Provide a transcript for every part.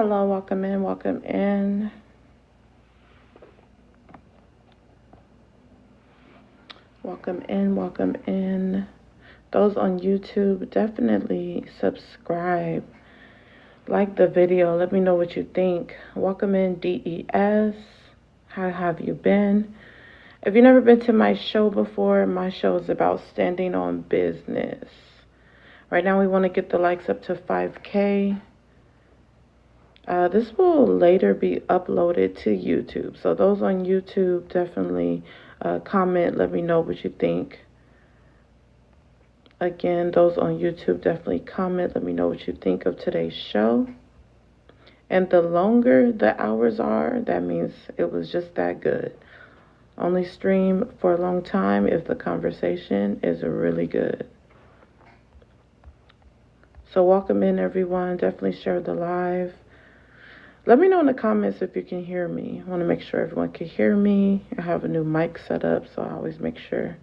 Hello, welcome in, welcome in. Welcome in, welcome in. Those on YouTube, definitely subscribe. Like the video, let me know what you think. Welcome in, DES. How have you been? If you've never been to my show before, my show is about standing on business. Right now we want to get the likes up to 5K. This will later be uploaded to YouTube. So those on YouTube, definitely comment. Let me know what you think. Again, those on YouTube, definitely comment. Let me know what you think of today's show. And the longer the hours are, that means it was just that good. Only stream for a long time if the conversation is really good. So welcome in, everyone. Definitely share the live. Let me know in the comments if you can hear me. I want to make sure everyone can hear me. I have a new mic set up, so I always make sure.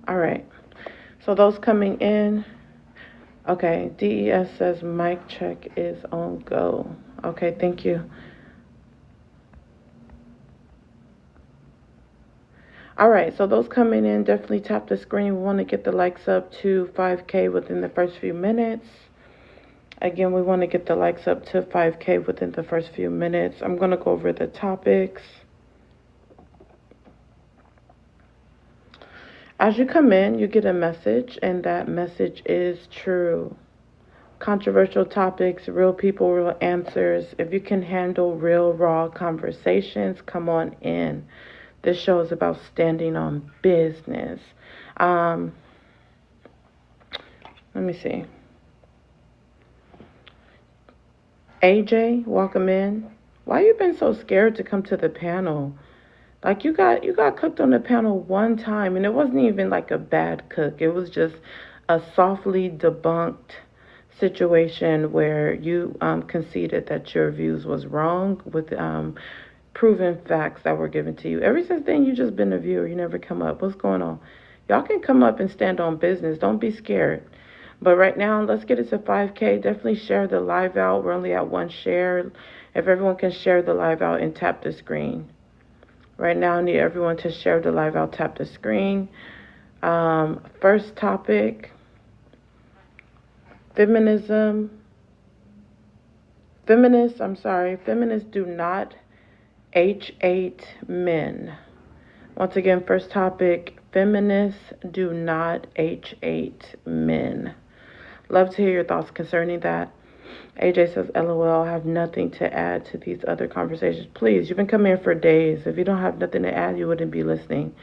All right. So those coming in. Okay, DES says mic check is on go. Okay, thank you. All right, so those coming in, definitely tap the screen. We want to get the likes up to 5K within the first few minutes. Again, we want to get the likes up to 5K within the first few minutes. I'm going to go over the topics. As you come in, you get a message, and that message is true. Controversial topics, real people, real answers. If you can handle real, raw conversations, come on in. This show is about standing on business. Let me see. AJ, welcome in. Why you been so scared to come to the panel? Like you got cooked on the panel one time, and it wasn't even like a bad cook. It was just a softly debunked situation where you conceded that your views was wrong with proven facts that were given to you. Ever since then, you just been a viewer. You never come up. What's going on? Y'all can come up and stand on business. Don't be scared. But right now, let's get it to 5K. Definitely share the live out. We're only at 1 share. If everyone can share the live out and tap the screen. Right now, I need everyone to share the live out, tap the screen. First topic, feminists do not H8 men. Once again, first topic, feminists do not H8 men. Love to hear your thoughts concerning that. AJ says, LOL, I have nothing to add to these other conversations. Please, you've been coming here for days. If you don't have nothing to add, you wouldn't be listening.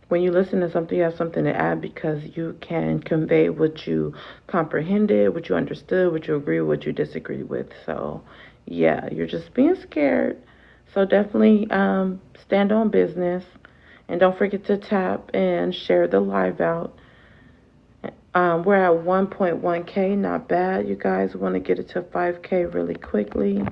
When you listen to something, you have something to add because you can convey what you comprehended, what you understood, what you agree with, what you disagree with. So, yeah, you're just being scared. So definitely stand on business. And don't forget to tap and share the live out. We're at 1.1K, not bad. You guys want to get it to 5K really quickly.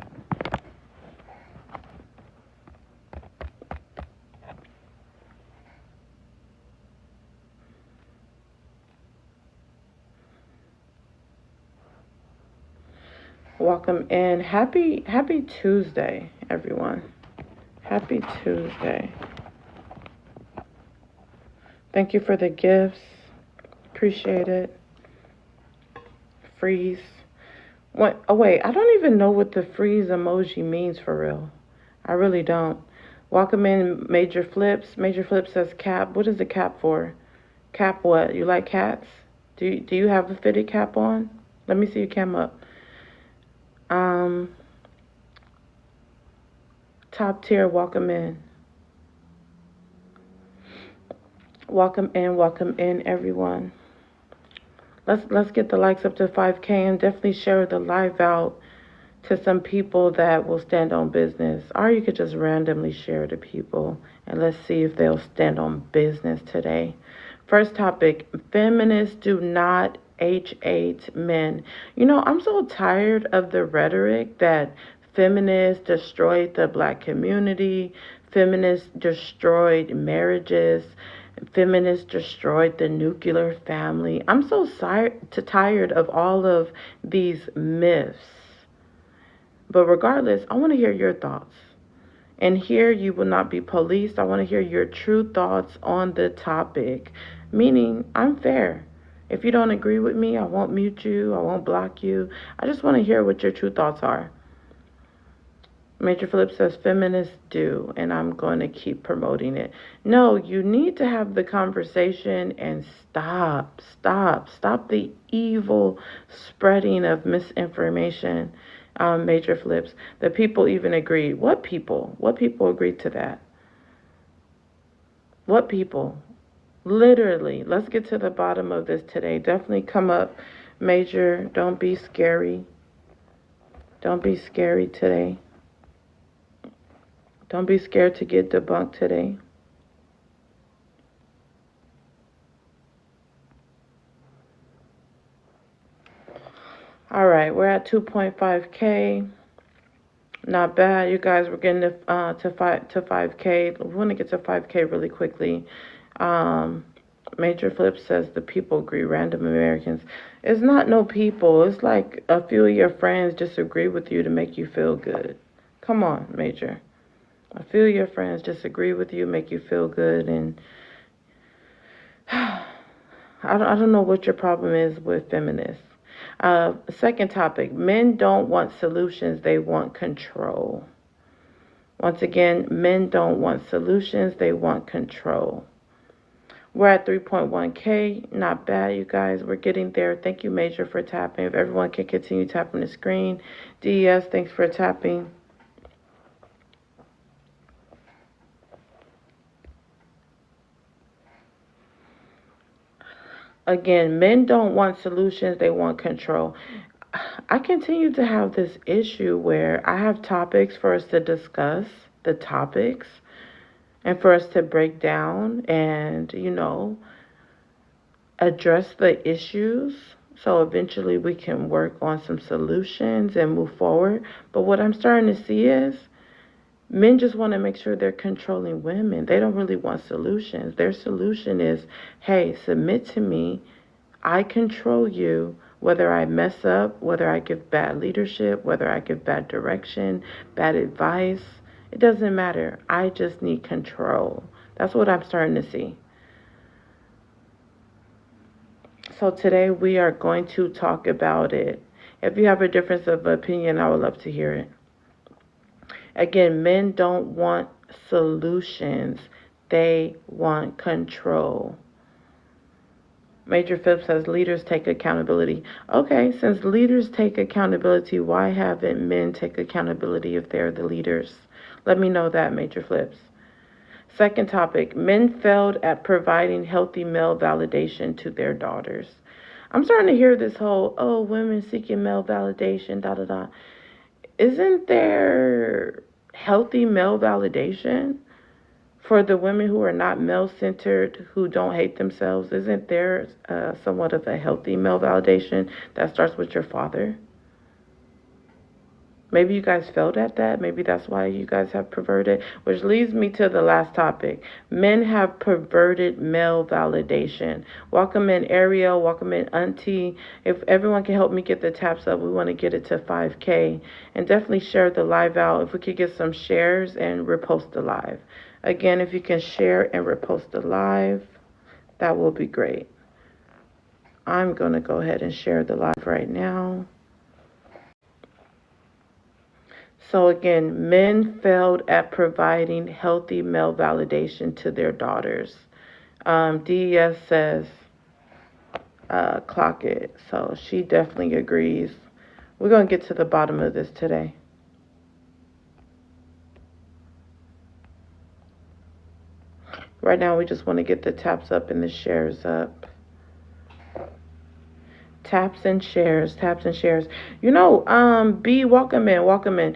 Welcome in. Happy Tuesday, everyone. Happy Tuesday. Thank you for the gifts. Appreciate it. Freeze. What? Oh, wait. I don't even know what the freeze emoji means for real. I really don't. Welcome in, Major Flips. Major Flips says cap. What is the cap for? Cap what? You like cats? Do you have a fitted cap on? Let me see your cam up. Top tier, welcome in. Welcome in, everyone. Let's get the likes up to 5K and definitely share the live out to some people that will stand on business. Or you could just randomly share to people and let's see if they'll stand on business today. First topic, feminists do not hate men. You know, I'm so tired of the rhetoric that feminists destroyed the black community, feminists destroyed marriages, feminists destroyed the nuclear family. I'm so tired of all of these myths. But regardless, I want to hear your thoughts. And here you will not be policed. I want to hear your true thoughts on the topic. Meaning, I'm fair. If you don't agree with me, I won't mute you. I won't block you. I just want to hear what your true thoughts are. Major Philip says feminists do, and I'm going to keep promoting it. No, you need to have the conversation and stop the evil spreading of misinformation. Major Flips. The people even agreed. What people? What people agreed to that? What people? Literally. Let's get to the bottom of this today. Definitely come up, Major. Don't be scary. Don't be scary today. Don't be scared to get debunked today. All right, we're at 2.5K. Not bad, you guys. We're getting to 5K. We want to get to 5K really quickly. Major Flip says the people agree. Random Americans. It's not no people. It's like a few of your friends disagree with you to make you feel good. Come on, Major. A few of your friends disagree with you, make you feel good, and I don't know what your problem is with feminists. Second topic, men don't want solutions, they want control. Once again, men don't want solutions, they want control. We're at 3.1K. Not bad, you guys. We're getting there. Thank you, Major, for tapping. If everyone can continue tapping the screen. DES, thanks for tapping. Again, men don't want solutions, they want control. I continue to have this issue where I have topics for us to discuss, the topics, and for us to break down and, address the issues. So eventually we can work on some solutions and move forward. But what I'm starting to see is men just want to make sure they're controlling women. They don't really want solutions. Their solution is, hey, submit to me. I control you, whether I mess up, whether I give bad leadership, whether I give bad direction, bad advice. It doesn't matter. I just need control. That's what I'm starting to see. So today we are going to talk about it. If you have a difference of opinion, I would love to hear it. Again, men don't want solutions. They want control. Major Phipps says leaders take accountability. Okay, since leaders take accountability, why haven't men take accountability if they're the leaders? Let me know that, Major Flips. Second topic, men failed at providing healthy male validation to their daughters. I'm starting to hear this whole, women seeking male validation, da-da-da. Isn't there healthy male validation for the women who are not male-centered, who don't hate themselves? Isn't there somewhat of a healthy male validation that starts with your father? Maybe you guys failed at that. Maybe that's why you guys have perverted. Which leads me to the last topic. Men have perverted male validation. Welcome in Ariel. Welcome in Auntie. If everyone can help me get the taps up, we want to get it to 5K. And definitely share the live out. If we could get some shares and repost the live. Again, if you can share and repost the live, that will be great. I'm going to go ahead and share the live right now. So again, men failed at providing healthy male validation to their daughters. DES says, clock it. So she definitely agrees. We're going to get to the bottom of this today. Right now, we just want to get the taps up and the shares up. Taps and shares, taps and shares. B, welcome in, welcome in.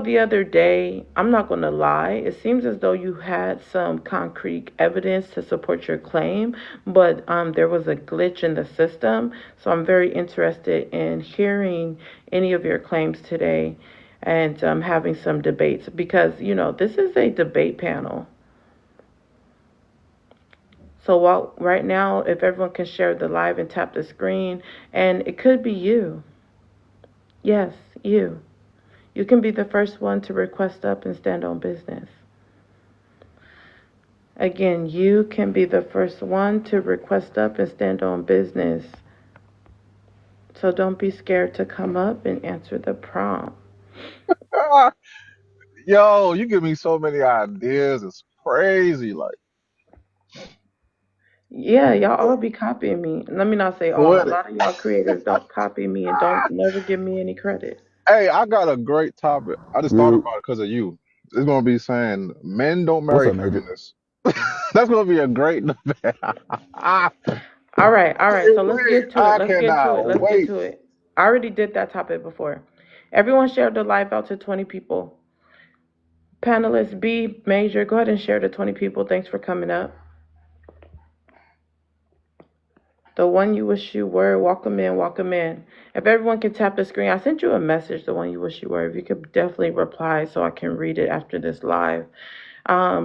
The other day, I'm not gonna lie, it seems as though you had some concrete evidence to support your claim, but there was a glitch in the system. So I'm very interested in hearing any of your claims today and having some debates because this is a debate panel. So right now, if everyone can share the live and tap the screen, and it could be you. Yes, you. You can be the first one to request up and stand on business. Again, you can be the first one to request up and stand on business. So don't be scared to come up and answer the prompt. Yo, you give me so many ideas. It's crazy. Like, Yeah, y'all all be copying me. Let me not say all. A with it. lot of y'all creators don't copy me and don't never give me any credit. Hey, I got a great topic. I just thought Good. about it because of you. It's gonna be saying men don't What's marry up, Major? feminists. That's gonna be a great debate. I All right. So let's get to it. Let's get to it. cannot Let's get wait. to it. I already did that topic before. Everyone shared the live out to 20 people. Panelist B, Major, go ahead and share to 20 people. Thanks for coming up. The one you wish you were, welcome in, welcome in. If everyone can tap the screen, I sent you a message, the one you wish you were. If you could definitely reply so I can read it after this live.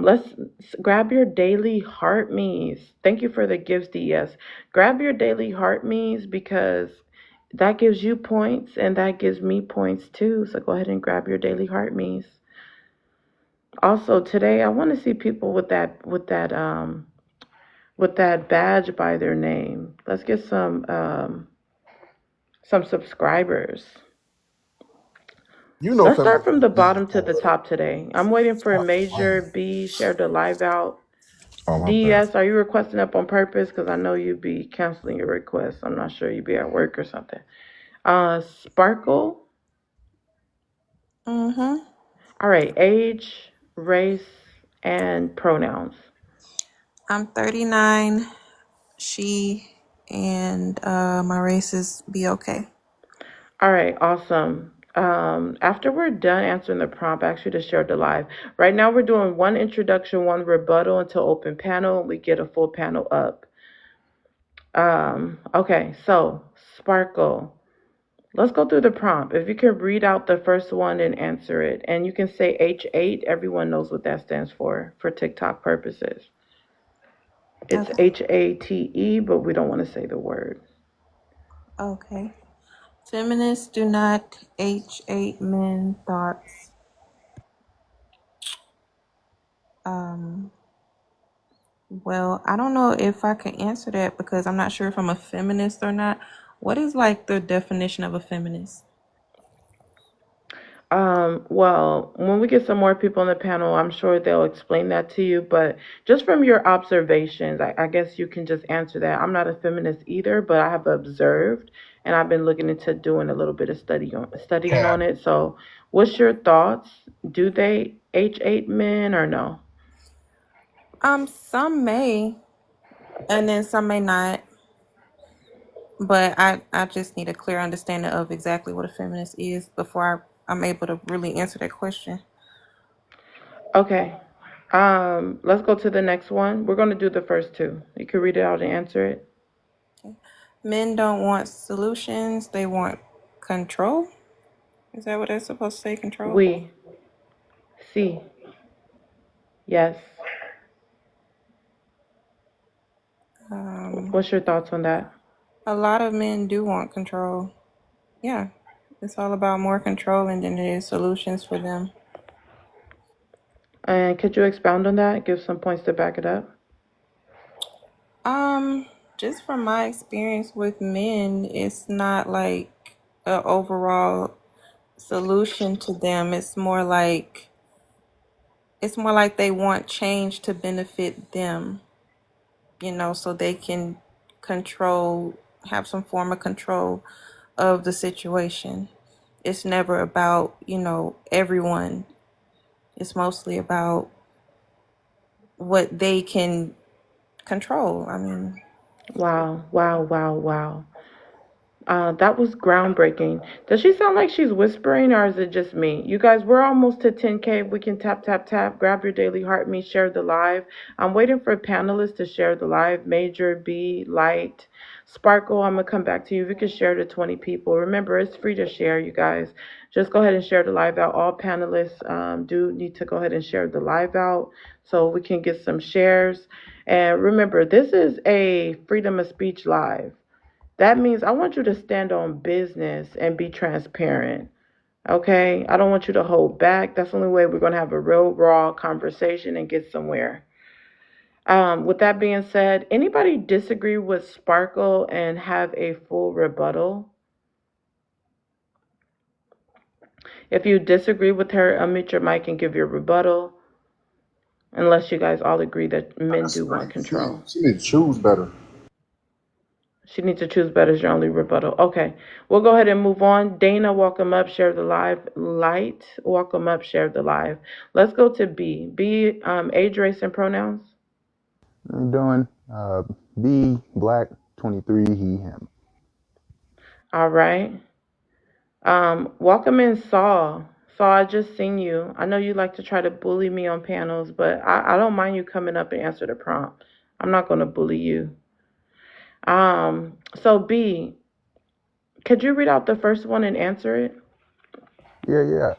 Let's grab your daily heart me's. Thank you for the gifts, DS. Grab your daily heart me's because that gives you points and that gives me points too. So go ahead and grab your daily heart me's. Also today, I want to see people with that badge by their name. Let's get some subscribers. You know Let's start feminists from don't the need bottom to the points. top today. I'm waiting for Stop Major lying. B share the live out. Oh, my bad. DS, are you requesting up on purpose? Because I know you'd be canceling your request. I'm not sure you'd be at work or something. Sparkle. Mm-hmm. All right, age, race, and pronouns. I'm 39, she, and my race is be okay. All right, awesome. After we're done answering the prompt, I ask you to share the live. Right now, we're doing one introduction, one rebuttal until open panel. We get a full panel up. Okay, so Sparkle. Let's go through the prompt. If you can read out the first one and answer it, and you can say H8, everyone knows what that stands for TikTok purposes. It's Okay. HATE, but we don't want to say the word. Okay. Feminists do not H8 men thoughts. Um, well, I don't know if I can answer that because I'm not sure if I'm a feminist or not. What is like the definition of a feminist? Well, when we get some more people on the panel, I'm sure they'll explain that to you. But just from your observations, I guess you can just answer that. I'm not a feminist either, but I have observed and I've been looking into doing a little bit of studying Cap. on it. So, what's your thoughts? Do they H8 men or no? Some may, and then some may not. But I just need a clear understanding of exactly what a feminist is before I'm able to really answer that question. Okay. Let's go to the next one. We're going to do the first two. You can read it out and answer it. Okay. Men don't want solutions, they want control. Is that what they're supposed to say? Control? We see. Yes. Um, What's your thoughts on that? a lot of men do want control. Yeah. It's all about more control and then there's solutions for them. And could you expound on that? Give some points to back it up. Um, just from my experience with men, it's not like an overall solution to them. It's more like they want change to benefit them, so they can control, have some form of control of the situation. It's never about, everyone. It's mostly about what they can control. I mean, Wow, wow, wow, wow. That was groundbreaking. Does she sound like she's whispering, or is it just me? You guys, we're almost to 10K. We can tap, tap, tap. Grab your daily heart, me, share the live. I'm waiting for panelists to share the live. Major, B, Light, Sparkle. I'm gonna come back to you. If you can share to 20 people. Remember, it's free to share, you guys. Just go ahead and share the live out. All panelists do need to go ahead and share the live out so we can get some shares. And remember, this is a freedom of speech live. That means I want you to stand on business and be transparent. Okay? I don't want you to hold back. That's the only way we're going to have a real raw conversation and get somewhere. With that being said, anybody disagree with Sparkle and have a full rebuttal? If you disagree with her, unmute your mic and give your rebuttal. Unless you guys all agree that I men do want disagree. control. She need to choose better. She needs to choose better as your only rebuttal. Okay, we'll go ahead and move on. Dana, welcome up, share the live. Light, welcome up, share the live. Let's go to B. B, age, race, and pronouns. How you doing? B, black, 23, he, him. All right. Welcome in, Saul. Saul, I just seen you. I know you like to try to bully me on panels, but I don't mind you coming up and answer the prompt. I'm not going to bully you. So B, could you read out the first one and answer it? Yeah.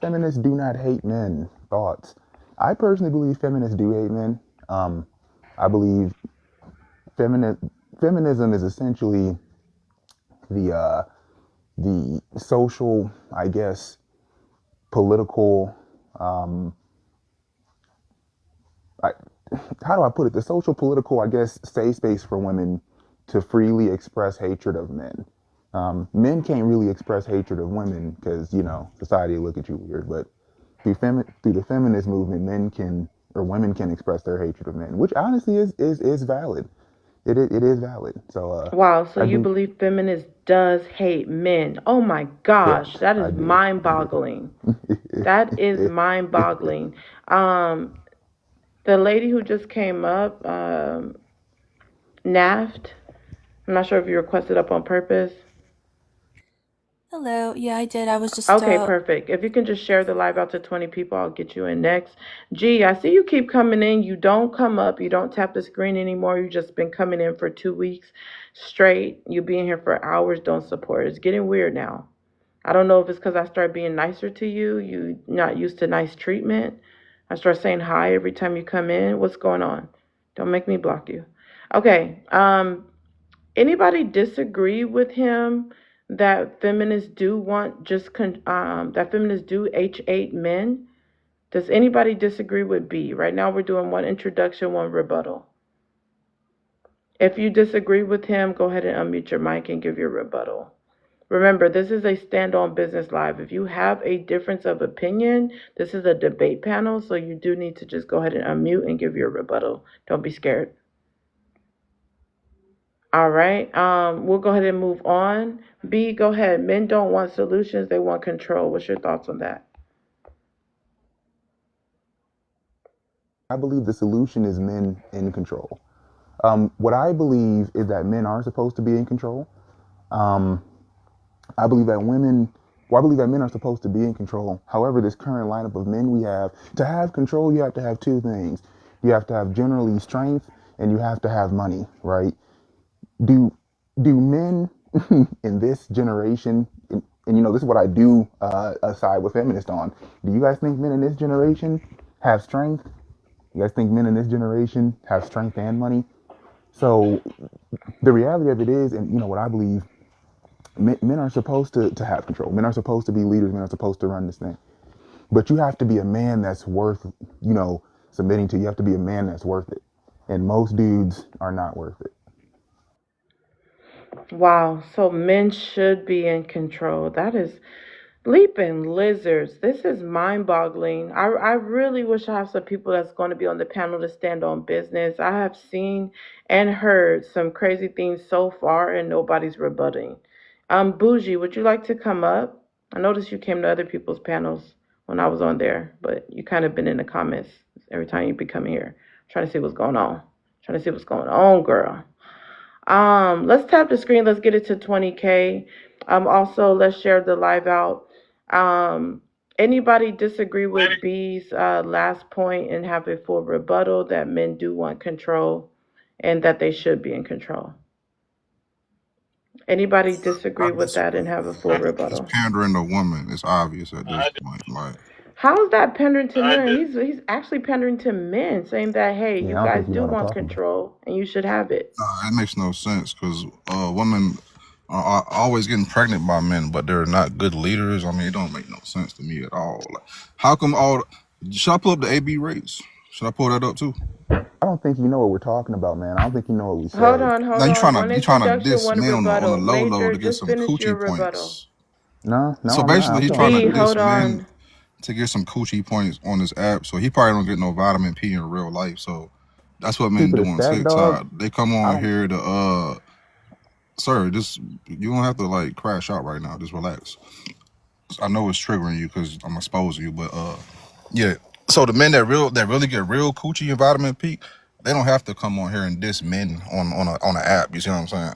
Feminists do not hate men. Thoughts. I personally believe feminists do hate men. I believe feminism is essentially the social, I guess, political. How do I put it? The social, political, I guess, safe space for women to freely express hatred of men. Men can't really express hatred of women because, society will look at you weird. But through the feminist movement, women can express their hatred of men, which honestly is valid. It is valid. So Wow, so I you do. believe feminist does hate men. Oh my Yes, gosh, that I is do. mind-boggling. That is mind-boggling. The lady who just came up, Naft, I'm not sure if you requested up on purpose. Hello. Yeah, I did. I was just Okay, perfect. If you can just share the live out to 20 people, I'll get you in next. Gee, I see you keep coming in. You don't come up. You don't tap the screen anymore. You've just been coming in for 2 weeks straight. You being here for hours, don't support. It's getting weird now. I don't know if it's because I start being nicer to you. You not used to nice treatment. I start saying hi every time you come in. What's going on? Don't make me block you. Okay. Anybody disagree with him that feminists do want that feminists do H8 men? Does anybody disagree with B? Right now we're doing one introduction, one rebuttal. If you disagree with him, go ahead and unmute your mic and give your rebuttal. Remember, this is a stand-on business live. If you have a difference of opinion, this is a debate panel, so you do need to just go ahead and unmute and give your rebuttal. Don't be scared. All right. We'll go ahead and move on. B, go ahead. Men don't want solutions, they want control. What's your thoughts on that? I believe the solution is men in control. What I believe is that men are supposed to be in control. Um, I believe that men are supposed to be in control. However, this current lineup of men we have, to have control, you have to have two things. You have to have generally strength and you have to have money, right? Do men in this generation, and this is what I do aside with feminists on. Do you guys think men in this generation have strength? You guys think men in this generation have strength and money? So the reality of it is, and what I believe, men are supposed to have control. Men are supposed to be leaders. Men are supposed to run this thing. But you have to be a man that's worth, submitting to. You have to be a man that's worth it. And most dudes are not worth it. Wow. So men should be in control. That is leaping lizards. This is mind-boggling. I really wish I have some people that's going to be on the panel to stand on business. I have seen and heard some crazy things so far, and nobody's rebutting. Bougie, would you like to come up? I noticed you came to other people's panels when I was on there, but you kind of been in the comments every time you be coming here. Trying to see what's going on. Trying to see what's going on, girl. Let's tap the screen. Let's get it to 20K. Also, let's share the live out. Um, Anybody disagree with B's last point and have a full rebuttal that men do want control and that they should be in control? Anybody I disagree with that disagree and have a with full that. He's rebuttal? pandering to women. It's obvious at this point. Like, How is that pandering to men? He's actually pandering to men, saying that hey, Yeah, you I don't guys think you know do what I'm want talking about. control and you should have it. it makes no sense because women are always getting pregnant by men, but they're not good leaders. I mean, it don't make no sense to me at all. Like, how come all? Should I pull up the AB rates? Should I pull that up too? I don't think you know what we're talking about, man. I don't think you know what we Hold said. on, Now hold on. One you trying to introduction, diss one men on the rebuttal. low Major, to get just some finish your coochie rebuttal. points. No, So I'm not. basically, I'm he's telling trying the B, to truth. diss hold men on. to get some coochie points on this app. So he probably don't get no vitamin P in real life. So that's what men Keep it do a on stack, dog. TikTok. They come I on don't. here to sir, just you don't have to like crash out right now. Just relax. I know it's triggering you because I'm exposing you, but yeah. So the men that really get real coochie and vitamin P, they don't have to come on here and diss men on an app. You see what I'm saying?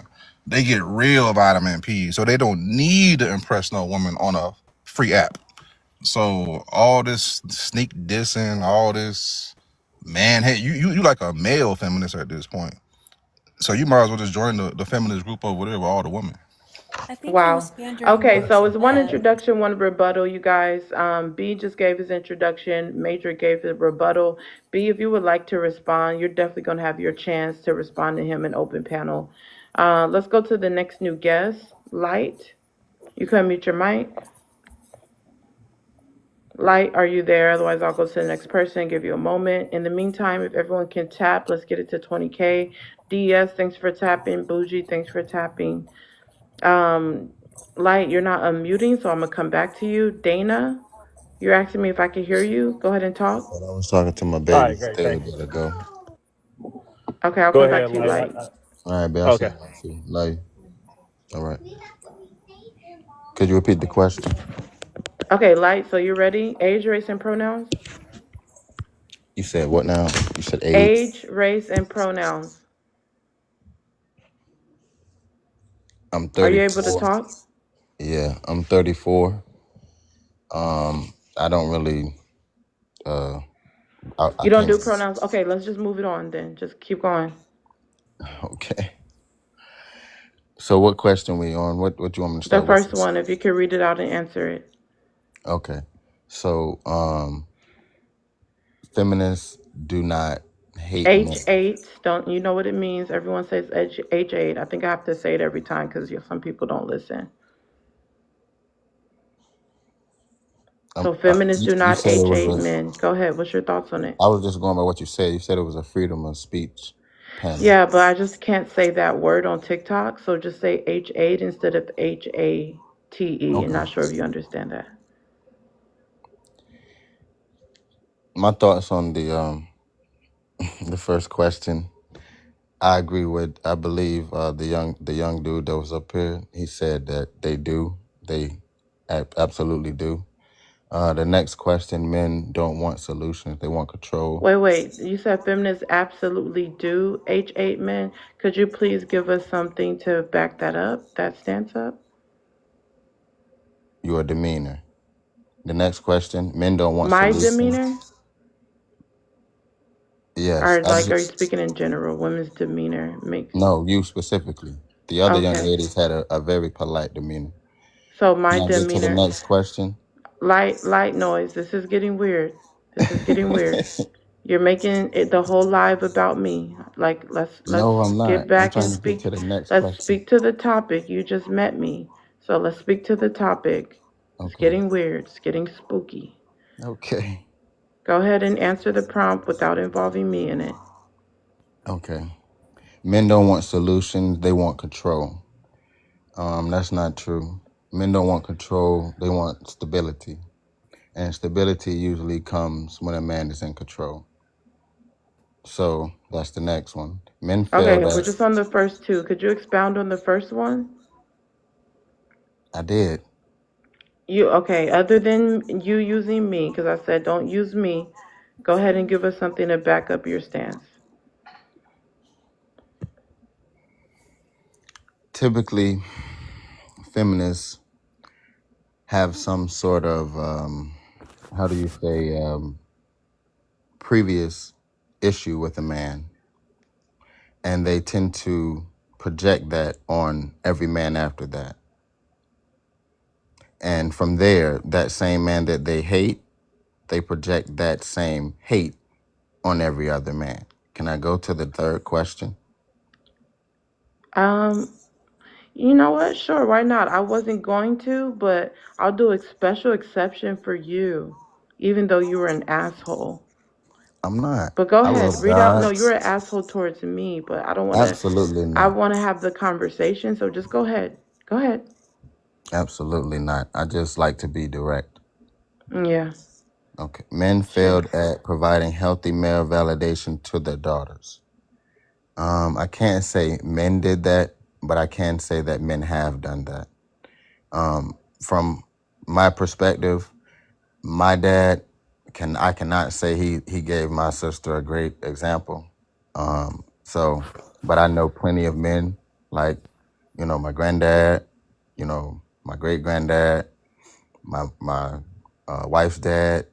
They get real vitamin P, so they don't need to impress no woman on a free app. So all this sneak dissing, all this man, hey, you like a male feminist at this point. So you might as well just join the feminist group over there with all the women. I think he was Wow. pandering Okay, more so to it's one men. introduction, one rebuttal, you guys. B just gave his introduction. Major gave his rebuttal. B, if you would like to respond, you're definitely going to have your chance to respond to him in open panel. Let's go to the next new guest. Light, you can mute your mic. Light, are you there? Otherwise, I'll go to the next person, give you a moment. In the meantime, if everyone can tap, let's get it to 20K. DS, thanks for tapping. Bougie, thanks for tapping. Light, you're not unmuting, so I'm gonna come back to you. Dana, you're asking me if I can hear you. Go ahead and talk. But I was talking to my All baby. right, great, Daily thanks. better go. Okay, I'll Go come back ahead, to you, Light. Light. All right, babe. I'll say Okay. that too. Love you. All right. Could you repeat the question? Okay, Light, so you're ready? Age, race, and pronouns? You said what now? You said age? Age, race, and pronouns. I'm Are you able to 34. talk? Yeah, I'm 34. I don't really. I You don't can't. do pronouns? Okay, let's just move it on then. Just keep going. Okay. So what question we on? What you want me to The start first with? one, if you could read it out and answer it. Okay. So feminists do not hate men. H8, don't you know what it means? Everyone says H8. I think I have to say it every time because some people don't listen. So feminists do You not said it H8 was a. men. Go ahead. What's your thoughts on it? I was just going by what you said. You said it was a freedom of speech panel. Yeah, but I just can't say that word on TikTok. So just say H8 instead of HATE. I'm Okay. not sure if you understand that. My thoughts on the first question. I agree with. I believe the young dude that was up here. He said that they do. They absolutely do. The next question: men don't want solutions; they want control. Wait. You said feminists absolutely do H8 men. Could you please give us something to back that up, that stance up? Your demeanor. The next question: men don't want My solutions. demeanor? Yes, Or I like, are you just speaking in general? Women's demeanor makes... no you specifically. The other young Okay. ladies had a very polite demeanor. So my Can I get to the demeanor... next question? Light noise. This is getting weird. This is getting weird. You're making it the whole live about me. Like let's No, I'm get not. I'm back and trying to get speak. to the next Let's question. speak to the topic. You just met me. So let's speak to the topic. It's Okay. getting weird. It's getting spooky. Okay. Go ahead and answer the prompt without involving me in it. Okay. Men don't want solutions, they want control. That's not true. Men don't want control, they want stability. And stability usually comes when a man is in control. So that's the next one. Men feel Okay, we're just that on the first two. Could you expound on the first one? I did. Okay, other than you using me, because I said don't use me, go ahead and give us something to back up your stance. typically feminists have some sort of how do you say previous issue with a man, and they tend to project that on every man after that. And from there, that same man that they hate, they project that same hate on every other man. Can I go to the third question? Um, you know what? Sure, why not? I wasn't going to, but I'll do a special exception for you, even though you were an asshole. I'm not. But go I love ahead, read out. No, God. you're an asshole towards me, but I don't want to. Absolutely I not. want to have the conversation, so just go ahead. Go ahead. Absolutely not. I just like to be direct. Yeah, Okay. Men sure. failed at providing healthy male validation to their daughters. I can't say men did that, but I can say that men have done that. From my perspective, my dad I cannot say he gave my sister a great example. But I know plenty of men like, my granddad, my great granddad, my wife's dad,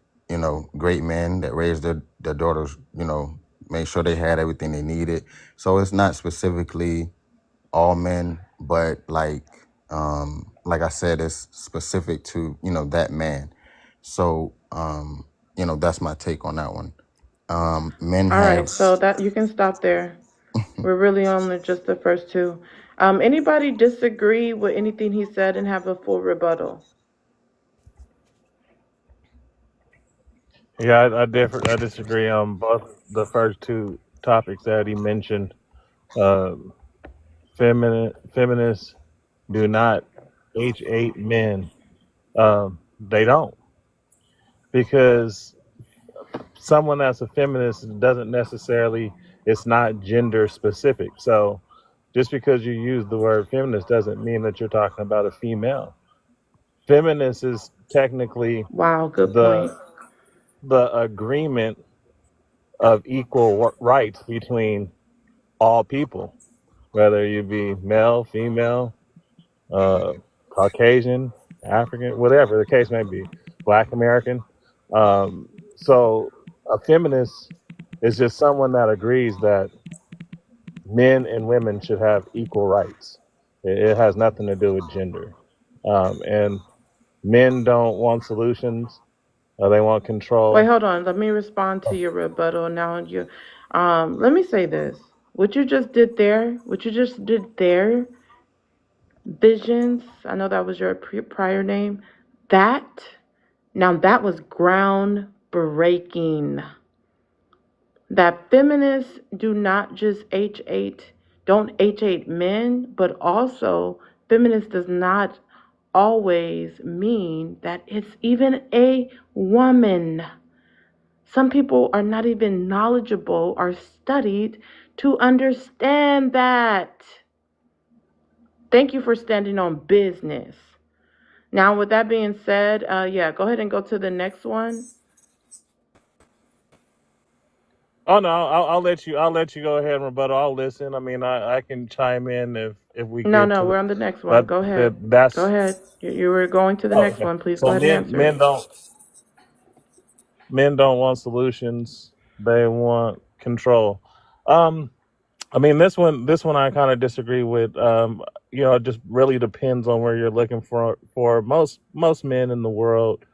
great men that raised their daughters, made sure they had everything they needed. So it's not specifically all men, but like I said, it's specific to, that man. So, that's my take on that one. Men All have, right, so that you can stop there. We're really on just the first two. Anybody disagree with anything he said and have a full rebuttal? Yeah, I disagree on both the first two topics that he mentioned. Uh, feminists do not H8 men. They don't, because someone that's a feminist doesn't necessarily, it's not gender specific. So just because you use the word feminist doesn't mean that you're talking about a female. Feminist is technically Wow, good the point. agreement of equal rights between all people, whether you be male, female, uh, Caucasian, African, whatever the case may be, Black American. So a feminist is just someone that agrees that men and women should have equal rights. It has nothing to do with gender. And men don't want solutions. They want Wait, control. hold on. Let me respond to your rebuttal. Now let me say this. What you just did there, Visions, I know that was your prior name. That, now that was groundbreaking. That feminists do not just don't H8 men, but also feminist does not always mean that it's even a woman. Some people are not even knowledgeable or studied to understand that. Thank you for standing on business. Now, with that being said, yeah, go ahead and go to the next one. Oh no, I'll let you go ahead and rebuttal. I'll listen. I mean, I can chime in if we No, get no, to the, we're on the next one. but Go ahead. Go that's ahead. You were going to the oh, next okay. one. Please go So ahead and men answer men it. don't men don't want solutions. They want control. Um, I mean, this one I kind of disagree with. It just really depends on where you're looking for. For most men in the world,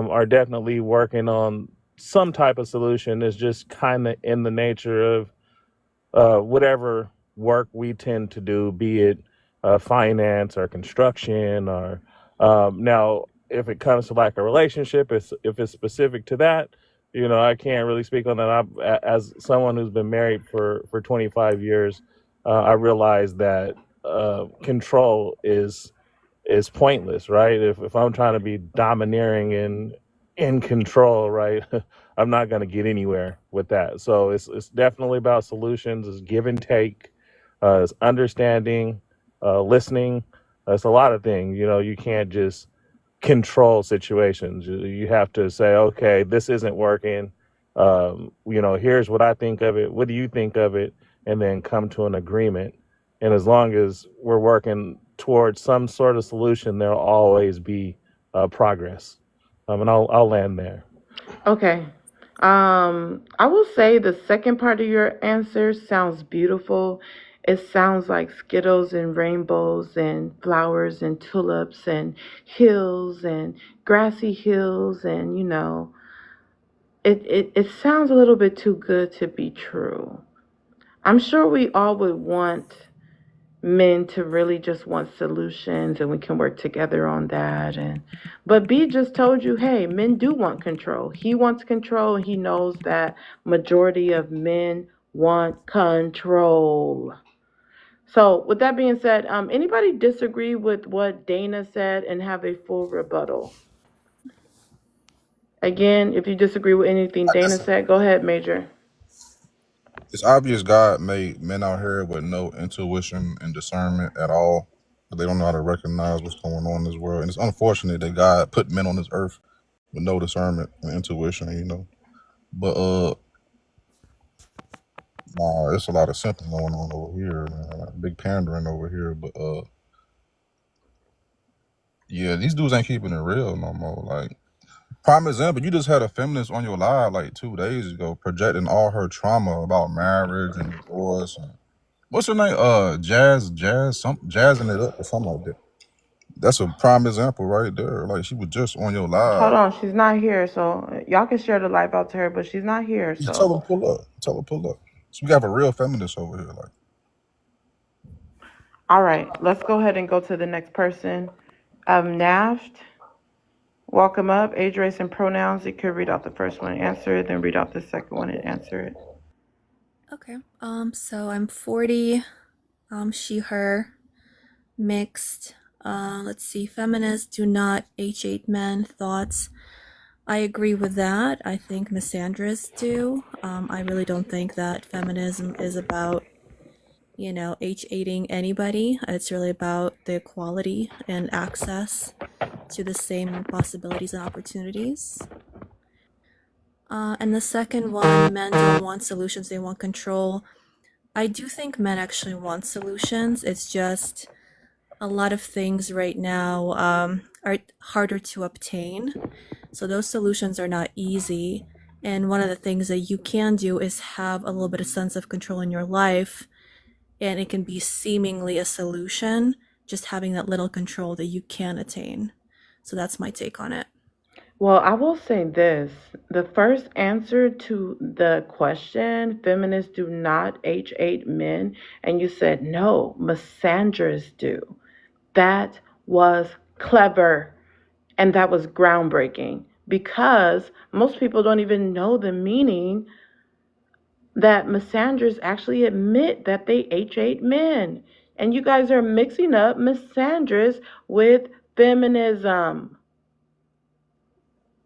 are definitely working on some type of solution. It's just kind of in the nature of whatever work we tend to do, be it finance or construction, or now if it comes to like a relationship, if it's specific to that, I can't really speak on that. As someone who's been married for 25 years, I realize that control is pointless, right? If I'm trying to be domineering and in control, right, I'm not going to get anywhere with that. So it's definitely about solutions. It's give and take. It's understanding, listening. It's a lot of things. You can't just control situations. You have to say, okay, this isn't working. Here's what I think of it. What do you think of it? And then come to an agreement. And as long as we're working towards some sort of solution, there'll always be progress. And I'll land there. Okay. I will say the second part of your answer sounds beautiful. It sounds like Skittles and rainbows and flowers and tulips and hills and grassy hills and it sounds a little bit too good to be true. I'm sure we all would want men to really just want solutions and we can work together on that, but B just told you, hey, men do want control. He wants control and he knows that majority of men want control. So with that being said, anybody disagree with what Dana said and have a full rebuttal? Again, if you disagree with anything I Dana guess said, go ahead, Major. it's obvious God made men out here with no intuition and discernment at all. They don't know how to recognize what's going on in this world. And it's unfortunate that God put men on this earth with no discernment and intuition. But nah, it's a lot of symptoms going on over here, man. Like big pandering over here. But yeah, these dudes ain't keeping it real no more. Like, prime example, you just had a feminist on your live like 2 days ago projecting all her trauma about marriage and divorce and what's her name? Jazzing it up or something like that. That's a prime example right there. Like she was just on your Hold live. on, she's not here, so y'all can share the life out to her, but she's not here, You tell so. her pull up. Tell her pull up. So we have a real feminist over here. Like, All right, let's go ahead and go to the next person. Naft, welcome up. Age, race, and pronouns. You could read out the first one and answer it, then read out the second one and answer it. Okay. So I'm 40. She, her, mixed. Let's see. Feminists do not H8 men. Thoughts. I agree with that. I think misandrists do. I really don't think that feminism is about, H8ing anybody. It's really about the equality and access to the same possibilities and opportunities. And the second one, men don't want solutions, they want control. I do think men actually want solutions. It's just a lot of things right now are harder to obtain. So those solutions are not easy. And one of the things that you can do is have a little bit of sense of control in your life. And it can be seemingly a solution, just having that little control that you can attain. So that's my take on it. Well, I will say this. The first answer to the question, feminists do not H8 men, and you said no, misandrists do. That was clever and that was groundbreaking because most people don't even know the meaning that misandrists actually admit that they H8 men. And you guys are mixing up misandrists with feminism.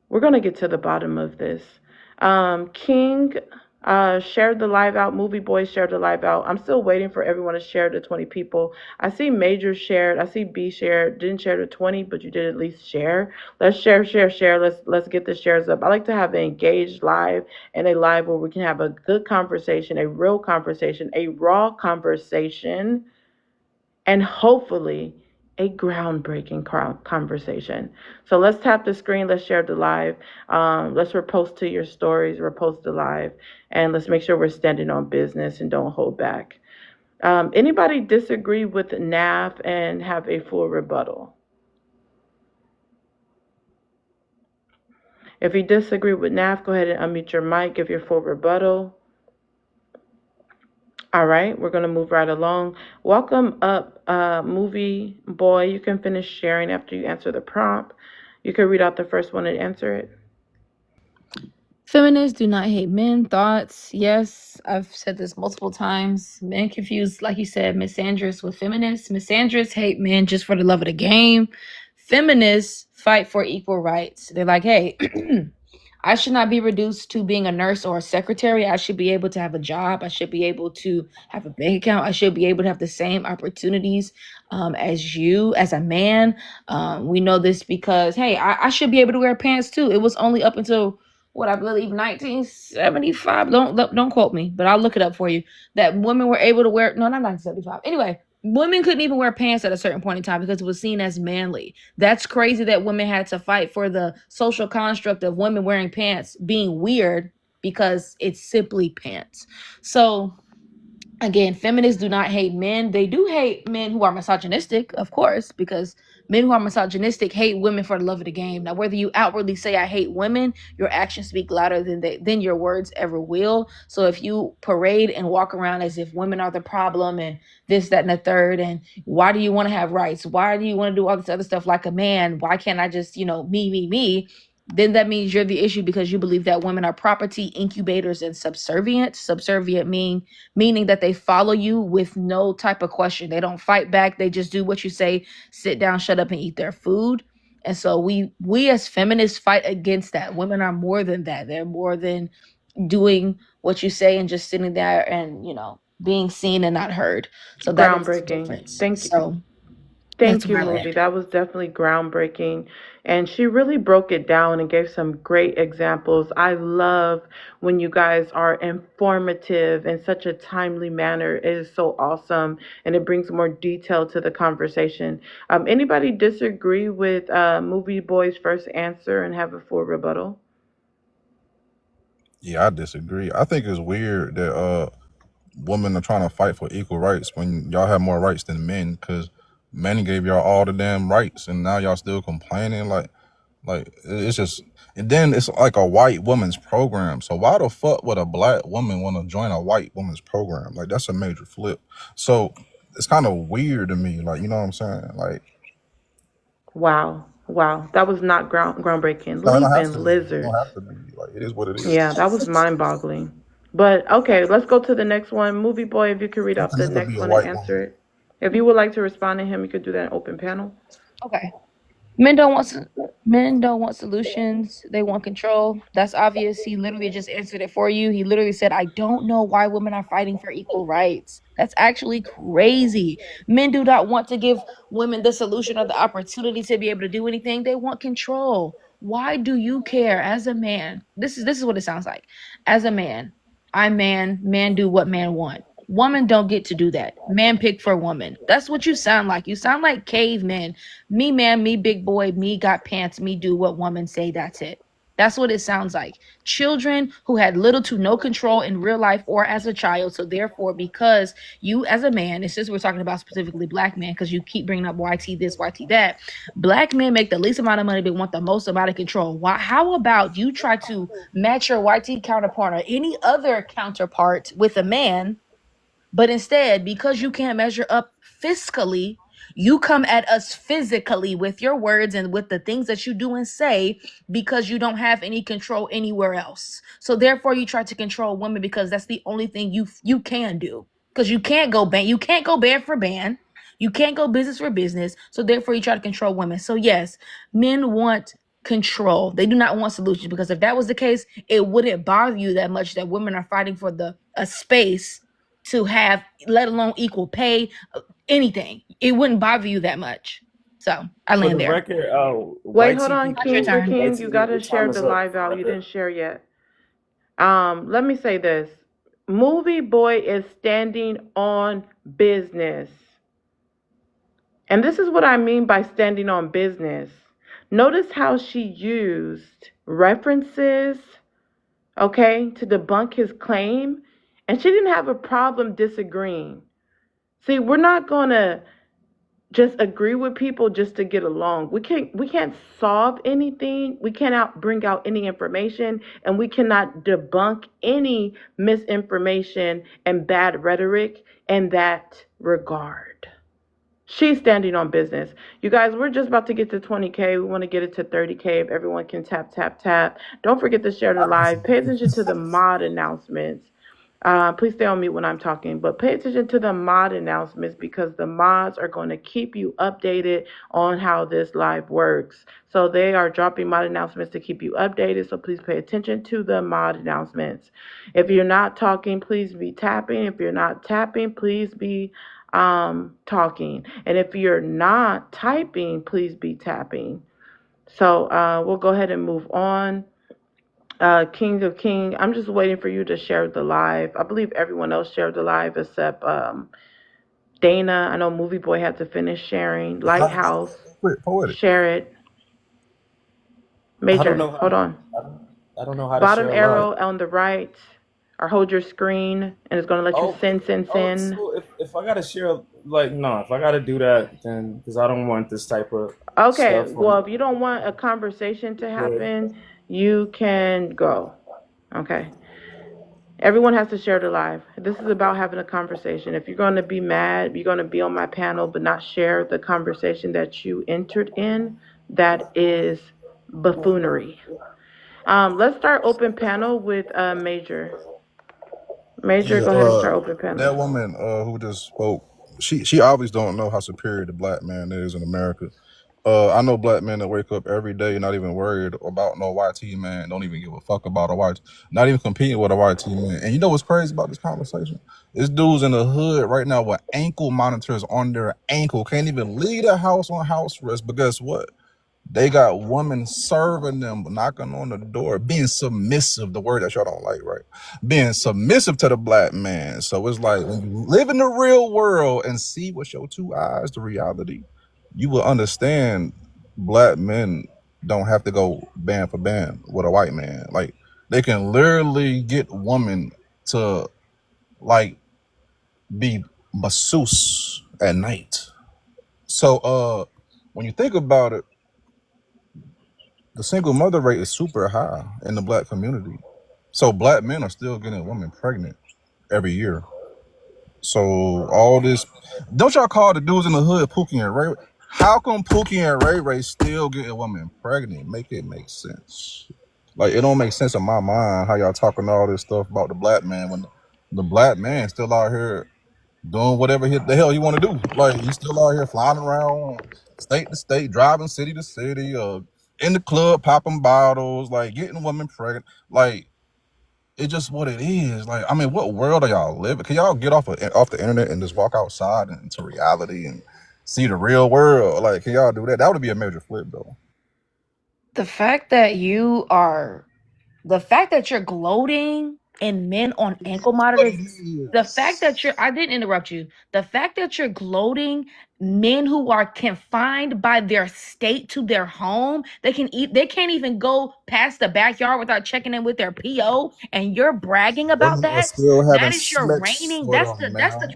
We're going to get to the bottom of this. King shared the live out. Movie Boy shared the live out. I'm still waiting for everyone to share to 20 people. I see Major shared. I see B shared. Didn't share to 20, but you did at least share. Let's share. Let's get the shares up. I like to have an engaged live and a live where we can have a good conversation, a real conversation, a raw conversation, and hopefully a groundbreaking conversation. So let's tap the screen, let's share the live, let's repost to your stories, repost the live, and let's make sure we're standing on business and don't hold back. Anybody disagree with NAF and have a full rebuttal? If you disagree with NAF, go ahead and unmute your mic, give your full rebuttal. All right, we're going to move right along. Welcome up, Movie Boy. You can finish sharing after you answer the prompt. You can read out the first one and answer it. Feminists do not hate men. Thoughts? Yes, I've said this multiple times. Men confuse, like you said, misandrists with feminists. Misandrists hate men just for the love of the game. Feminists fight for equal rights. They're like, hey, I should not be reduced to being a nurse or a secretary. I should be able to have a job. I should be able to have a bank account. I should be able to have the same opportunities as you, as a man. We know this because, hey, I should be able to wear pants too. It was only up until what I believe 1975. Don't quote me, but I'll look it up for you. That women were able to wear. No, not 1975. Anyway, women couldn't even wear pants at a certain point in time because it was seen as manly. That's crazy that women had to fight for the social construct of women wearing pants being weird because it's simply pants. So again, feminists do not hate men. They do hate men who are misogynistic, of course, because men who are misogynistic hate women for the love of the game. Now, whether you outwardly say I hate women, your actions speak louder than your words ever will. So if you parade and walk around as if women are the problem and this, that, and the third, and why do you want to have rights? Why do you want to do all this other stuff like a man? Why can't I just, me? Then that means you're the issue because you believe that women are property, incubators, and subservient. Subservient meaning that they follow you with no type of question. They don't fight back. They just do what you say, sit down, shut up, and eat their food. And so we as feminists fight against that. Women are more than that. They're more than doing what you say and just sitting there and, being seen and not heard. So that is the Groundbreaking. difference. Thank you. So that's Thank you, my Movie. land. That was definitely groundbreaking. And she really broke it down and gave some great examples. I love when you guys are informative in such a timely manner. It is so awesome and it brings more detail to the conversation. Anybody disagree with Movie Boy's first answer and have a full rebuttal? Yeah, I disagree. I think it's weird that women are trying to fight for equal rights when y'all have more rights than men, because men gave y'all all the damn rights and now y'all still complaining. Like it's just, and then it's like a white woman's program. So why the fuck would a black woman want to join a white woman's program? Like, that's a major flip. So it's kind of weird to me. Like, you know what I'm saying? Like, Wow. Wow. That was not groundbreaking. no, it don't have Leaping to be. It don't lizards. have to be. Like, it is what it is. Yeah, that was mind boggling. But okay, let's go to the next one. Movie Boy, if you could read It off can the never be next a one and white answer woman. it. If you would like to respond to him, you could do that in open panel. Okay. Men don't want solutions. They want control. That's obvious. He literally just answered it for you. He literally said, I don't know why women are fighting for equal rights. That's actually crazy. Men do not want to give women the solution or the opportunity to be able to do anything. They want control. Why do you care as a man? This is what it sounds like. As a man, I'm man do what man want. Woman don't get to do that. Man pick for woman. That's what you sound like. You sound like cavemen. Me man, me big boy, me got pants, me do what women say, that's it. That's what it sounds like. Children who had little to no control in real life or as a child. So therefore, because you as a man, and since we're talking about specifically black men, because you keep bringing up YT this, YT that, black men make the least amount of money but want the most amount of control. Why? How about you try to match your YT counterpart or any other counterpart with a man, but instead, because you can't measure up fiscally, you come at us physically with your words and with the things that you do and say because you don't have any control anywhere else. So therefore, you try to control women because that's the only thing you can do. Because you can't go band for band, you can't go business for business. So therefore, you try to control women. So yes, men want control. They do not want solutions, because if that was the case, it wouldn't bother you that much that women are fighting for a space to have, let alone equal pay, anything. It wouldn't bother you that much. So I For land the there. record, Wait, white hold tea on, Not your people, King. turn. white King, tea you gotta people, share time the is up. live out. That's You it. didn't share yet. Let me say this. Movie Boy is standing on business. And this is what I mean by standing on business. Notice how she used references, okay, to debunk his claim. And she didn't have a problem disagreeing. See, we're not going to just agree with people just to get along. We can't solve anything. We cannot bring out any information, and we cannot debunk any misinformation and bad rhetoric in that regard. She's standing on business. You guys, we're just about to get to 20K. We want to get it to 30K. If everyone can tap, tap, tap. Don't forget to share the live. Pay attention to the mod announcements. Please stay on mute when I'm talking, but pay attention to the mod announcements, because the mods are going to keep you updated on how this live works. So they are dropping mod announcements to keep you updated. So please pay attention to the mod announcements. If you're not talking, please be tapping. If you're not tapping, please be talking. And if you're not typing, please be tapping. So we'll go ahead and move on. King of King, I'm just waiting for you to share the live. I believe everyone else shared the live except Dana, I know Movie Boy had to finish sharing. How, Lighthouse, quick, poetic. share it. I don't Major, know hold how. on. I don't know how to Bottom share a live. arrow on the right, or hold your screen, and it's gonna let you Oh, send. so if I gotta share, like, no, if I gotta do that, then because I don't want this type of Okay, stuff well, on. if you don't want a conversation to Yeah. happen, you can go. Okay. Everyone has to share the live. This is about having a conversation. If you're going to be mad, you're going to be on my panel, but not share the conversation that you entered in, that is buffoonery. Let's start open panel with Major. Major, Yeah, go ahead and start open panel. that woman who just spoke, she obviously don't know how superior the black man is in America. I know black men that wake up every day not even worried about no YT man, don't even give a fuck about a YT, not even competing with a YT man. And you know what's crazy about this conversation? This dude's in the hood right now with ankle monitors on their ankle, can't even leave the house on house arrest. But guess what? They got women serving them, knocking on the door, being submissive, the word that y'all don't like, right? Being submissive to the black man. So it's like when you live in the real world and see with your two eyes the reality, you will understand black men don't have to go band for band with a white man. Like they can literally get women to like be masseuse at night. So when you think about it, the single mother rate is super high in the black community. So black men are still getting women pregnant every year. So all this, don't y'all call the dudes in the hood Pookie and Ray? How come Pookie and Ray still getting women pregnant? Make it make sense. Like it don't make sense in my mind how y'all talking all this stuff about the black man when the black man still out here doing whatever the hell he want to do. Like he's still out here flying around state to state, driving city to city, in the club popping bottles, like getting women pregnant. Like it's just what it is. Like I mean, what world are y'all living? Can y'all get off the internet and just walk outside and into reality and see the real world? Like can y'all do that? That would be a major flip though. The fact that you're gloating in men on ankle monitors, the fact that I didn't interrupt you. The fact that you're gloating men who are confined by their state to their home, they can't even go past the backyard without checking in with their PO, and you're bragging about Women are that. still having That is your sex reigning. with That's them the now.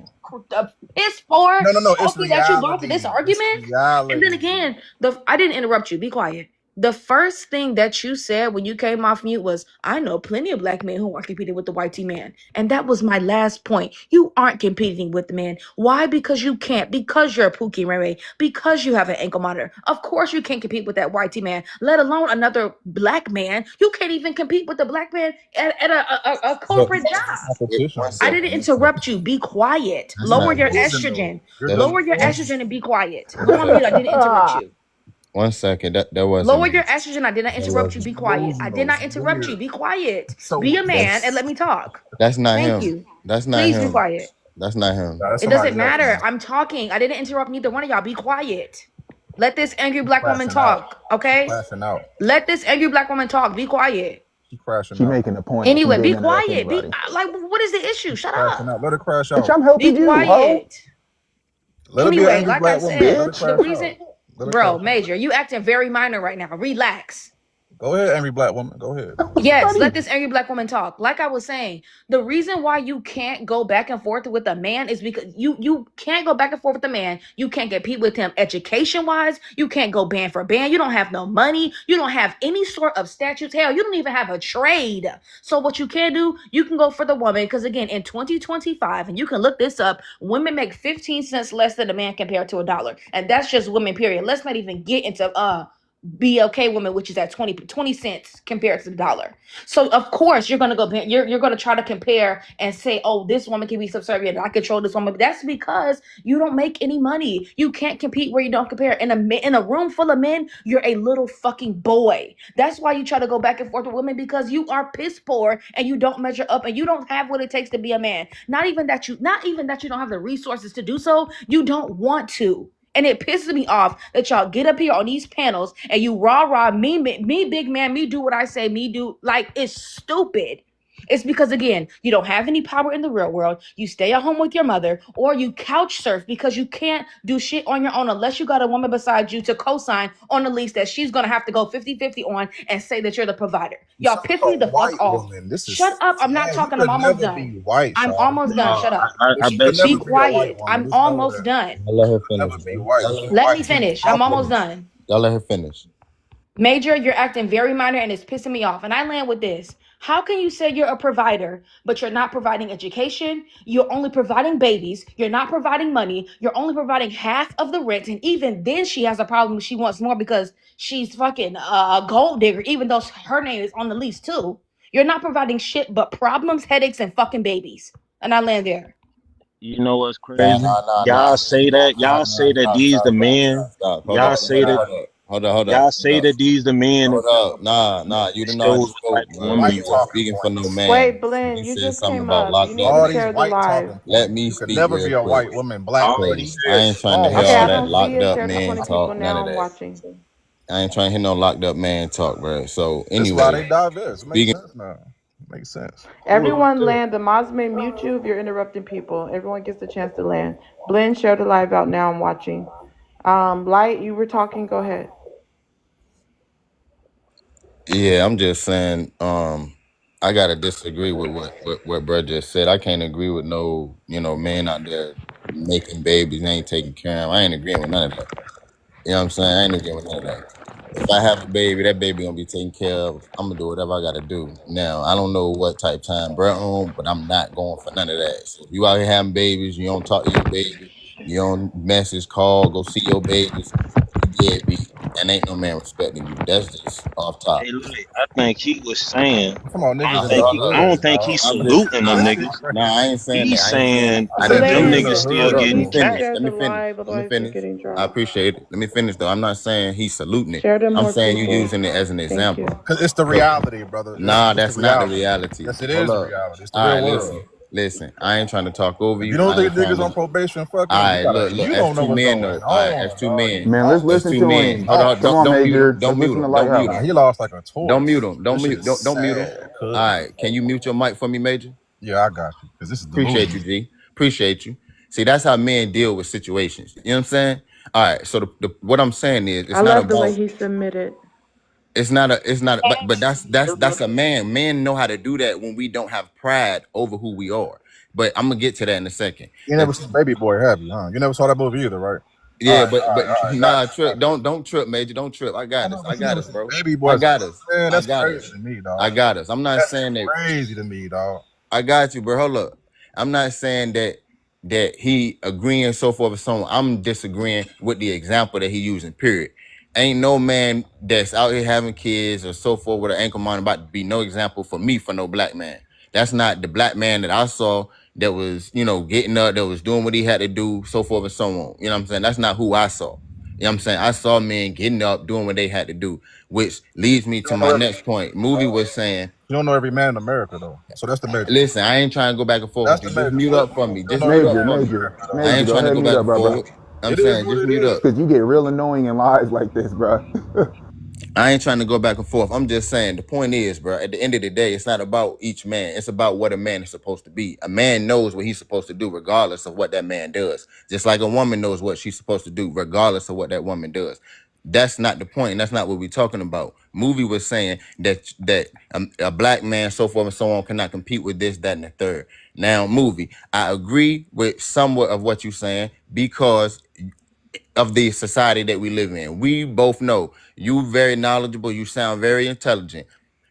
piss poor No, it's trophy that you brought to this reality. It's argument. And then reality. again, I didn't interrupt you. Be quiet. The first thing that you said when you came off mute was, I know plenty of black men who are competing with the white T man. And that was my last point. You aren't competing with the men. Why? Because you can't. Because you're a Pookie Ray. Because you have an ankle monitor. Of course you can't compete with that white T man, let alone another black man. You can't even compete with the black man at a corporate job. Competition. I didn't interrupt you. Be quiet. That's Lower not your him. estrogen. You're That's Lower your estrogen and be quiet. Go on mute. I didn't interrupt you. 1 second. That wasn't Lower me. your estrogen. I did not That interrupt you. wasn't Be me. quiet. I did not delusional. interrupt It's you. weird. Be quiet. So Be a man and That's let me talk. that's not Thank him. you. That's not Please be him. quiet. That's not him. that's It doesn't somebody else, matter. man. I'm talking. I didn't interrupt neither one of y'all. Be quiet. Let this angry black woman Crashing out. talk. Okay? Crashing out. Let this angry black woman talk. Be quiet. She crashing She out. making a point. She Anyway, be didn't interrupt quiet. Be anybody. like, what is the issue? Shut Crashing up. out. Let her crash Bitch, out. I'm Be helping you, ho. quiet. Let her be an Anyway, angry like I black woman. Let her said, Bitch. the crash reason, out. Let her bro, crash out. Major, you acting very minor right now. Relax. Go ahead, angry black woman. Go ahead. Yes, Funny. let this angry black woman talk. Like I was saying, the reason why you can't go back and forth with a man is because you can't go back and forth with a man. You can't compete with him education wise. You can't go band for band. You don't have no money. You don't have any sort of statutes. Hell, you don't even have a trade. So what you can do, you can go for the woman. Because again, in 2025, and you can look this up, women make 15 cents less than a man compared to $1. And that's just women, period. Let's not even get into BLK woman, which is at 20 cents compared to the dollar. So of course you're gonna go, you're gonna try to compare and say, oh, this woman can be subservient, I control this woman. But that's because you don't make any money. You can't compete where you don't compare. In a room full of men, you're a little fucking boy. That's why you try to go back and forth with women, because you are piss poor and you don't measure up and you don't have what it takes to be a man. Not even that you don't have the resources to do so. You don't want to. And it pisses me off that y'all get up here on these panels and you rah me big man, me do what I say, me do. Like, it's stupid. It's because, again, you don't have any power in the real world. You stay at home with your mother, or you couch surf because you can't do shit on your own unless you got a woman beside you to co-sign on the lease that she's going to have to go 50-50 on and say that you're the provider. You Y'all said piss a me the fuck white off. woman. This Shut is up. I'm not man. You talking. I'm could almost never done. be white, I'm Shawty. almost done. Shut up. But I she bet could Be never you. be a white quiet. woman. I'm Just know almost that. done. Y'all let her Could finish, never be bro. white. Y'all She let, Let white me too finish. I'm almost complicated. done. y'all let her finish. Major, you're acting very minor and it's pissing me off. And I land with this. How can you say you're a provider, but you're not providing education? You're only providing babies. You're not providing money. You're only providing half of the rent. And even then, she has a problem. She wants more because she's fucking a gold digger, even though her name is on the lease, too. You're not providing shit but problems, headaches, and fucking babies. And I land there. You know what's Man, crazy? nah. Y'all say that. Y'all say that these the men. Stop. Y'all say that. Hold Y'all up. say that these the men Hold that care up. about Nah. You that didn't know how you shows what spoke, type of bro. woman Why You you you weren't are. talking speaking for no points? man. Wait, Blend, You you said just something came about up. You locked need up to All men. these share the white live. talking Let points. me You could speak never real be a quick. white woman, black All he lady. Cause I said. ain't trying to Wrong hear with Okay, all I you? that don't see locked it. up Share to man 20 people talk. None now. of I'm that. watching. I ain't trying to hear no locked up man talk, bro. So This is why anyway, they diverse. It makes speaking. sense now. Makes sense. Everyone land. The mods may mute you if you're interrupting people. Everyone gets the chance to land. Blend, share the live out now. I'm watching. Light, you were talking. Go ahead. Yeah, I'm just saying. I gotta disagree with what bro just said. I can't agree with no man out there making babies and ain't taking care of them. I ain't agreeing with none of that. You know what I'm saying? I ain't agreeing with none of that. If I have a baby, that baby gonna be taken care of. I'm gonna do whatever I gotta do. Now, I don't know what type time bro on, but I'm not going for none of that. So if you out here having babies, you don't talk to your baby, you don't message, call, go see your babies, you deadbeat, and ain't no man respecting you. That's just off top. Hey, look, I think he was saying. Come on, I niggas don't in the think Hold he. up. I don't hood, think dog. he's I'm just saluting them This niggas. shit crazy. I ain't saying He's that. I ain't saying saying I that didn't them say Niggas in Blend, the niggas still hold up, hood, let me please getting finish. jacked. share Let me the finish. live. Let me Otherwise, we're finish. getting I dropped. appreciate it. Let me finish though. I'm not saying he's saluting it. Share to I'm more saying you people. using it as an Thank you. example. cause it's the So reality, brother. nah, It's the that's not the reality. reality. Yes, it Hold is the up. reality. It's the All real right, world. listen. I ain't trying to talk over If you you. don't I think ain't trying niggas to. on probation fucking, All you right, gotta, look. you As don't know two what's men going though. All right, as on, two dog. men. You Man, let's lost. As listen two to men. him. Hold Lost. on. Come Don't on, don't mute Major. him. Let's Don't mute listen to him. Don't mute Lighthouse. Nah, him. he lost like a Don't mute torch. him. Don't This shit mute. is Don't mute him. sad, All cuz. right. Can you mute your mic for me, Major? Yeah, I got you. Cause this is Appreciate you, delusional. G. Appreciate you. See, that's how men deal with situations. You know what I'm saying? All right. So what I'm saying is, I love the way he submitted. but that's a man. Men know how to do that when we don't have pride over who we are. But I'm gonna get to that in a second. You never seen Baby Boy, have you, huh? You never saw that movie either, right? All Yeah, right, all right, all right, got nah, you, got trip. you. Don't trip, Major. Don't trip. I I got know, us. I but you got never us, seen bro. Baby I Boy. got us. Man, I that's got crazy us. to me, I dog. got us. I'm not That's saying that. crazy to me, dog. I got you, bro. Hold up. I'm not saying that he agreeing so forth and so on. I'm disagreeing with the example that he using. Period. Ain't no man that's out here having kids or so forth with an ankle monitor about to be no example for me for no black man. That's not the black man that I saw that was getting up, that was doing what he had to do, so forth and so on. You know what I'm saying? That's not who I saw. You know what I'm saying? I saw men getting up, doing what they had to do, which leads me You to don't my know every, next point. Movie was saying. you don't know every man in America, though. So that's the major point. Listen, I ain't trying to go back and forth That's with the you. Just major mute point. up for me. You don't Just know mute every up Major, man for in me. Major, America, though. I Major. ain't Go trying to ahead, go mute back up, and bro, bro. forth. I'm It is saying what just it mute up. is. Because you get real annoying in lives like this, bro. I ain't trying to go back and forth. I'm just saying the point is, bro, at the end of the day, it's not about each man. It's about what a man is supposed to be. A man knows what he's supposed to do regardless of what that man does. Just like a woman knows what she's supposed to do regardless of what that woman does. That's not the point. And that's not what we're talking about. Movie was saying that a black man, so forth and so on, cannot compete with this, that, and the third. Now, movie, I agree with somewhat of what you're saying because of the society that we live in. We both know you very knowledgeable, you sound very intelligent.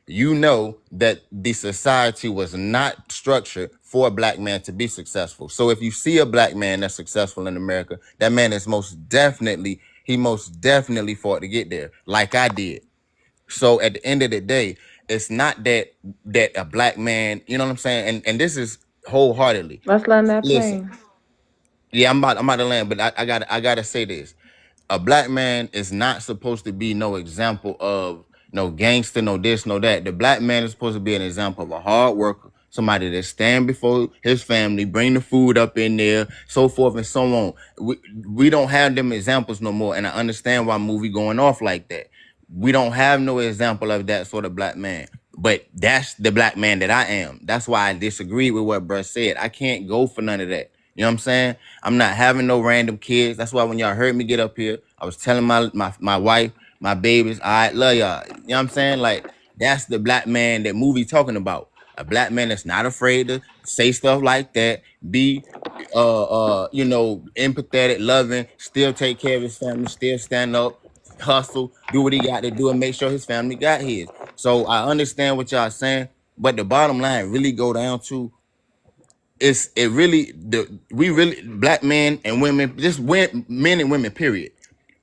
You know that the society was not structured for a black man to be successful. So if you see a black man that's successful in America, that man is most definitely fought to get there, like I did. So at the end of the day, it's not that a black man, you know what I'm saying? And this is wholeheartedly. Let's land that Listen, plane. yeah, I'm about to land, but I gotta say this. A black man is not supposed to be no example of no gangster, no this, no that. The black man is supposed to be an example of a hard worker, somebody that stand before his family, bring the food up in there, so forth and so on. We don't have them examples no more, and I understand why movie going off like that. We don't have no example of that sort of black man. But that's the black man that I am. That's why I disagree with what bruh said. I can't go for none of that. You know what I'm saying? I'm not having no random kids. That's why when y'all heard me get up here, I was telling my wife, my babies, I love y'all. You know what I'm saying? Like, that's the black man that movie talking about. A black man that's not afraid to say stuff like that, be empathetic, loving, still take care of his family, still stand up, hustle, do what he got to do, and make sure his family got his. So I understand what y'all saying, but the bottom line really go down to we really black men and women, just men and women, period.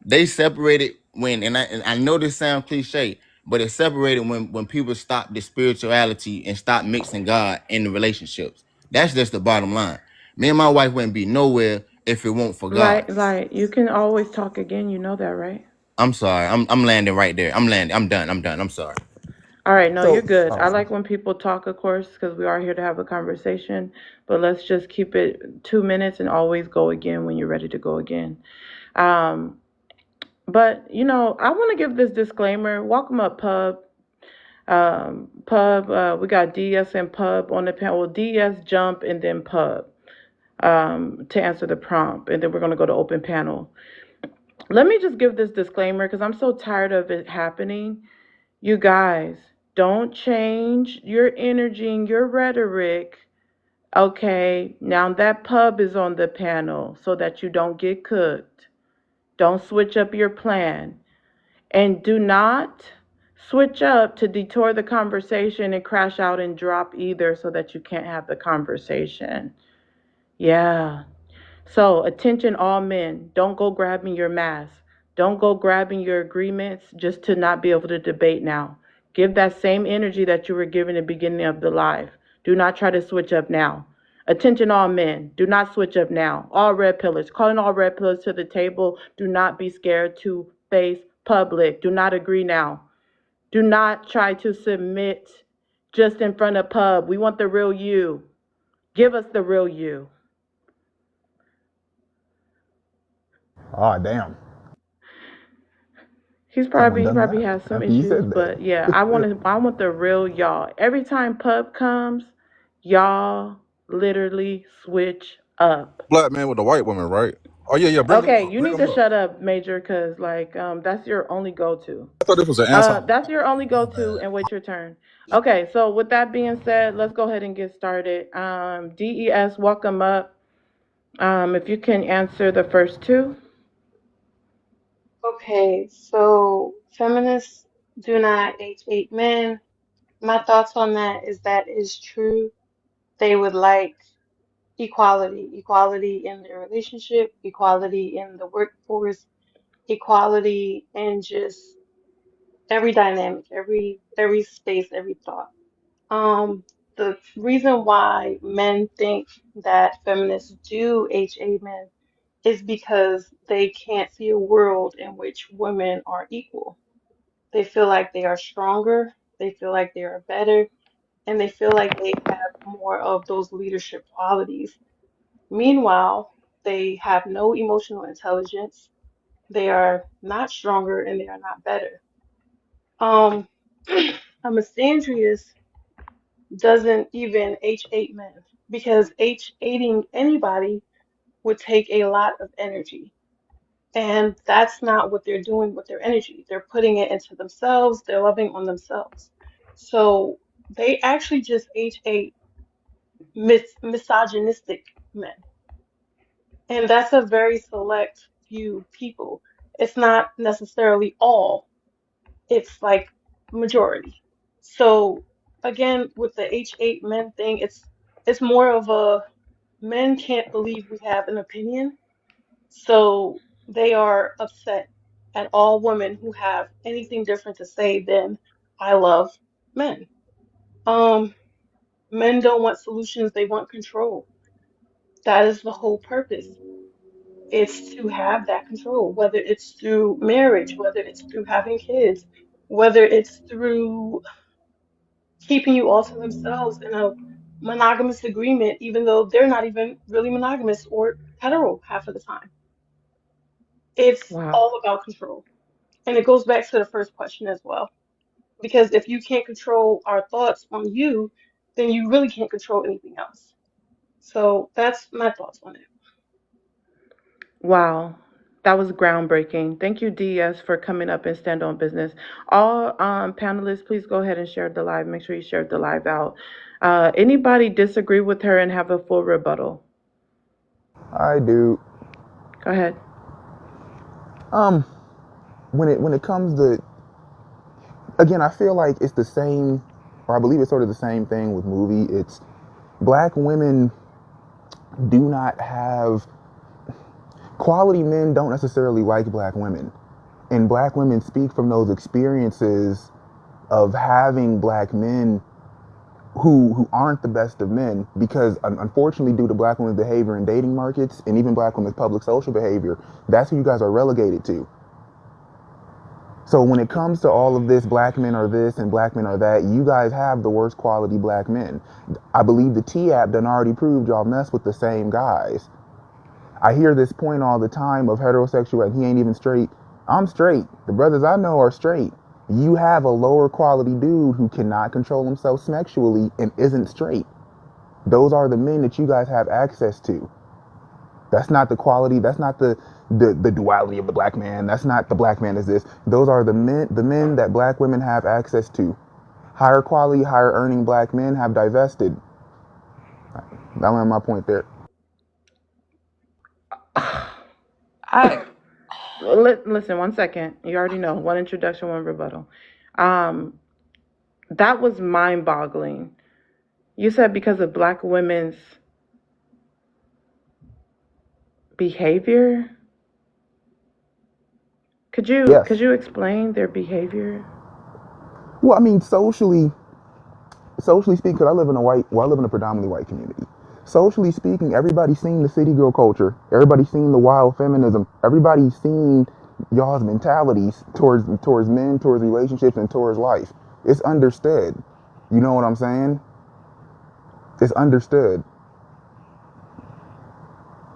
They separated when, and I know this sounds cliche, but it's separated when people stop the spirituality and stop mixing God in the relationships. That's just the bottom line. Me and my wife wouldn't be nowhere if it weren't for God. Like, you can always talk again. You know that, right? I'm sorry. I'm landing right there. I'm landing. I'm done. I'm done. I'm sorry. All right, no, you're So, good. I like when people talk, of course, because we are here to have a conversation. But let's just keep it 2 minutes and always go again when you're ready to go again. Um, but I want to give this disclaimer. Welcome up, Pub. Pub. We got DS and Pub on the panel. Well, DS jump and then Pub to answer the prompt, and then we're gonna go to open panel. Let me just give this disclaimer because I'm so tired of it happening. You guys, don't change your energy and your rhetoric. Okay, now that Pub is on the panel so that you don't get cooked. Don't switch up your plan. And do not switch up to detour the conversation and crash out and drop either so that you can't have the conversation. Yeah. So, attention, all men. Don't go grabbing your mask. Don't go grabbing your agreements just to not be able to debate now. Give that same energy that you were giving at the beginning of the live. Do not try to switch up now. Attention, all men. Do not switch up now. All red pillars. Calling all red pillars to the table. Do not be scared to face public. Do not agree now. Do not try to submit just in front of Pub. We want the real you. Give us the real you. ah, damn. He's Someone probably he done probably left has some after you issues, said but yeah, I want the real y'all. Every time Pub comes, y'all literally switch up. Black man with the white woman, right? Oh yeah, yeah. Bring him Okay, up. you Bring need him to up. shut up, Major, cause like that's your only go to. I thought this was an answer. That's your only go My to, bad. and wait your turn. Okay, so with that being said, let's go ahead and get started. DES, welcome up. If you can answer the first two. Okay, so feminists do not hate men. My thoughts on that is that is true. They would like equality in their relationship, equality in the workforce, equality in just every dynamic, every space, every thought. The reason why men think that feminists do HA men is because they can't see a world in which women are equal. They feel like they are stronger, they feel like they are better, and they feel like they have more of those leadership qualities. Meanwhile, they have no emotional intelligence, they are not stronger, and they are not better. Um, a misandrist doesn't even H8 men because H8ing anybody would take a lot of energy. And that's not what they're doing with their energy. They're putting it into themselves, they're loving on themselves. So they actually just H8 misogynistic men. And that's a very select few people. It's not necessarily all, it's like majority. So again, with the H8 men thing, it's more of a men can't believe we have an opinion. So they are upset at all women who have anything different to say than I love men. Um, Men don't want solutions, they want control. That is the whole purpose. It's to have that control, whether it's through marriage, whether it's through having kids, whether it's through keeping you all to themselves in a monogamous agreement, even though they're not even really monogamous or hetero half of the time. It's Wow. all about control. And it goes back to the first question as well. Because if you can't control our thoughts on you, then you really can't control anything else. So that's my thoughts on it. Wow. That was groundbreaking. Thank you, DS, for coming up and stand on business. All panelists, please go ahead and share the live. Make sure you share the live out. Anybody disagree with her and have a full rebuttal? I do. Go ahead. Um, when it comes to, again, I feel like it's the same, or I believe it's sort of the same thing with movie. It's black women do not have quality men don't necessarily like black women, and black women speak from those experiences of having black men who aren't the best of men, because unfortunately, due to black women's behavior in dating markets and even black women's public social behavior, that's who you guys are relegated to. So when it comes to all of this, black men are this and black men are that, you guys have the worst quality black men. I believe the T app done already proved y'all mess with the same guys. I hear this point all the time of heterosexual and he ain't even straight. I'm straight. The brothers I know are straight. You have a lower quality dude who cannot control himself sexually and isn't straight. Those are the men that you guys have access to. That's not the quality. That's not the duality of the black man. That's not the black man is this. Those are the men that black women have access to. Higher quality, higher earning black men have divested. That was my point there. I Listen, 1 second. You already know. One introduction, one rebuttal. Um, that was mind boggling. You said because of black women's behavior? Yes. Could you explain their behavior? Well, I mean, socially speaking, because I live in a predominantly white community. Socially speaking, everybody's seen the city girl culture. Everybody's seen the wild feminism. Everybody's seen y'all's mentalities towards men, towards relationships, and towards life. It's understood. You know what I'm saying? It's understood.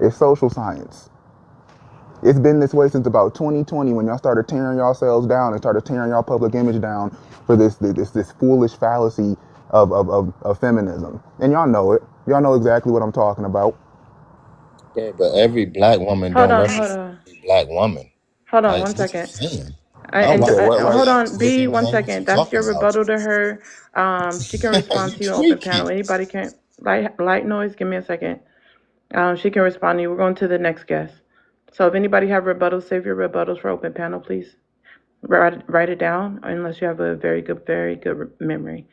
It's social science. It's been this way since about 2020 when y'all started tearing yourselves down and started tearing y'all public image down for this foolish fallacy of feminism. And y'all know it. Y'all know exactly what I'm talking about. Yeah, but every black woman Hold don't on, hold necessarily on. be black woman. Hold on Like, one that's what I'm second. saying. I, Oh, and why, Okay. why, why hold y'all on, B, looking one at what second. you That's talking your about? rebuttal to her. She can respond You to you open tweaking. panel. Anybody can light noise. Give me a second. She can respond to you. We're going to the next guest. So if anybody have rebuttals, save your rebuttals for open panel, please. Write it down, unless you have a very good memory.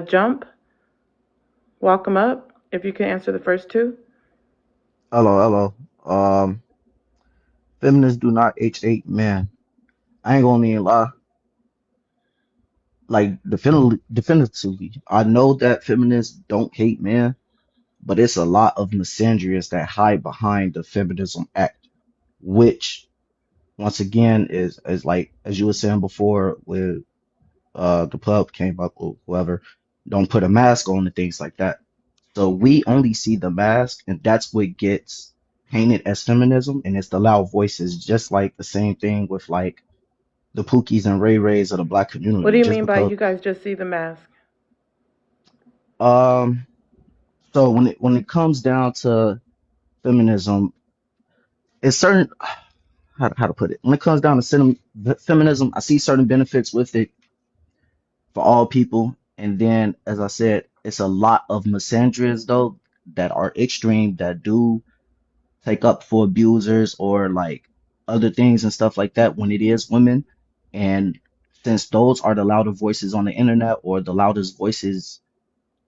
Jump. Welcome up. If you can answer the first two. Hello, hello. Feminists do not hate men. I ain't gonna even lie. Like definitively, I know that feminists don't hate men, but it's a lot of misandrists that hide behind the Feminism Act, which once again is like as you were saying before with the pub came up or whoever, don't put a mask on and things like that. So we only see the mask, and that's what gets painted as feminism, and it's the loud voices, just like the same thing with like the Pookies and Ray Rays of the black What do community, you just mean by because you guys just see the mask? um so when it comes down to feminism, it's certain how to put it. When it comes down to feminism, I see certain benefits with it for all people. And then, as I said, it's a lot of misandries though that are extreme that do take up for abusers or like other things and stuff like that when it is women. And since those are the louder voices on the internet or the loudest voices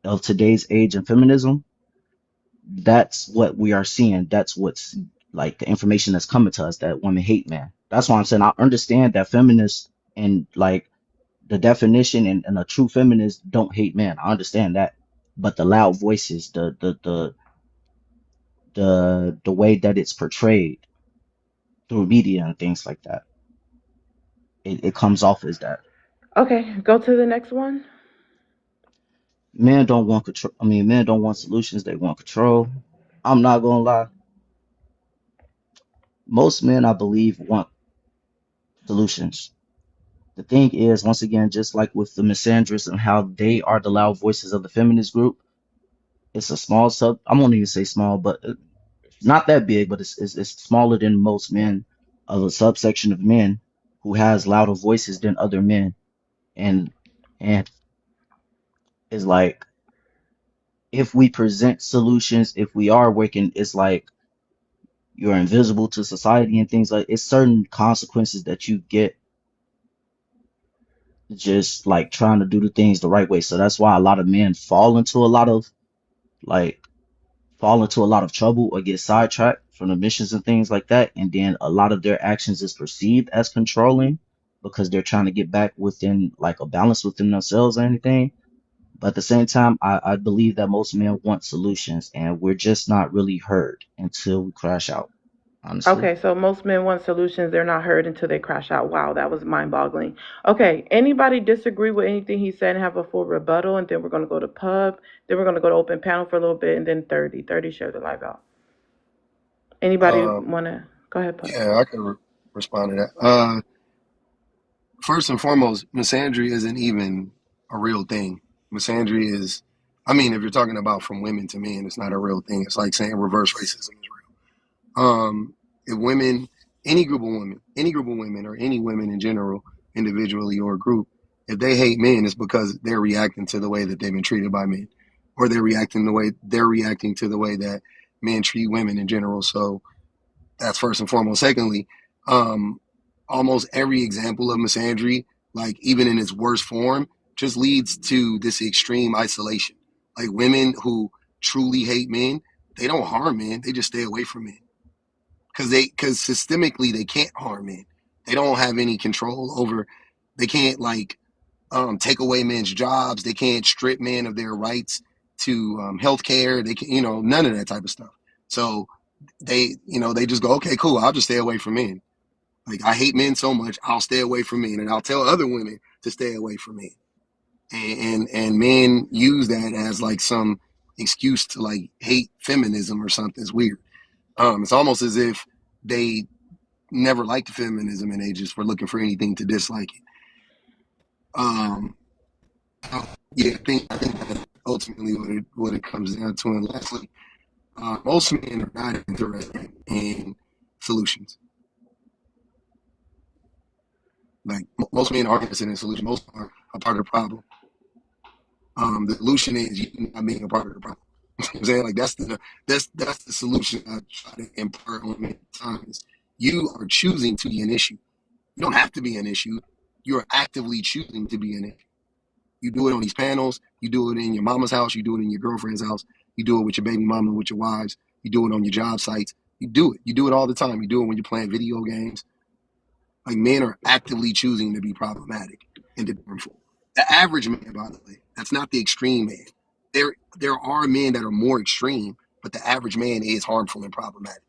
of today's age and feminism, that's what we are seeing. That's what's like the information that's coming to us that women hate men. That's why I'm saying I understand that feminists and like the definition and a true feminist don't hate men. I understand that. But the loud voices, the way that it's portrayed through media and things like that, it comes off as that. Okay, go to the next one. Men don't want control. I mean, men don't want solutions. They want control. I'm not gonna lie. Most men, I believe, want solutions. The thing is, once again, just like with the misandrists and how they are the loud voices of the feminist group, it's a small sub. I won't even say small, but not that big, but it's smaller than most men of a subsection of men who has louder voices than other men, and and it's like if we present solutions, if we are working, it's like you're invisible to society and things like it's certain consequences that you get just like trying to do the things the right way. So that's why a lot of men like fall into a lot of trouble or get sidetracked from the missions and things like that. And then a lot of their actions is perceived as controlling because they're trying to get back within like a balance within themselves or anything. But at the same time, I believe that most men want solutions and we're just not really heard until we crash out, honestly. Okay, so most men want solutions. They're not heard until they crash out. Wow, that was mind-boggling. Okay, anybody disagree with anything he said and have a full rebuttal, and then we're going to go to pub, then we're going to go to open panel for a little bit, and then 30 share the live out. Anybody Um, want to go ahead, pub? yeah, I can respond to that. First and foremost, misandry isn't even a real thing. Misandry is, I mean, if you're talking about from women to men, it's not a real thing. It's like saying reverse racism is real. If women, any group of women, or any women in general, individually or a group, if they hate men, it's because they're reacting to the way that they've been treated by men, or they're reacting to the way that men treat women in general. So that's first and foremost. Secondly, um, almost every example of misandry, like even in its worst form, just leads to this extreme isolation. Like women who truly hate men, they don't harm men; they just stay away from men because systemically they can't harm men. They don't have any control over. They can't like take away men's jobs. They can't strip men of their rights to health care. They can, none of that type of stuff. So they just go, okay, cool. I'll just stay away from men. Like I hate men so much, I'll stay away from men, and I'll tell other women to stay away from men. And men use that as like some excuse to like hate feminism or something. It's weird. It's almost as if they never liked feminism and they just were looking for anything to dislike it. Um, yeah, I think that's ultimately what it comes down to. And lastly, most men are not interested in solutions. Like most men aren't interested in solutions. Most are a part of the problem. The solution is you not being a part of the problem. You know what I'm saying, like that's the solution I try to impart on men at times. You are choosing to be an issue. You don't have to be an issue. You are actively choosing to be an issue. You do it on these panels. You do it in your mama's house. You do it in your girlfriend's house. You do it with your baby mama, with your wives. You do it on your job sites. You do it. You do it all the time. You do it when you're playing video games. Like men are actively choosing to be problematic and to be harmful. The average man, by the way, that's not the extreme man. There are men that are more extreme, but the average man is harmful and problematic.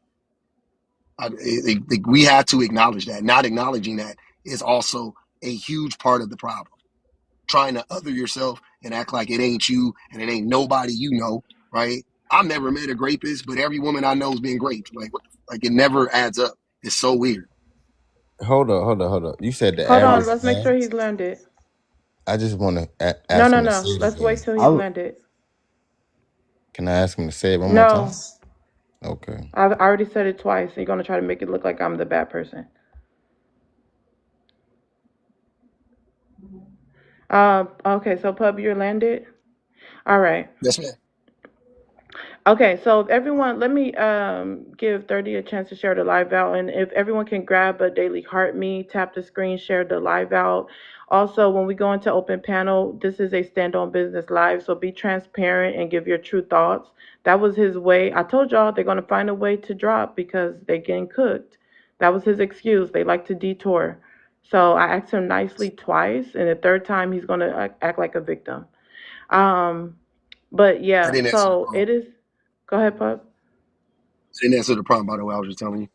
We have to acknowledge that. Not acknowledging that is also a huge part of the problem. Trying to other yourself and act like it ain't you and it ain't nobody you know, right? I've never met a rapist, but every woman I know has been raped. Like it never adds up. It's so weird. Hold up. You said the Hold on, average let's make man. sure he's landed. I just want to No, ask no, him to no. say it Let's wait again. till he's I landed. Can I ask him to say it one more time? No, Okay. I've already said it twice. So you're gonna try to make it look like I'm the bad person. Okay, so pub, you're landed. All right. That's man. Okay, so if everyone, let me give 30 a chance to share the live out, and if everyone can grab a daily heart me, tap the screen, share the live out. Also, when we go into open panel, this is a stand on business live, so be transparent and give your true thoughts. That was his way. I told y'all they're gonna find a way to drop because they're getting cooked. That was his excuse. They like to detour. So I asked him nicely twice, and the third time he's gonna act like a victim. Um, but I yeah, didn't answer the so prompt. it is. Go ahead, Pup. I didn't answer the prompt, by the way. I was just telling you.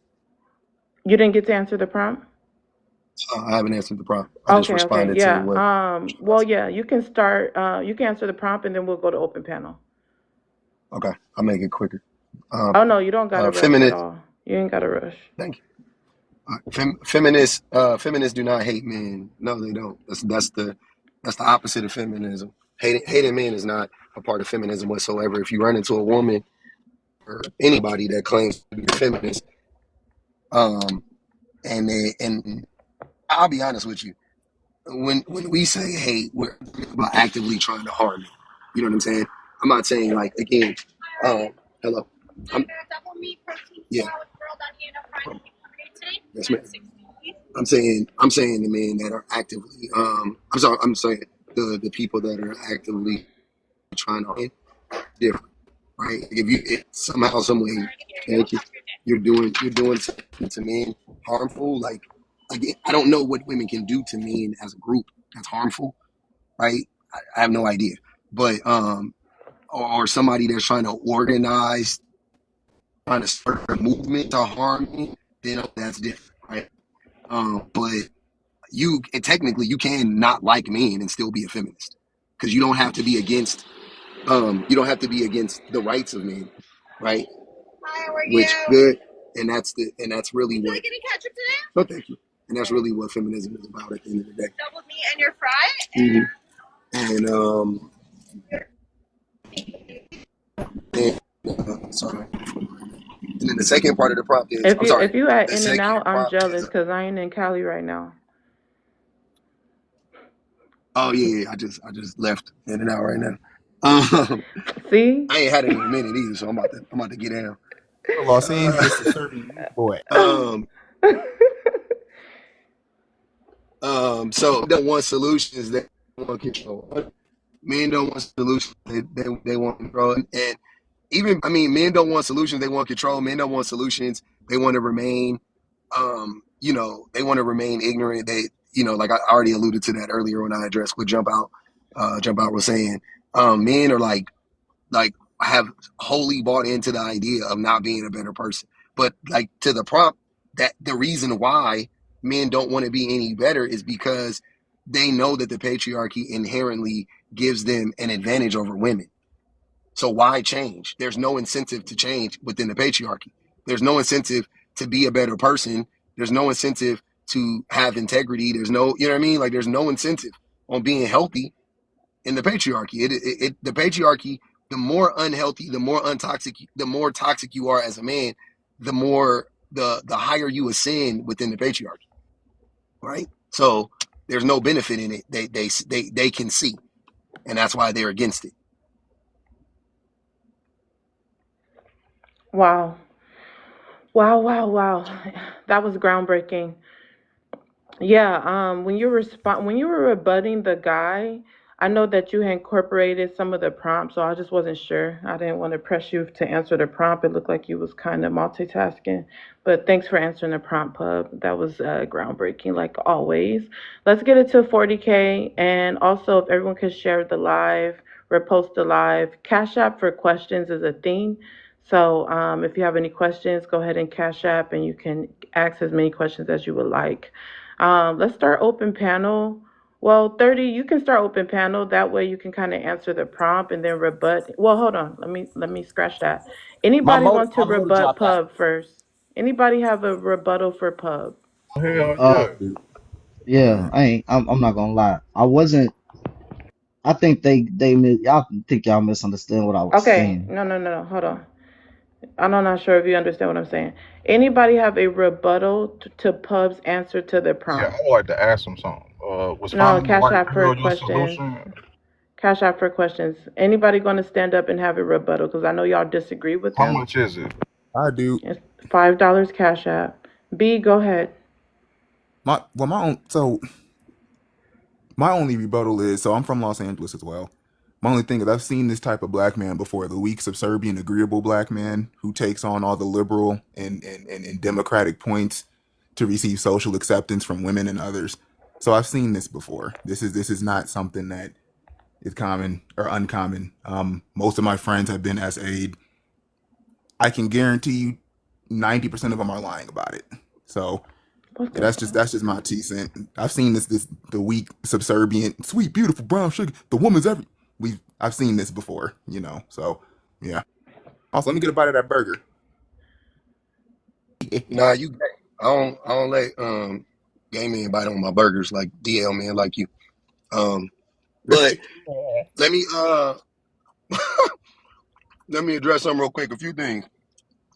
You didn't get to answer the prompt? I haven't answered the prompt. I just Okay, responded to yeah. what. Well, yeah, you can start. You can answer the prompt, and then we'll go to open panel. Okay, I'll make it quicker. Oh no, you don't gotta rush at Feminist. all. You ain't gotta rush. Thank you. Feminists do not hate men. No, they don't. That's the opposite of feminism. Hating men is not a part of feminism whatsoever. If you run into a woman or anybody that claims to be a feminist, um, and I'll be honest with you, when we say hate, we're about actively trying to harm you. You know what I'm saying? I'm not saying like again, hello. I'm, yeah. Yes, ma'am. I'm saying the men that are actively I'm saying the people that are actively trying to different, right? If somehow some way thank you, you're doing something to men harmful, like again, I don't know what women can do to men as a group that's harmful, right? I have no idea. But or somebody that's trying to organize, trying to start a movement to harm me, then that's different, right? But technically you can not like men and still be a feminist because you don't have to be against the rights of men, right? Hi, how are you? Which good, and that's really what. Getting ketchup today? No, thank you. And that's really what feminism is about at the end of the day. Double meat and your fry. Sorry. And then the second part of the prompt is, If I'm you sorry. if you at The In and second Out, I'm prompt jealous is, because I ain't in Cali right now. oh yeah, I just left In and Out right now. Um, See? I ain't had it in a minute either, so I'm about to get down. Los Uh, Angeles suburban youth boy. um, so they want solutions, they want control. Men don't want solutions, they want control. And even, I mean, men don't want solutions, they want control. Men don't want solutions, they want to remain, they want to remain ignorant. Like I already alluded to that earlier when I addressed what Jump Out was saying. Men are like have wholly bought into the idea of not being a better person. But like to the prompt, that the reason why men don't want to be any better is because they know that the patriarchy inherently gives them an advantage over women. So why change? There's no incentive to change within the patriarchy. There's no incentive to be a better person. There's no incentive to have integrity. There's no, you know what I mean? Like there's no incentive on being healthy in the patriarchy. The patriarchy, the more unhealthy, the more untoxic, the more toxic you are as a man, the more the higher you ascend within the patriarchy, right? So there's no benefit in it. They can see, and that's why they're against it. Wow. Wow, wow, wow. That was groundbreaking. Yeah, when you were rebutting the guy, I know that you had incorporated some of the prompts, so I just wasn't sure. I didn't want to press you to answer the prompt. It looked like you was kind of multitasking, but thanks for answering the prompt, Pub. That was groundbreaking, like always. Let's get it to 40K, and also if everyone could share the live, repost the live. Cash App for questions is a thing. So if you have any questions, go ahead and Cash App, and you can ask as many questions as you would like. Let's start open panel. Well, 30, you can start open panel. That way you can kind of answer the prompt and then rebut. Well, hold on. Let me scratch that. Anybody want to My motor rebut dropped out. Pub first? Anybody have a rebuttal for Pub? Hell Uh, yeah. yeah, I'm not gonna lie. I wasn't. I think y'all think y'all misunderstand what I was Okay. saying. No, no, no, no. Hold on. I'm not sure if you understand what I'm saying. Anybody have a rebuttal to Pub's answer to the Yeah, I prompt? would like to ask him something. Was No, finding the Cash right App for girl your questions. solution? Cash App for questions. Anybody going to stand up and have a rebuttal? Because I know y'all disagree with How him. much is it? I do. It's $5 Cash App. B, go ahead. My only rebuttal is, so I'm from Los Angeles as well. My only thing is I've seen this type of black man before, the weak, subservient, agreeable black man who takes on all the liberal and democratic points to receive social acceptance from women and others. So I've seen this before. This is not something that is common or uncommon. Most of my friends have been S.A.'d. I can guarantee you 90% of them are lying about it. So What yeah, the fuck? that's just my 2 cents. I've seen this the weak, subservient, sweet, beautiful brown sugar. The woman's I've seen this before, So yeah. Also, let me get a bite of that burger. Nah, you gay. I don't let gay men bite on my burgers like DL men like you. Um, but Yeah. let me let me address something real quick. A few things.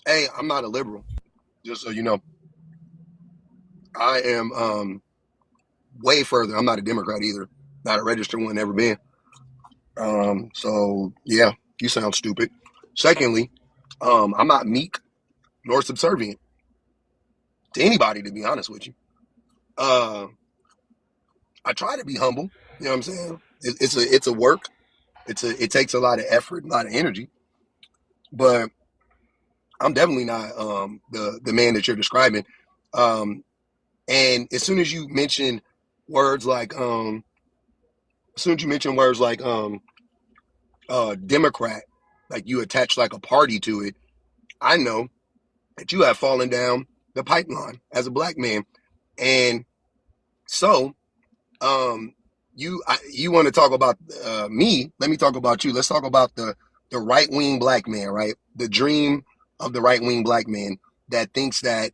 Hey, I'm not a liberal, just so you know. I am way further. I'm not a Democrat either. Not a registered one, never been. So yeah, you sound stupid. Secondly, I'm not meek nor subservient to anybody, to be honest with you. Uh, I try to be humble. You know what I'm saying? It's a work. It takes a lot of effort, a lot of energy. But I'm definitely not the man that you're describing. Um, and as soon as you mention words like as soon as you mention words like Democrat, like you attach like a party to it, I know that you have fallen down the pipeline as a black man. And so, um, you want to talk about me? Let me talk about you. Let's talk about the right wing black man, right? The dream of the right wing black man that thinks that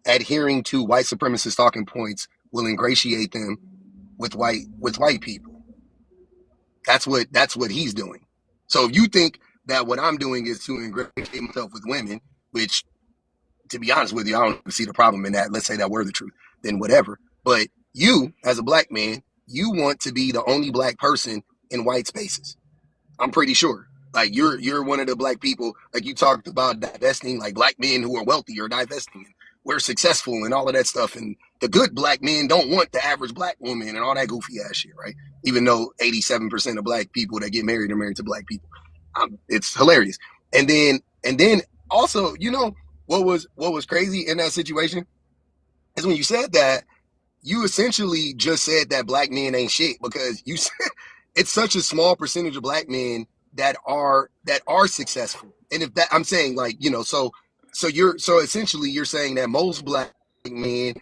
adhering to white supremacist talking points will ingratiate them with white people. That's what he's doing. So if you think that what I'm doing is to ingratiate myself with women, which to be honest with you, I don't see the problem in that. Let's say that were the truth, then whatever. But you, as a black man, you want to be the only black person in white spaces. I'm pretty sure. Like you're one of the black people, like you talked about divesting, like black men who are wealthy are divesting. We're successful and all of that stuff. And the good black men don't want the average black woman and all that goofy ass shit, right? Even though 87% of black people that get married are married to black people. It's hilarious. And then also, what was crazy in that situation is when you said that, you essentially just said that black men ain't shit because you said it's such a small percentage of black men that are successful. And if that I'm saying like, so essentially you're saying that most black men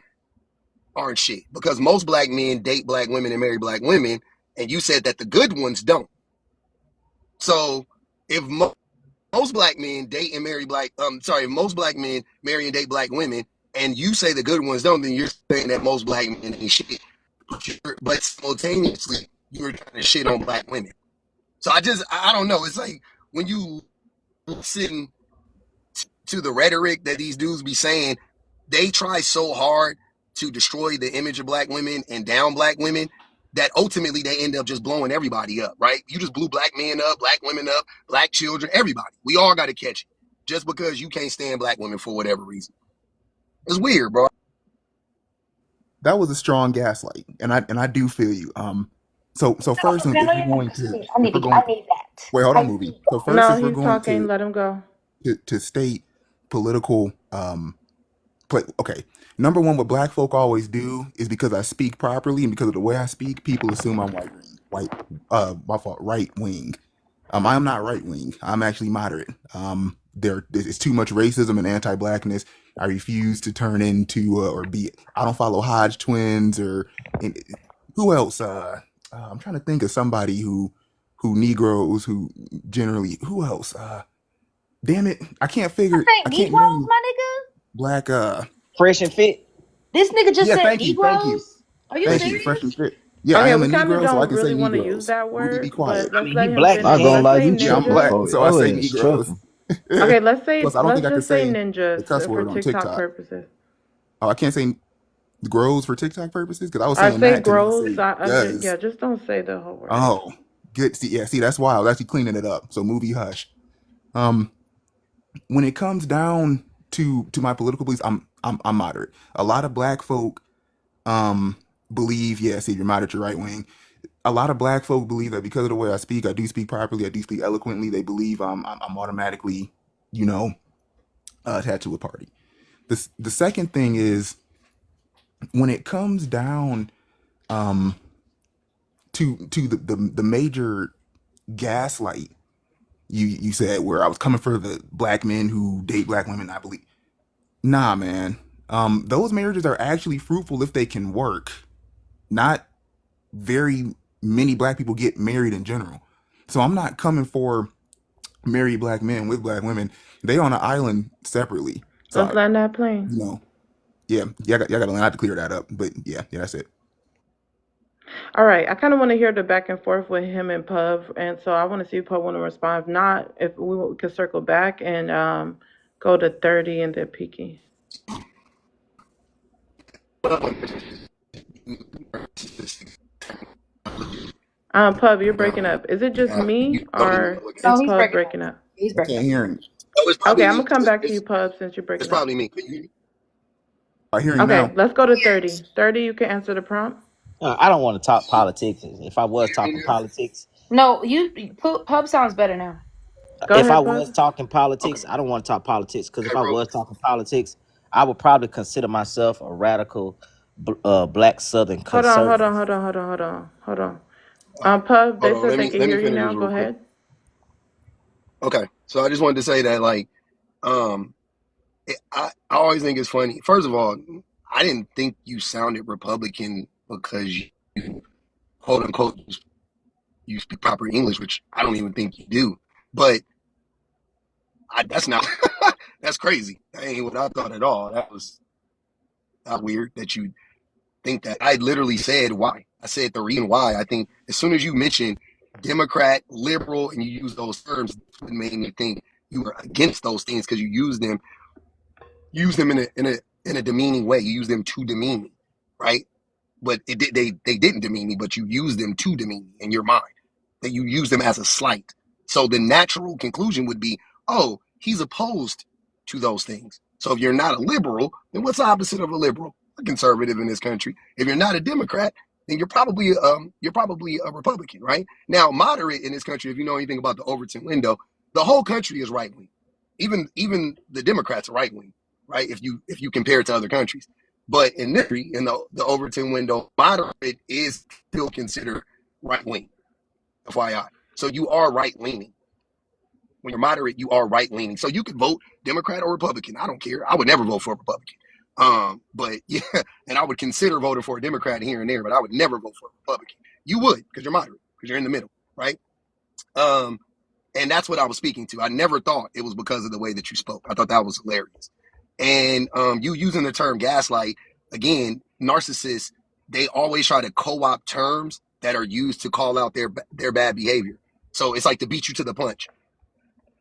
aren't shit because most black men date black women and marry black women, and you said that the good ones don't. So if most black men date and marry if most black men marry and date black women, and you say the good ones don't, then you're saying that most black men ain't shit. But simultaneously, you're trying to shit on black women. So I don't know. It's like when you listen to the rhetoric that these dudes be saying, they try so hard to destroy the image of black women and down black women that ultimately they end up just blowing everybody up, right? You just blew black men up, black women up, black children, everybody. We all got to catch it just because you can't stand black women for whatever reason. It's weird, bro. That was a strong gaslight, and I do feel you. So No, first, okay, if no, we're you're not going to proceed. I if need we're to. I going need that. wait, hold I on, movie. need So that. first, No, if we're he's going talking. Let him go. to state political but okay, number one, what black folk always do is because I speak properly and because of the way I speak, people assume I'm my fault, right wing. I am not right wing. I'm actually moderate. There is too much racism and anti-blackness. I refuse to turn into or be. I don't follow Hodge twins or and, who else. I'm trying to think of somebody who Negroes who generally who else. Damn it, I I think can't Negroes, name my nigga. black. Fresh and fit. This nigga just Yeah, said thank you, Negroes. Are you thank you. Fresh and serious? fit. Yeah, I Okay, am we a kind of Negro, so I don't can say really want to use Negroes. that Movie, be word, quiet. but I let's mean, let he him black. Thank Not finish. you. gonna Let's lie, say you Yeah, I'm tripping, ninjas. black, for so I your say ass Negroes. tripping. Okay, let's say Plus, I don't think let's I can just say say the ninjas cuss for word on TikTok TikTok. purposes. Oh, I can't say grows for TikTok purposes because I was I saying say that to not grows. say Yeah, does. just don't say the whole word. Oh, good. See, yeah, see, that's why I was actually cleaning it up. So, movie hush. Um, when it comes down to my political beliefs, I'm moderate. A lot of black folk um believe, yeah, see, you're moderate, you're right wing. A lot of black folk believe that because of the way I speak, I do speak properly, I do speak eloquently. They believe I'm automatically, you know, attached to a party. The second thing is when it comes down um to the major gaslight you said where I was coming for the black men who date black women. I believe, nah, man. Those marriages are actually fruitful if they can work. Not very many black people get married in general. So I'm not coming for married black men with black women. They on an island separately. So Let's land that plane. you know. Yeah, y'all got to learn how to clear that up. But yeah, that's it. All right, I kind of want to hear the back and forth with him and Pub, and so I want to see if Pub want to respond. If not, if we could circle back and go to 30 and then Peaky. Pub, you're breaking up. Is it just Yeah, you me don't even know or what is No, he's Pub breaking up. breaking up? He's I breaking can't up. hear him. Oh, it's Okay, probably I'm gonna me. come back to you, It's, Pub, since you're it's breaking up. probably me. Can you? I hear him Okay, now. let's go to 30. 30, you can answer the prompt. I don't want to talk politics. If I was Hear me talking now? politics, No, Pub sounds better now. Go if I ahead, was Pub. talking Okay. politics, I don't want to talk politics because if Okay, I bro. was talking politics, I would probably consider myself a radical, black Southern Hold on, hold conservative. on, hold on, hold on, hold on, hold on. Uh, Pub, hold they on. said they can Let me hear you finish this now. Go real quick. ahead. Okay. So I just wanted to say that, like, I always think it's funny. First of all, I didn't think you sounded Republican because you quote unquote you speak proper English, which I don't even think you do. But that's not that's crazy. That ain't what I thought at all. That was not weird that you think that. I literally said why. I said the reason why. I think as soon as you mentioned Democrat, liberal, and you use those terms, that's what made me think you were against those things because you use them in a demeaning way. You use them to demean me, right? But they didn't demean me, but you use them to demean me in your mind. That you use them as a slight. So the natural conclusion would be, oh, he's opposed to those things. So if you're not a liberal, then what's the opposite of a liberal? A conservative in this country. If you're not a Democrat, then you're probably a Republican, right? Now, moderate in this country, if you know anything about the Overton window, the whole country is right wing. Even the Democrats are right wing, right? If you compare it to other countries. But in this country, in the Overton window, moderate is still considered right wing. FYI. So you are right leaning. When you're moderate, you are right leaning. So you could vote Democrat or Republican. I don't care. I would never vote for a Republican. But yeah, and I would consider voting for a Democrat here and there, but I would never vote for a Republican. You would, because you're moderate, because you're in the middle, right? Um, and that's what I was speaking to. I never thought it was because of the way that you spoke. I thought that was hilarious. And you using the term gaslight, again, narcissists, they always try to co-opt terms that are used to call out their bad behavior. So it's like to beat you to the punch.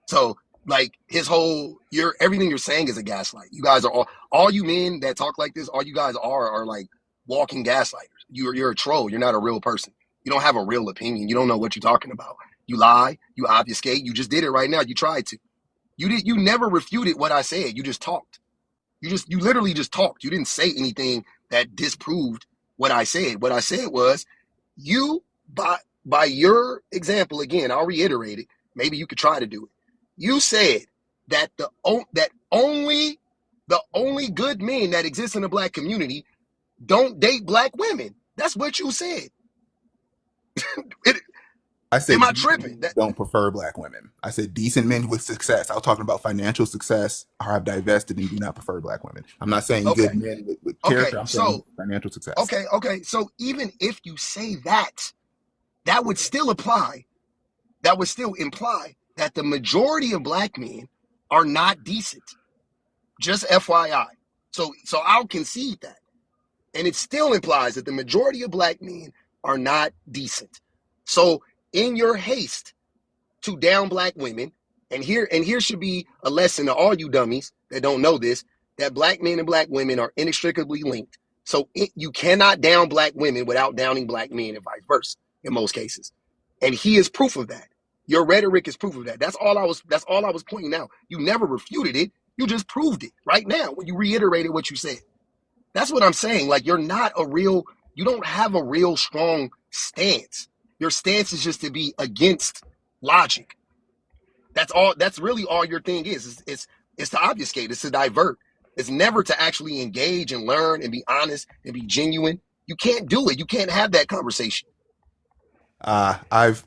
So like his whole everything you're saying is a gaslight. You guys are all you men that talk like this, all you guys are like walking gaslighters. You're a troll. You're not a real person. You don't have a real opinion. You don't know what you're talking about. You lie, you obfuscate. You just did it right now. You tried to. You never refuted what I said. You just talked. You literally just talked. You didn't say anything that disproved what I said. What I said was you by your example again, I'll reiterate it. Maybe you could try to do it. You said that the only good men that exist in the black community don't date black women. That's what you said. It, I am said I decent tripping? men don't prefer black women. I said decent men with success. I was talking about financial success or have divested and do not prefer black women. I'm not saying good Okay. men with Okay. character. I'm saying So financial success. okay. So even if you say that, that would still apply. That would still imply that the majority of black men are not decent. Just FYI. So I'll concede that. And it still implies that the majority of black men are not decent. So in your haste to down black women, and here should be a lesson to all you dummies that don't know this, that black men and black women are inextricably linked. So you cannot down black women without downing black men and vice versa in most cases. And he is proof of that. Your rhetoric is proof of that. That's all I was pointing out. You never refuted it. You just proved it right now when you reiterated what you said. That's what I'm saying. Like you don't have a real strong stance. Your stance is just to be against logic. That's all. That's really all your thing is. It's to obfuscate. It's to divert. It's never to actually engage and learn and be honest and be genuine. You can't do it. You can't have that conversation.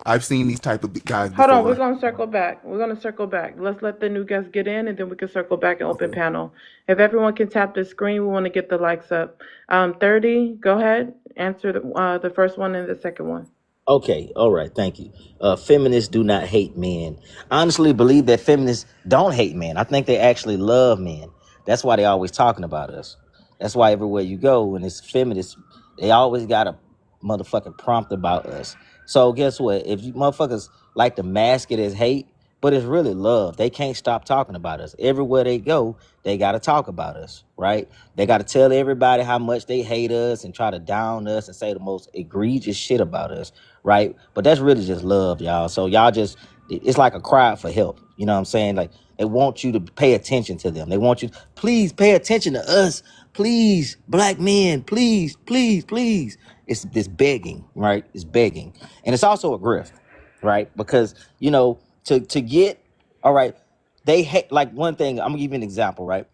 I've seen these type of guys Hold on, we're before. gonna circle back. We're gonna circle back. Let's let the new guests get in, and then we can circle back and open Okay. panel. If everyone can tap the screen, we want to get the likes up. 30, go ahead. Answer the first one and the second one. Okay, all right, thank you. Feminists do not hate men. I honestly believe that feminists don't hate men. I think they actually love men. That's why they always talking about us. That's why everywhere you go, when it's feminists, they always got a motherfucking prompt about us. So guess what? If you motherfuckers like to mask it as hate, but it's really love. They can't stop talking about us. Everywhere they go, they got to talk about us, right? They got to tell everybody how much they hate us and try to down us and say the most egregious shit about us, right? But that's really just love, y'all. So y'all just, it's like a cry for help. You know what I'm saying? Like, they want you to pay attention to them. They want you, please pay attention to us. Please, black men, please, please, please. It's this begging, right? It's begging. And it's also a grift, right? Because, you know, to get, all right, they hate, like one thing, I'm gonna give you an example, right?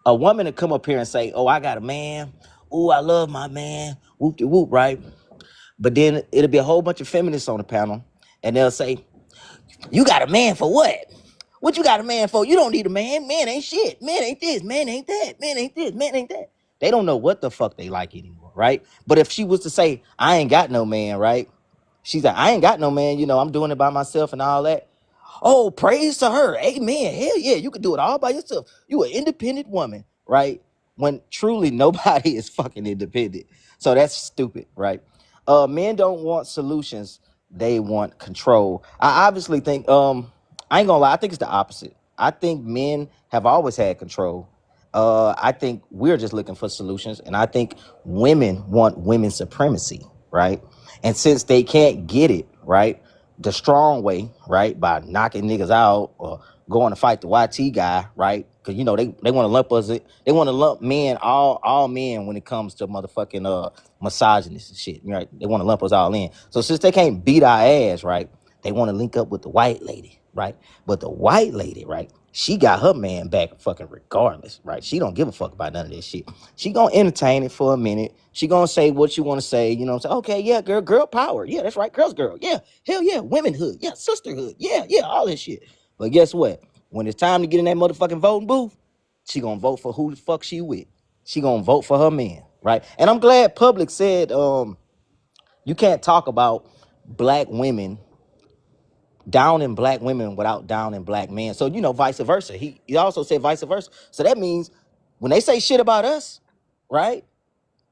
A woman to come up here and say, oh, I got a man. Oh, I love my man. Whoop de whoop, right? But then it'll be a whole bunch of feminists on the panel, and they'll say, you got a man for what? What you got a man for? You don't need a man. Man ain't shit. Man ain't this. Man ain't that. Man ain't this. Man ain't that. They don't know what the fuck they like anymore, right? But if she was to say, I ain't got no man, right? She's like, I ain't got no man. You know, I'm doing it by myself and all that. Oh, praise to her. Amen. Hell yeah, you can do it all by yourself. You an independent woman, right? When truly nobody is fucking independent. So that's stupid, right? Men don't want solutions. They want control. I obviously think, I ain't gonna lie, I think it's the opposite. I think men have always had control. I think we're just looking for solutions. And I think women want women's supremacy, right? And since they can't get it, right, the strong way, right, by knocking niggas out or going to fight the YT guy, right? Because you know they want to lump us, they want to lump men, all men, when it comes to motherfucking misogynist and shit, right? They want to lump us all in. So since they can't beat our ass, right, they want to link up with the white lady, right? But the white lady, right, she got her man back fucking regardless, right? She don't give a fuck about none of this shit. She gonna entertain it for a minute. She gonna say what you want to say, you know what I'm saying? Okay, yeah, girl power. Yeah, that's right, girl. Yeah, hell yeah, womenhood. Yeah, sisterhood. Yeah, all this shit. But guess what? When it's time to get in that motherfucking voting booth, she gonna vote for who the fuck she with. She gonna vote for her man, right? And I'm glad Public said, you can't talk about black women, down in black women without down in black men. So, you know, vice versa. He also said vice versa. So that means when they say shit about us, right?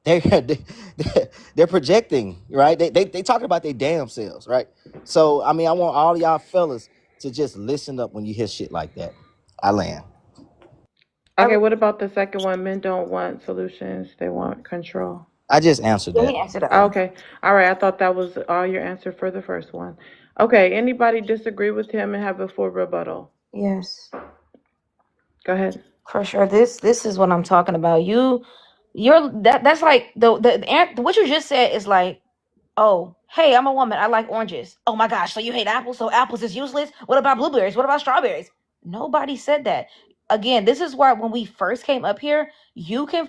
They're projecting, right? They talking about their damn selves, right? So I mean, I want all y'all fellas to just listen up when you hear shit like that. I land. Okay, what about the second one? Men don't want solutions, they want control. I just answered Let that. me answer that one. Okay. All right. I thought that was all your answer for the first one. Okay. Anybody disagree with him and have a full rebuttal? Yes, Go ahead. for sure. This is what I'm talking about. That's like what you just said is like, oh, hey, I'm a woman. I like oranges. Oh my gosh, so you hate apples? So apples is useless? What about blueberries? What about strawberries? Nobody said that. Again, this is why when we first came up here,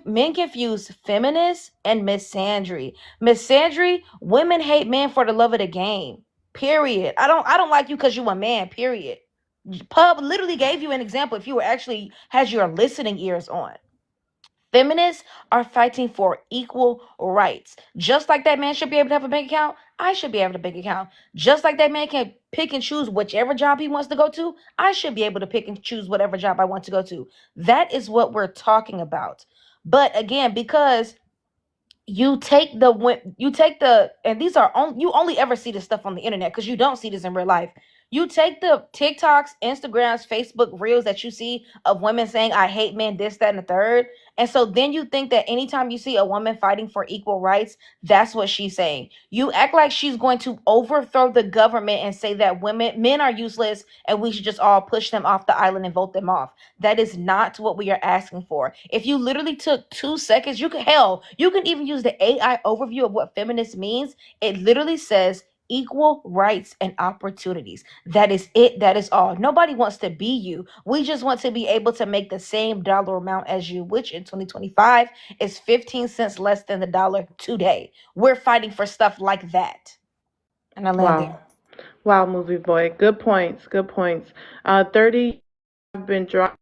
men confuse feminists and misandry. Misandry, women hate men for the love of the game. Period. I don't like you because you a man. Period. Pub literally gave you an example if you were actually has your listening ears on. Feminists are fighting for equal rights. Just like that man should be able to have a bank account, I should be able to bank account. Just like that man can pick and choose whichever job he wants to go to, I should be able to pick and choose whatever job I want to go to. That is what we're talking about. But again, because and these are only you only ever see this stuff on the internet because you don't see this in real life. You take the TikToks, Instagrams, Facebook reels that you see of women saying I hate men, this, that, and the third. And so then you think that anytime you see a woman fighting for equal rights, that's what she's saying. You act like she's going to overthrow the government and say that men are useless and we should just all push them off the island and vote them off. That is not what we are asking for. If you literally took 2 seconds, you can even use the AI overview of what feminist means. It literally says equal rights and opportunities. That is it. That is all. Nobody wants to be you. We just want to be able to make the same dollar amount as you, which in 2025 is 15 cents less than the dollar today. We're fighting for stuff like that. And I land Wow. there. Wow, movie boy. Good points. Good points. 30 have been dropped.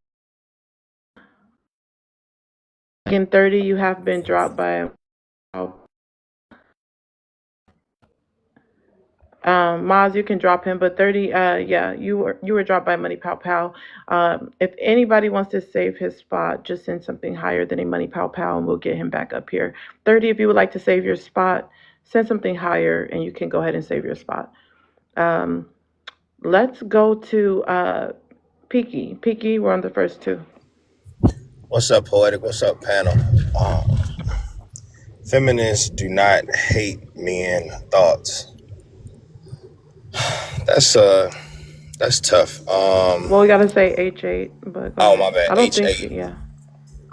In 30, you have been dropped by Maz, you can drop him, but 30, yeah, you were dropped by Money Pow Pow. If anybody wants to save his spot, just send something higher than a Money Pow Pow, and we'll get him back up here. 30, if you would like to save your spot, send something higher, and you can go ahead and save your spot. Um, let's go to Peaky. Peaky, we're on the first two. What's up, Poetic? What's up, panel? Feminists do not hate men thoughts. That's tough. Well, we gotta say H8, but go Oh, ahead. my bad. I don't think, H8. yeah.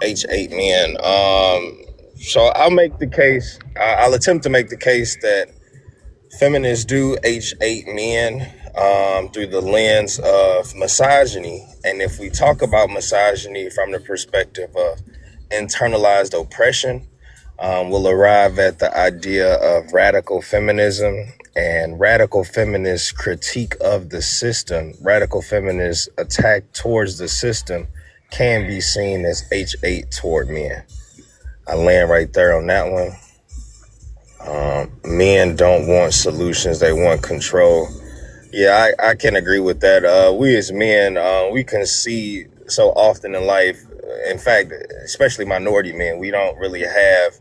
H8 men. So I'll make the case. I'll attempt to make the case that feminists do H8 men through the lens of misogyny. And if we talk about misogyny from the perspective of internalized oppression, we'll arrive at the idea of radical feminism and radical feminist critique of the system. Radical feminist attack towards the system can be seen as H8 toward men. I land right there on that one. Men don't want solutions, they want control. Yeah, I can agree with that. We as men, we can see so often in life, in fact, especially minority men, we don't really have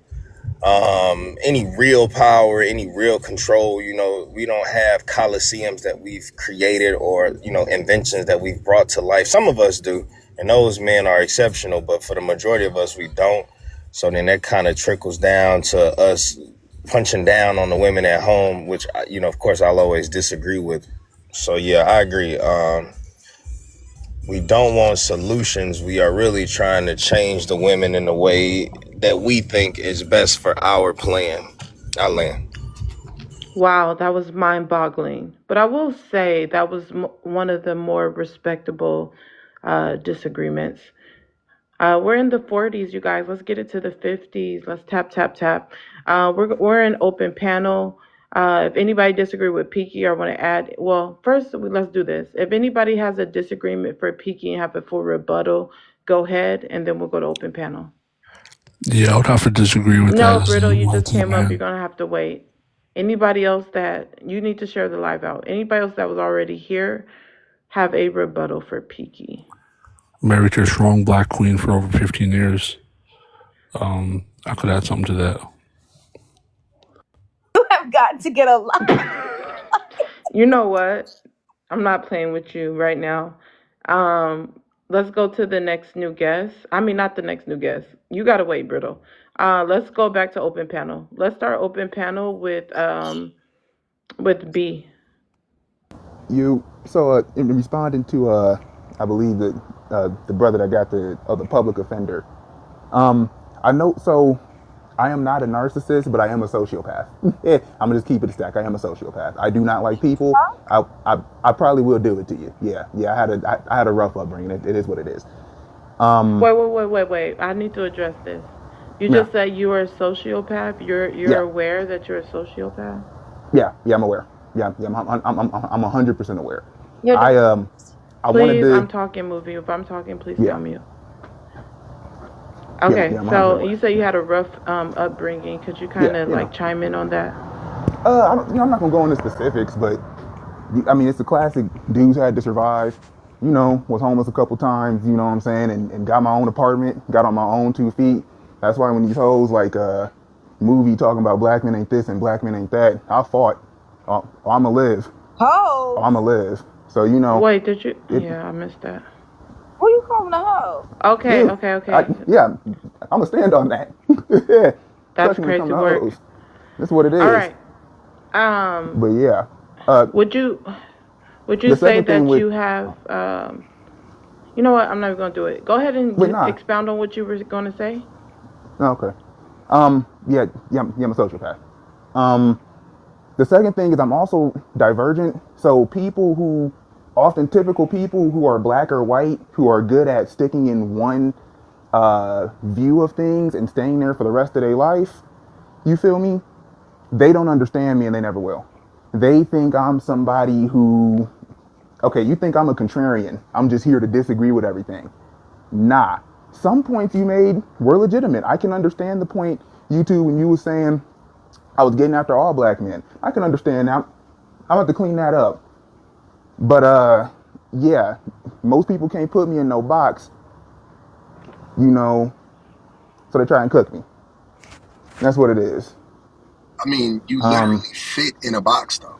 any real power, any real control. You know, we don't have coliseums that we've created or, you know, inventions that we've brought to life. Some of us do, and those men are exceptional, but for the majority of us, we don't. So then that kind of trickles down to us punching down on the women at home, which, you know, of course, I'll always disagree with. So, yeah, I agree. We don't want solutions. We are really trying to change the women in the way that we think is best for our plan. I land. Wow, that was mind-boggling. But I will say that was one of the more respectable disagreements. We're in the 40s, you guys. Let's get it to the 50s. Let's tap, tap, tap. We're an open panel. If anybody disagree with Peaky or want to add, well, first let's do this. If anybody has a disagreement for Peaky and have a full rebuttal, go ahead, and then we'll go to open panel. Yeah, I would have to disagree with No, that. Brittle, you just came up. You're gonna have to wait. Anybody else that you need to share the live out? Anybody else that was already here have a rebuttal for Peaky? Married to a strong black queen for over 15 years. I could add something to that. You have got to get a lot. You know what? I'm not playing with you right now. Let's go to the next new guest. I mean, not the next new guest. You gotta wait, Brittle. Let's go back to open panel. Let's start open panel with B. In responding to I believe that the brother that got the public offender. I know. So I am not a narcissist, but I am a sociopath. I'm gonna just keep it a stack. I am a sociopath. I do not like people. I probably will do it to you. Yeah. I had a rough upbringing. It is what it is. Wait. I need to address this. You just said you are a sociopath. You're aware that you're a sociopath. Yeah, I'm aware. Yeah, I'm 100% aware. I please, wanted to. I'm talking, movie. If I'm talking, please tell me. Okay, so you say you had a rough upbringing. Could you kind of chime in on that? I'm not gonna go into specifics, but I mean, it's a classic. Dudes had to survive. You know, was homeless a couple times. You know what I'm saying, and got my own apartment, got on my own 2 feet. That's why when these hoes like movie talking about black men ain't this and black men ain't that, I fought. I'ma live. Ho! I'ma live. So you know. Wait, did you? Yeah, I missed that. Who you calling a hoe? Okay. I'm gonna stand on that. That's crazy work. That's what it is. All right. But yeah. Would you say that you have? You know what? I'm not even gonna do it. Go ahead and expound on what you were gonna say. Okay. I'm a sociopath. The second thing is I'm also divergent. So typical people who are black or white, who are good at sticking in one view of things and staying there for the rest of their life, you feel me? They don't understand me and they never will. They think I'm somebody who, okay, you think I'm a contrarian. I'm just here to disagree with everything. Nah. Some points you made were legitimate. I can understand the point, you two, when you were saying I was getting after all black men. I can understand that. I'm about to clean that up. But yeah, most people can't put me in no box, you know, so they try and cook me. That's what it is. I mean, you literally Um, fit in a box, though.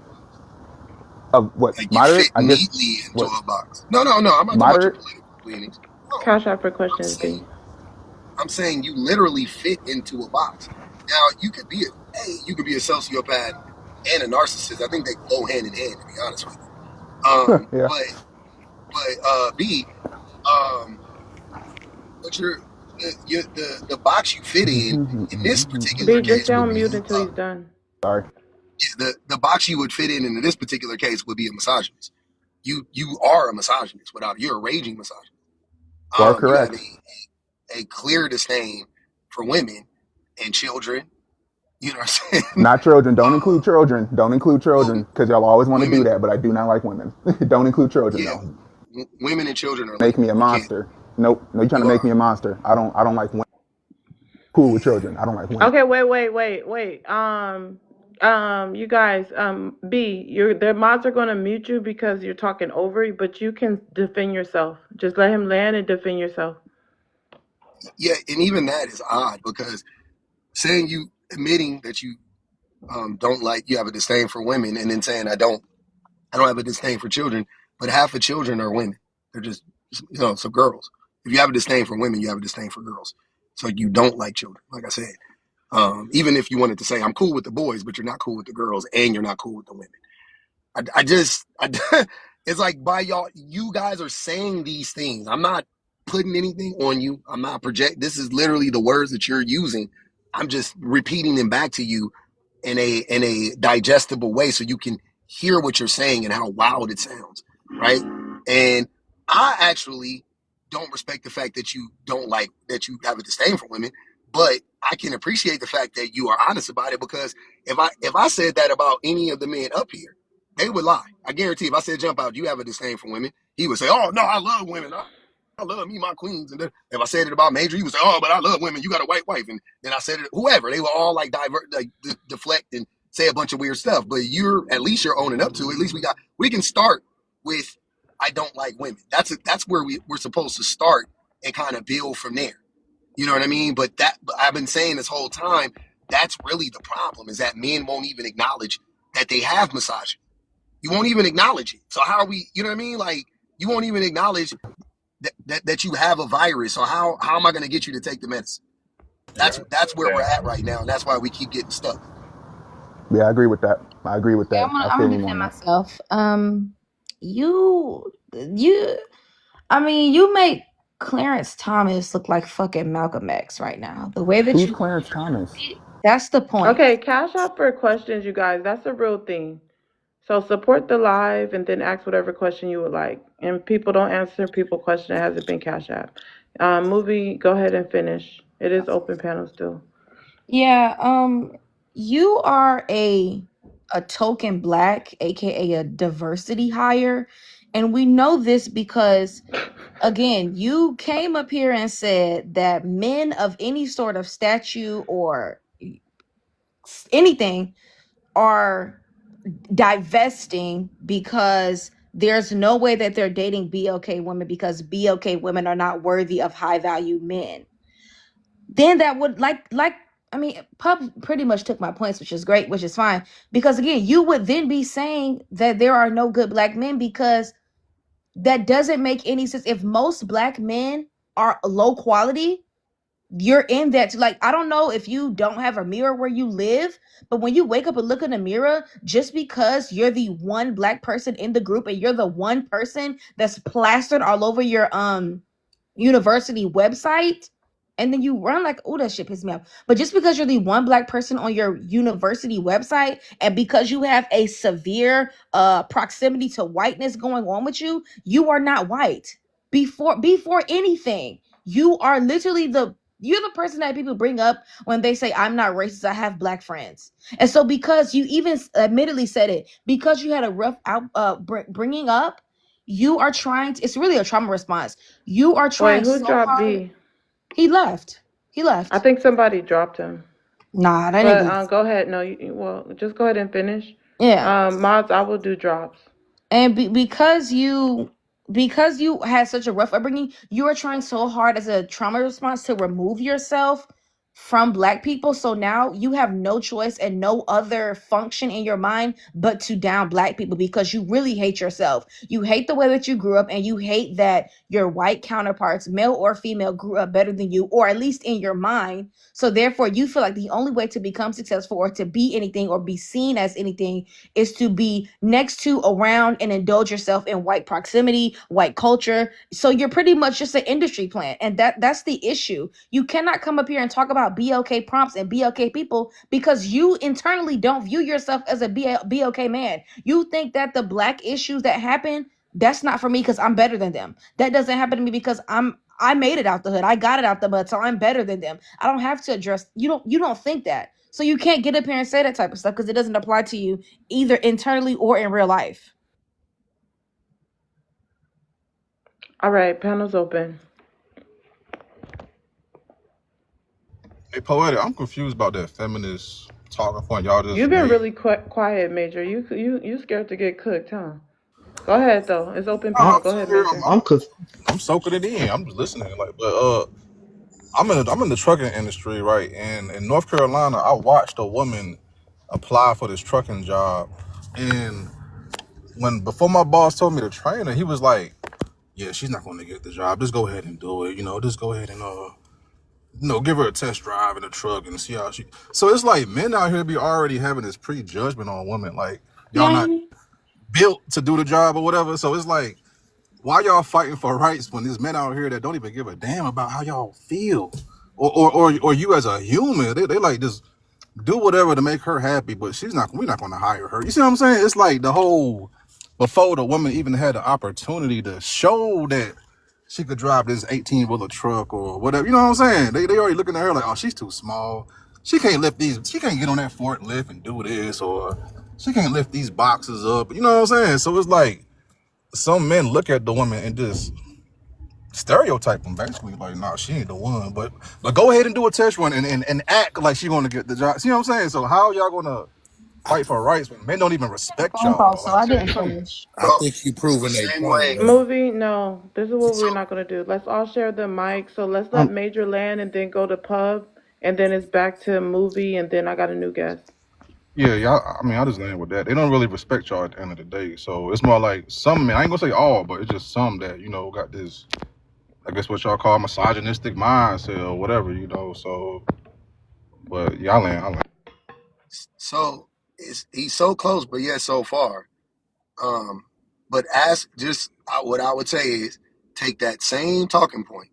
of what Like you moderate? fit I guess neatly into what a box. No, no, no. I'm not talking about your moderate? political leanings. No, Cash out for I'm questions, saying B. I'm saying you literally fit into a box. Now you could be a sociopath and a narcissist. I think they go hand in hand, to be honest with you. Yeah. But B, um, but the box you fit in this particular B, just case stay would on be mute until he's done. Sorry. the box you would fit in this particular case would be a misogynist. You are a misogynist without you're a raging misogynist. You are You have correct. a clear disdain for women and children. You know what I'm saying? Not children. Don't include children. Don't include Well, children because y'all always want to do women, that, but I do not like women. Don't include children yeah, though. women and children are Make labeled. me a You can't. monster. Nope. No, you're trying to You make are. me a monster. I don't like women. Cool with children. I don't like women. Okay, wait. You guys, B, the mods are gonna mute you because you're talking over, but you can defend yourself. Just let him land and defend yourself. Yeah, and even that is odd because saying you admitting that you don't like you have a disdain for women, and then saying I don't have a disdain for children, but half of children are women. They're just some girls. If you have a disdain for women, you have a disdain for girls. So you don't like children, like I said. Even if you wanted to say I'm cool with the boys, but you're not cool with the girls, and you're not cool with the women. It's like by y'all, you guys are saying these things. I'm not putting anything on you. I'm not project. This is literally the words that you're using. I'm just repeating them back to you in a digestible way so you can hear what you're saying and how wild it sounds, right? And I actually don't respect the fact that you don't like that you have a disdain for women, but I can appreciate the fact that you are honest about it because if I said that about any of the men up here, they would lie. I guarantee if I said jump out, you have a disdain for women, he would say, oh no, I love women. I love me, my queens. And then if I said it about Major, he would say, oh, but I love women. You got a white wife. And then I said it, whoever, they were all like divert, like deflect and say a bunch of weird stuff. But at least you're owning up to it. At least we can start with, I don't like women. That's where we're supposed to start and kind of build from there. You know what I mean? But I've been saying this whole time, that's really the problem is that men won't even acknowledge that they have misogyny. You won't even acknowledge it. So how are we, you know what I mean? Like you won't even acknowledge that you have a virus. So how am I going to get you to take the medicine? That's where we're at right now, and that's why we keep getting stuck. Yeah, I agree with that. I agree with Okay, that. I I'm feel gonna him on defend that. myself. You, I mean, you make Clarence Thomas look like fucking Malcolm X right now. The way that Who's you, Clarence Thomas? that's the point. Okay, cash out for questions, you guys. That's a real thing. So support the live and then ask whatever question you would like. And people don't answer people question that hasn't been cash app. Movie, go ahead and finish. It is open panel still. Yeah, you are a token black, aka a diversity hire, and we know this because again, you came up here and said that men of any sort of statue or anything are divesting because there's no way that they're dating BLK women because BLK women are not worthy of high value men. Then that would like I mean, Pub pretty much took my points, which is great, which is fine. Because again, you would then be saying that there are no good black men because that doesn't make any sense. If most black men are low quality, you're in that. Like, I don't know if you don't have a mirror where you live, but when you wake up and look in the mirror, just because you're the one black person in the group and you're the one person that's plastered all over your university website, and then you run like, oh, that shit pisses me off. But just because you're the one black person on your university website and because you have a severe proximity to whiteness going on with you, you are not white. Before anything, you're the person that people bring up when they say I'm not racist, I have black friends. And so because you even admittedly said it, because you had a rough bringing up, you are trying to, it's really a trauma response. You are Wait, trying who so dropped hard. B? He left. He I left. think somebody dropped him. Nah, that But nigga. go ahead. No, well, just go ahead and finish. Yeah. Mods, I will do drops. And because you had such a rough upbringing, you are trying so hard as a trauma response to remove yourself from black people. So now you have no choice and no other function in your mind but to down black people because you really hate yourself. You hate the way that you grew up, and you hate that your white counterparts, male or female, grew up better than you, or at least in your mind. So therefore you feel like the only way to become successful or to be anything or be seen as anything is to be next to, around, and indulge yourself in white proximity, white culture. So you're pretty much just an industry plant. And that's the issue. You cannot come up here and talk about BLK prompts and BLK people because you internally don't view yourself as a BLK man. You think that the black issues that happen, that's not for me because I'm better than them. That doesn't happen to me because I made it out the hood. I got it out the mud, so I'm better than them. I don't have to address you don't think that. So you can't get up here and say that type of stuff because it doesn't apply to you either internally or in real life. All right, panel's open. Hey, Poetic, I'm confused about that feminist talking point y'all just You've been made. really quiet, Major. You scared to get cooked, huh? Go ahead though. It's open No, panel. I'm Go sitting ahead, here, Major. I'm conf- I'm soaking it in. I'm just listening. Like, but I'm in the trucking industry, right? And in North Carolina, I watched a woman apply for this trucking job, and before my boss told me to train her, he was like, "Yeah, she's not going to get the job. Just go ahead and do it. Just go ahead and give her a test drive in the truck and see how she." So it's like men out here be already having this prejudgment on women, like y'all not Yeah. built to do the job or whatever. So it's like, why y'all fighting for rights when there's men out here that don't even give a damn about how y'all feel, or you as a human? They like just do whatever to make her happy, but we're not going to hire her. You see what I'm saying? It's like the whole, before the woman even had the opportunity to show that she could drive this 18-wheeler truck or whatever. You know what I'm saying? They already looking at her like, oh, she's too small. She can't get on that forklift and do this, or she can't lift these boxes up. You know what I'm saying? So it's like some men look at the woman and just stereotype them basically, like, nah, she ain't the one. But go ahead and do a test run and act like she gonna get the job. See what I'm saying? So how y'all gonna fight for rights when men don't even respect Phone call, y'all? so Like, I Same, didn't finish. I well, think you the proving a same point, way. man. Movie? No. This is what So we're not gonna do. Let's all share the mic. So let's let um, Major land and then go to pub, and then it's back to movie, and then I got a new guest. yeah, y'all. I mean, I just land with that. They don't really respect y'all at the end of the day. So it's more like some men. I ain't gonna say all, but it's just some that got this, I guess what y'all call misogynistic mindset or whatever. So, but y'all land. so he's so close, but yet so far. But ask just what I would say is take that same talking point.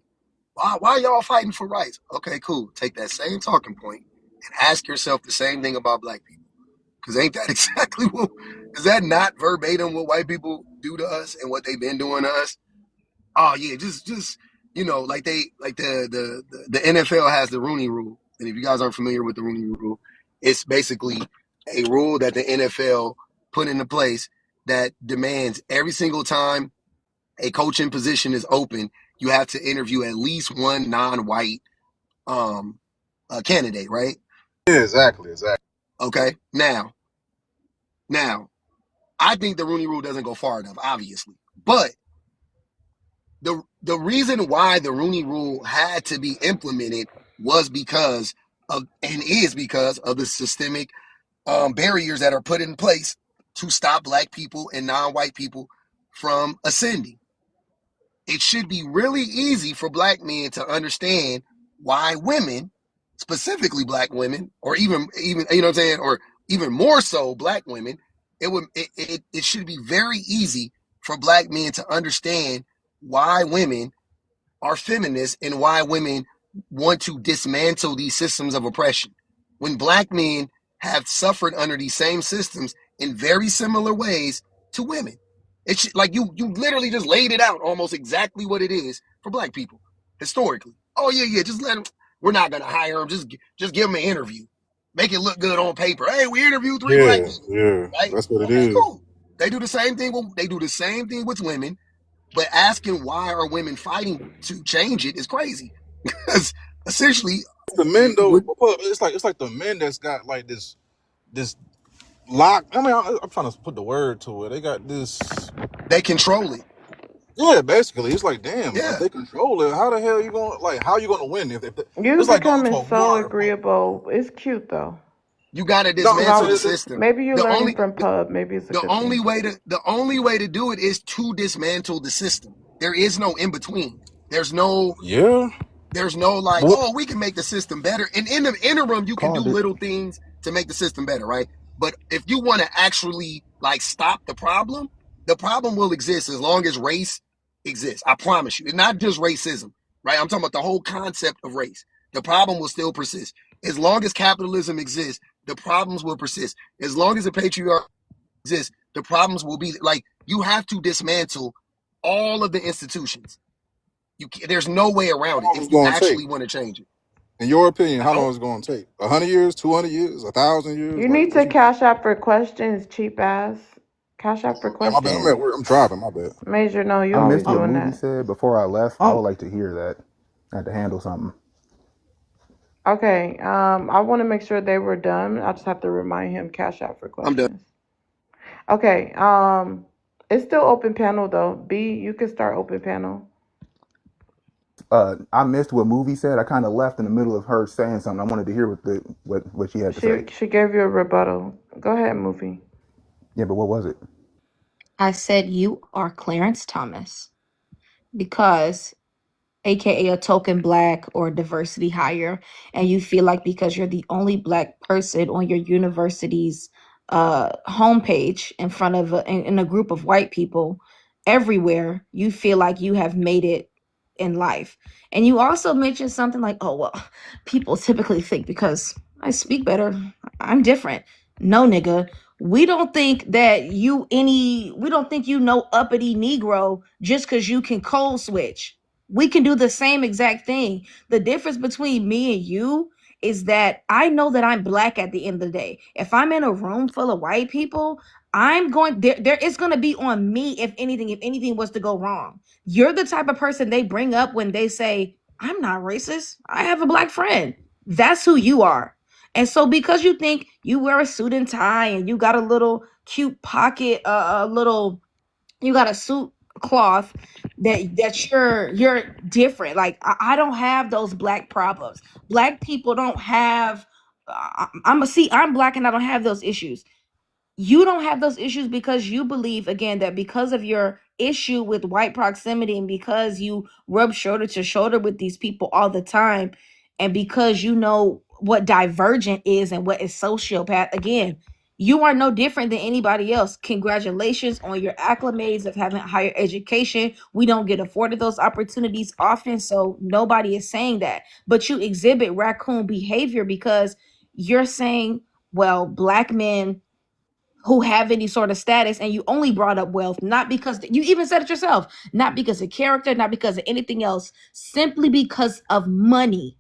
Why y'all fighting for rights? Okay, cool. Take that same talking point and ask yourself the same thing about black people. Because ain't that exactly what? Is that not verbatim what white people do to us and what they've been doing to us? Oh yeah, just like the NFL has the Rooney Rule, and if you guys aren't familiar with the Rooney Rule, it's basically a rule that the NFL put into place that demands every single time a coaching position is open, you have to interview at least one non-white um, candidate, right? Yeah, exactly. Okay. Now, I think the Rooney Rule doesn't go far enough, obviously, but the reason why the Rooney Rule had to be implemented was because of and is because of the systemic barriers that are put in place to stop black people and non-white people from ascending. It should be really easy for black men to understand why women, specifically black women, or even you know what I'm saying, or even more so black women, it should be very easy for black men to understand why women are feminists and why women want to dismantle these systems of oppression. When black men have suffered under these same systems in very similar ways to women. It's like you literally just laid it out almost exactly what it is for black people historically. Oh yeah, just let them. We're not gonna hire them. Just give them an interview. Make it look good on paper. Hey, we interviewed 3 black Yeah, people, yeah, right? that's what it Okay, is. cool. They do the same thing. They do the same thing with women, but asking why are women fighting to change it is crazy. Because essentially, The men though, would it's like the men that's got like this lock. I mean, I'm trying to put the word to it. They got this. They control it. Yeah, basically, it's like, damn, if Yeah. they control it, how the hell you gonna how you gonna win if You it's like going to becoming a so war. agreeable. It's cute though. You got to No, I'm just dismantle the saying. system. Maybe you're The learning only from Pub. Maybe it's a the good only thing. way to do it is to dismantle the system. There is no in between. Yeah, There's no like, but oh, we can make the system better. And in the interim, you can do Called it. little things to make the system better, right? But if you want to actually like stop the problem will exist as long as race exists. I promise you. It's not just racism, right? I'm talking about the whole concept of race. The problem will still persist. As long as capitalism exists, the problems will persist. As long as the patriarchy exists, the problems will be like you have to dismantle all of the institutions. There's no way how around it long is if it you going to take? actually want to change it. In your opinion, I how don't. long is it going to take? 100 years, 200 years, 1,000 years? You Like, need what to you? cash out for questions, cheap ass. Cash out for Yeah, my bad. I'm at questions. work. I'm driving. My bad. Major, no, you I always missed what Um, doing movie that. said before I left. I would um, like to hear that. I had to handle something. Okay, I want to make sure they were done. I just have to remind him cash out for I'm done. questions. Okay, it's still open panel though. B, you can start open panel. I missed what movie said. I kind of left in the middle of her saying something. I wanted to hear what she had to say. She gave you a rebuttal. Go ahead, movie. Yeah, but what was it? I said you are Clarence Thomas because aka a token black or diversity hire, and you feel like because you're the only black person on your university's homepage in front of in a group of white people everywhere, you feel like you have made it in life. And you also mentioned something like, oh well, people typically think because I speak better, I'm different. No, nigga, we don't think that we don't think you know uppity negro just because you can code switch. We can do the same exact thing. The difference between me and you is that I know that I'm black at the end of the day. If I'm in a room full of white people, I'm going there is going to be on me if anything was to go wrong. You're the type of person they bring up when they say, "I'm not racist. I have a black friend." That's who you are. And so because you think you wear a suit and tie and you got a little cute pocket a little you got a suit cloth that you're different. Like I don't have those black problems. Black people don't have I'm black and I don't have those issues. You don't have those issues because you believe again that because of your issue with white proximity and because you rub shoulder to shoulder with these people all the time and because you know what divergent is and what is sociopath, again, you are no different than anybody else. Congratulations on your acclimates of having higher education. We don't get afforded those opportunities often, so nobody is saying that, but you exhibit raccoon behavior because you're saying, well, black men who have any sort of status, and you only brought up wealth not because you even said it yourself, not because of character, not because of anything else, simply because of money.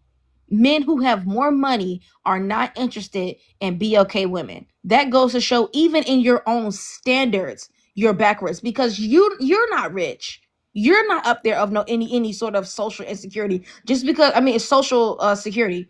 Men who have more money are not interested in BLK women. That goes to show even in your own standards you're backwards because you're not rich. You're not up there of no any sort of social insecurity just because I mean it's social security,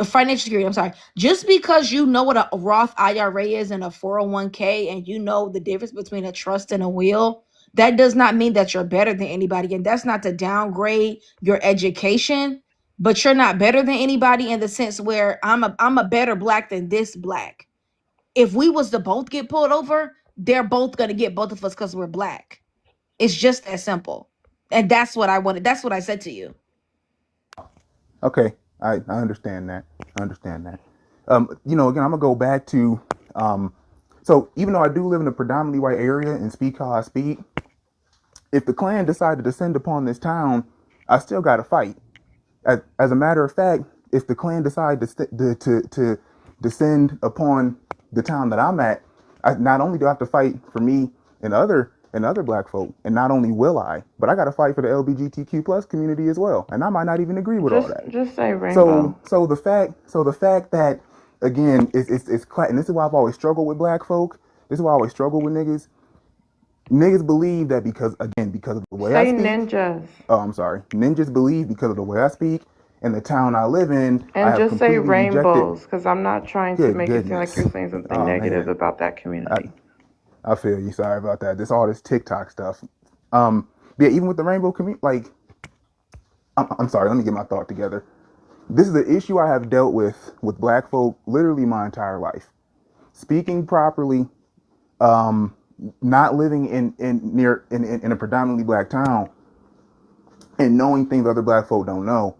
financial security. I'm sorry. Just because you know what a Roth IRA is and a 401k, and you know the difference between a trust and a will, that does not mean that you're better than anybody. And that's not to downgrade your education, but you're not better than anybody in the sense where I'm a better black than this black. If we was to both get pulled over, they're both gonna get both of us because we're black. It's just that simple. And that's what I wanted. That's what I said to you. Okay, I understand that. I understand that. Again, I'm gonna go back to. So even though I do live in a predominantly white area and speak how I speak, if the Klan decided to descend upon this town, I still got to fight. As a matter of fact, if the Klan decide to descend upon the town that I'm at, not only do I have to fight for me and other black folk, and not only will I, but I got to fight for the LGBTQ plus community as well, and I might not even agree with all that. Just say So rainbow. so the fact that again and this is why I've always struggled with black folk. This is why I always struggle with niggas. Niggas believe that because of the way I Say speak. ninjas. Oh, I'm sorry. Ninjas believe because of the way I speak in the town I live in, I And have just say completely rejected. rainbows, because I'm not trying to Good make it seem like goodness. you're saying something Oh negative man, about that I, community. I feel you. Sorry about that. This all this TikTok stuff. Um, yeah, even with the rainbow community, like I'm sorry. Let me get my thought together. This is the issue I have dealt with black folk literally my entire life. Speaking properly, not living in a predominantly black town, and knowing things other black folk don't know.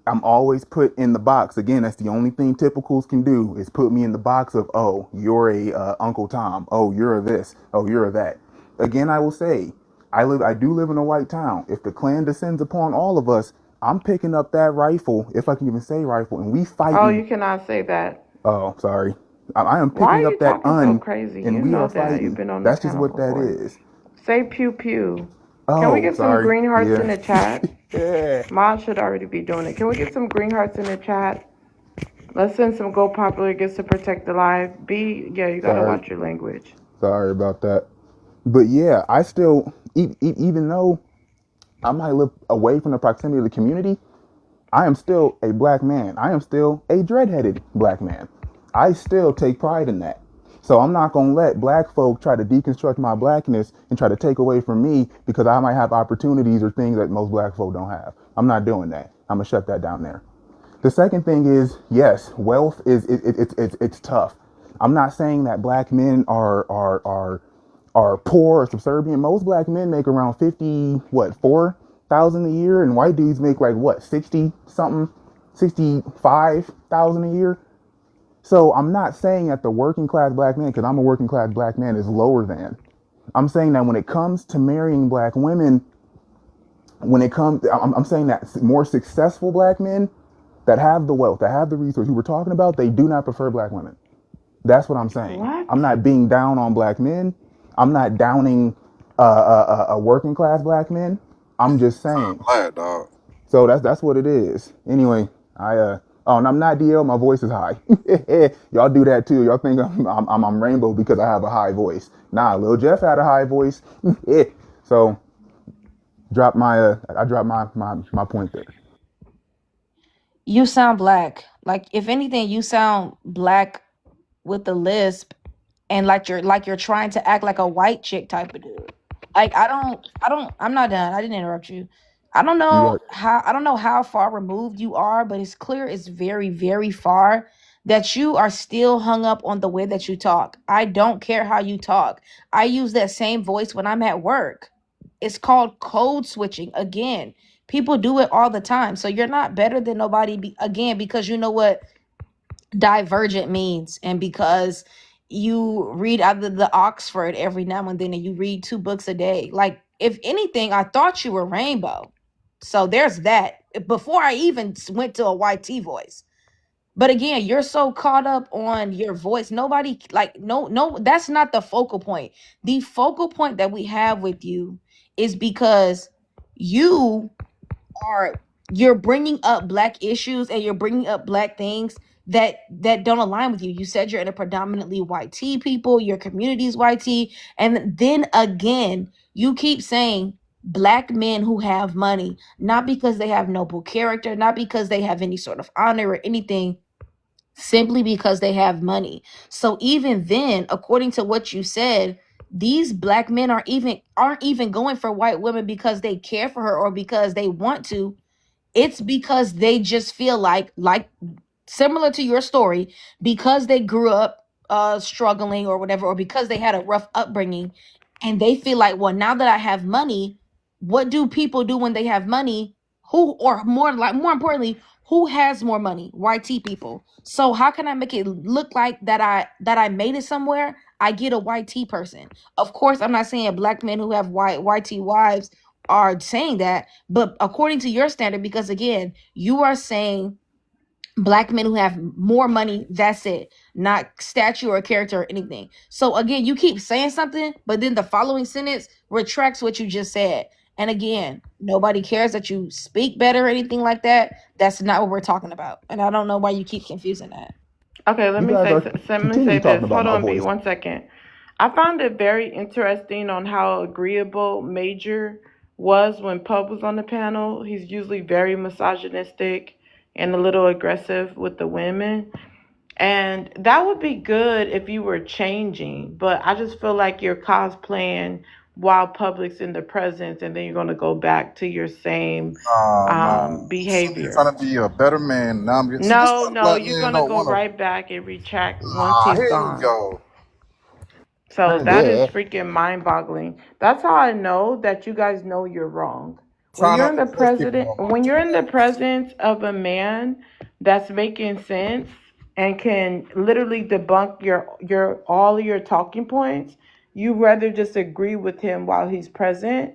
I'm always put in the box. Again, that's the only thing typicals can do is put me in the box of, oh, you're a Uncle Tom. Oh, you're a this. Oh, you're a that. Again, I will say, I do live in a white town. If the Klan descends upon all of us, I'm picking up that rifle, if I can even say rifle, and we Oh, fighting. you cannot say that. Oh, sorry. I am Why are picking you up that talking so un, crazy? and You we know are that. You've fighting. been on the That's just panel what that before. is. Say pew pew. Can we Oh, get some sorry. green hearts in Yeah. the chat? Yeah. Mod should already be doing it. Can we get some green hearts in the chat? Let's send some Go Popular Gets to Protect the Life. B, yeah, you gotta Sorry. watch your language. Sorry about that. But yeah, I still, even though I might live away from the proximity of the community, I am still a black man. I am still a dreadheaded black man. I still take pride in that. So I'm not going to let black folk try to deconstruct my blackness and try to take away from me because I might have opportunities or things that most black folk don't have. I'm not doing that. I'm going to shut that down there. The second thing is, yes, wealth is it's tough. I'm not saying that black men are poor or subservient. Most black men make around 50, what, 4,000 a year, and white dudes make like what, 60 something, 65,000 a year. So I'm not saying that the working class black man, because I'm a working class black man, is lower than. I'm saying that when it comes to marrying black women, I'm saying that more successful black men that have the wealth, that have the resources, who we're talking about, they do not prefer black women. That's what I'm saying. What? I'm not being down on black men. I'm not downing a working class black men. I'm just saying. Glad, dog. So that's what it is. Anyway, oh, and I'm not DL. My voice is high. Y'all do that too. Y'all think I'm rainbow because I have a high voice. Nah, Lil Jeff had a high voice. So I dropped my point there. You sound black. Like if anything, you sound black with the lisp and like you're trying to act like a white chick type of dude. Like I'm not done. I didn't interrupt you. You are I don't know how far removed you are, but it's clear it's very, very far that you are still hung up on the way that you talk. I don't care how you talk. I use that same voice when I'm at work. It's called code switching. Again, people do it all the time. So you're not better than nobody again because you know what divergent means and because you read out of the Oxford every now and then and you read 2 books a day. Like if anything, I thought you were rainbow. So there's that. Before I even went to a YT voice. But again, you're so caught up on your voice. Nobody like no, that's not the focal point. The focal point that we have with you is because you are you're bringing up black issues and you're bringing up black things that don't align with you. You said you're in a predominantly white tea people, your community is white tea, and then again, you keep saying black men who have money, not because they have noble character, not because they have any sort of honor or anything, simply because they have money. So even then, according to what you said, these black men aren't even going for white women because they care for her or because they want to. It's because they just feel like similar to your story, because they grew up struggling or whatever, or because they had a rough upbringing, and they feel like, well, now that I have money, what do people do when they have money? Who, or more importantly, who has more money? YT people. So how can I make it look like that I made it somewhere? I get a YT person. Of course, I'm not saying black men who have YT wives are saying that, but according to your standard, because again, you are saying black men who have more money, that's it, not statue or character or anything. So again, you keep saying something, but then the following sentence retracts what you just said. And again, nobody cares that you speak better or anything like that. That's not what we're talking about. And I don't know why you keep confusing that. Okay, you guys are let me say continue talking this. about Hold my on, B, voice. 1 second. I found it very interesting on how agreeable Major was when Pub was on the panel. He's usually very misogynistic. and a little aggressive with the women. And that would be good if you were changing, but I just feel like you're cosplaying while public's in the presence, and then you're going to go back to your same Nah. You're behavior. trying to be a better man. Now I'm getting. See, this is No, why no, black you're men going to don't go want to. right back and retract once Ah, he's here you gone. go. So that is Yeah. freaking mind boggling. That's how I know that you guys know you're wrong. When Trying you're not in to the push people president, no more. when you're in the presence of a man that's making sense and can literally debunk your all your talking points, you rather just agree with him while he's present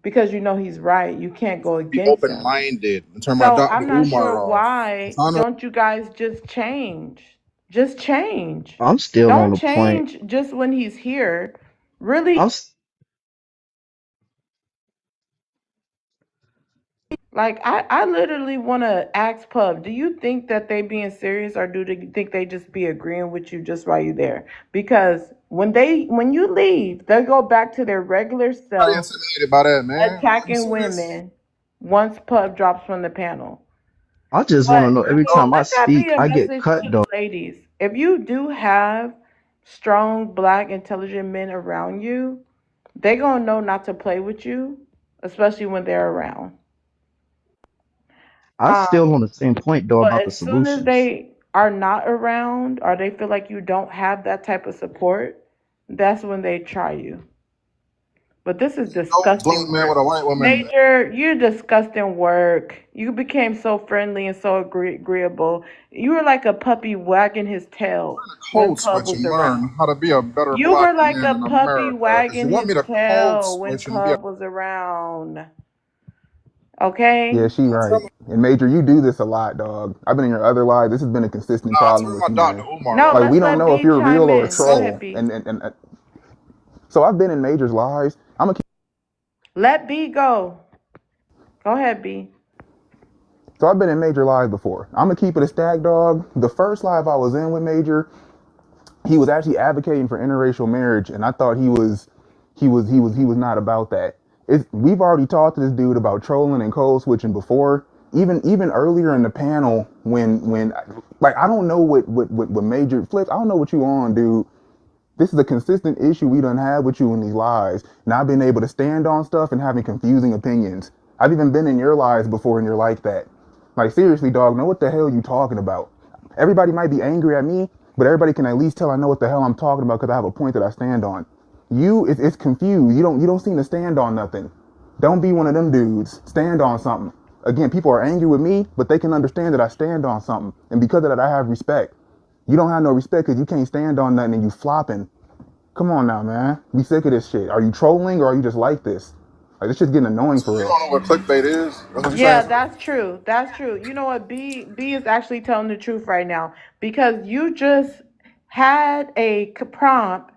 because you know he's right. You can't go Be against open him. minded and turn my So Dr. I'm not sure Umar off. I'm why trying to. don't you guys just change? Just change. I'm still on Don't the point. change just when he's here. Really, I'm s- like I literally want to ask Pub, do you think that they being serious, or do you think they just be agreeing with you just while you're there? Because when you leave, they go back to their regular Not self, intimidated by that, man. I'm attacking serious. women once Pub drops from the panel. I just want to But know I every mean, time I let that be speak, a I get message cut to though. the ladies. If you do have strong, black, intelligent men around you, they gonna know not to play with you, especially when they're around. I still on the same point though But about the as soon as solutions. they are not around, or they feel like you don't have that type of support, that's when they try you. But this is No black disgusting man work. with a white woman. Major, you're disgusting work. You became so friendly and so agreeable. You were like a puppy wagging his tail when Code Pub switch was and around. learn how to be a better You black were like man a in puppy America. Because you wagging want his me to code tail when switch and be a. Pub was around. Yeah, Okay? she right. And Major, you do this a lot, dog. I've been in your other lives. This has been a consistent Nah, problem turn with my you, Dr. man. Umar No, Like off, we let's don't let know if B you're real chime or a in. Go troll. ahead, B. So I've been in Major's lives. Let B go. Go ahead, B. So I've been in Major lives before. I'm gonna keep it a stack, dog. The first live I was in with Major, he was actually advocating for interracial marriage, and I thought he was not about that. We've already talked to this dude about trolling and code switching before. Even earlier in the panel, when like I don't know what Major Flick, I don't know what you on, dude. This is a consistent issue we done had with you in these lives. Not being able to stand on stuff and having confusing opinions. I've even been in your lives before and you're like that. Like seriously, dog, know what the hell you talking about. Everybody might be angry at me, but everybody can at least tell I know what the hell I'm talking about because I have a point that I stand on. It's confused. You don't seem to stand on nothing. Don't be one of them dudes. Stand on something. Again, people are angry with me, but they can understand that I stand on something. And because of that, I have respect. You don't have no respect because you can't stand on nothing and you flopping. Come on now, man. We sick of this shit. Are you trolling or are you just like this? Like this shit's getting annoying So for you real. don't know what clickbait is? That's what you're saying, Yeah, sir? that's true. That's true. You know what? B is actually telling the truth right now because you just had a prompt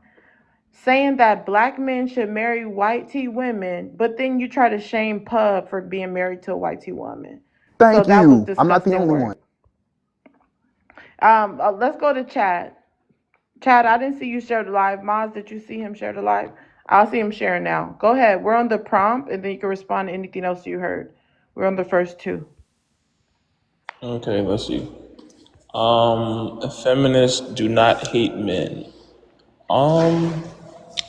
saying that black men should marry white T women, but then you try to shame Pub for being married to a white T woman. So Thank that was you. I'm not the disgusting only one. work. Let's go to Chad. Chad, I didn't see you share the live. Maz, did you see him share the live? I'll see him sharing now. Go ahead. We're on the prompt, and then you can respond to anything else you heard. We're on the first two. Okay, let's see. Feminists do not hate men. Um,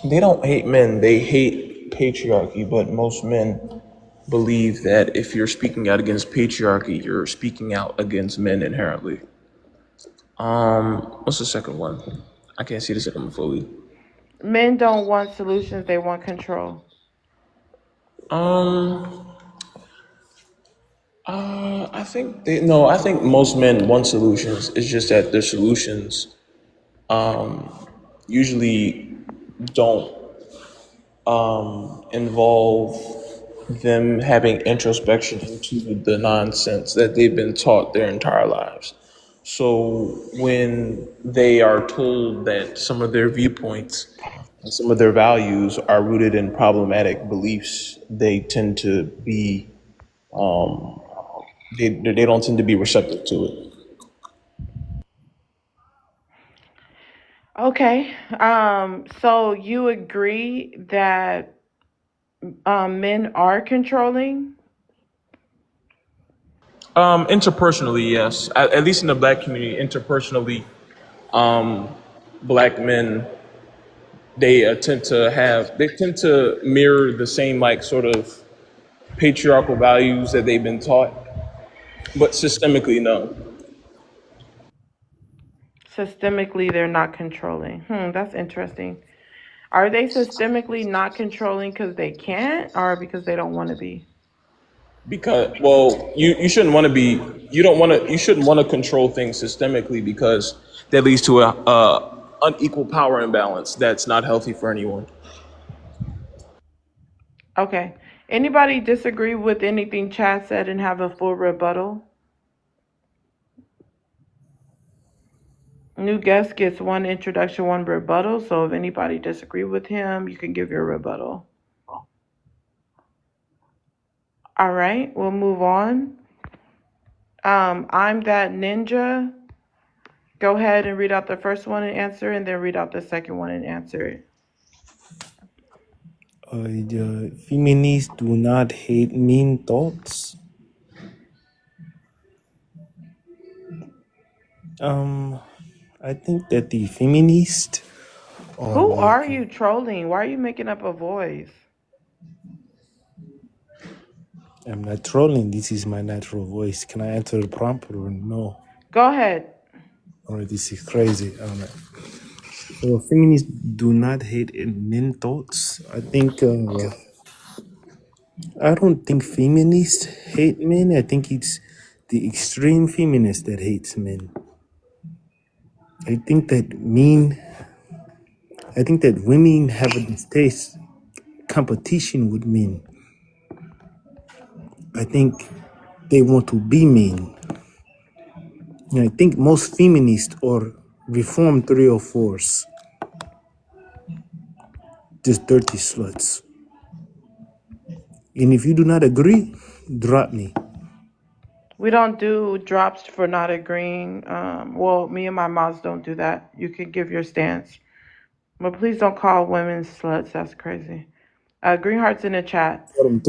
they don't hate men. They hate patriarchy. But most men believe that if you're speaking out against patriarchy, you're speaking out against men inherently. What's the second one? I can't see the second one fully. Men don't want solutions, they want control. Um, I think they no. I think most men want solutions. It's just that their solutions usually don't involve them having introspection into the nonsense that they've been taught their entire lives. So when they are told that some of their viewpoints and some of their values are rooted in problematic beliefs, they tend to be they don't tend to be receptive to it. Okay. So you agree that men are controlling? Interpersonally, yes. At least in the black community, interpersonally, black men they tend to mirror the same like sort of patriarchal values that they've been taught, but systemically, no. Systemically, they're not controlling. That's interesting. Are they systemically not controlling because they can't or because they don't want to be? Because well, you shouldn't want to be you shouldn't want to control things systemically because that leads to a unequal power imbalance that's not healthy for anyone. Okay. Anybody disagree with anything Chad said and have a full rebuttal? New guest gets one introduction, one rebuttal. So if anybody disagree with him, you can give your rebuttal. All right, we'll move on. I'm that ninja. Go ahead and read out the first one and answer, and then read out the second one and answer it. The feminists do not hate mean thoughts. I think that the feminists are Who like, are you trolling? Why are you making up a voice? I'm not trolling. This is my natural voice. Can I answer the prompt or no? Go ahead. Or this is crazy. I don't know. So feminists do not hate men thoughts. I don't think feminists hate men. I think it's the extreme feminist that hates men. I think that women have a distaste competition with men. I think they want to be men. And I think most feminists are reformed 304s, just dirty sluts. And if you do not agree, drop me. We don't do drops for not agreeing. Well, me and my moms don't do that. You can give your stance. But please don't call women sluts. That's crazy. Green hearts in the chat. Call them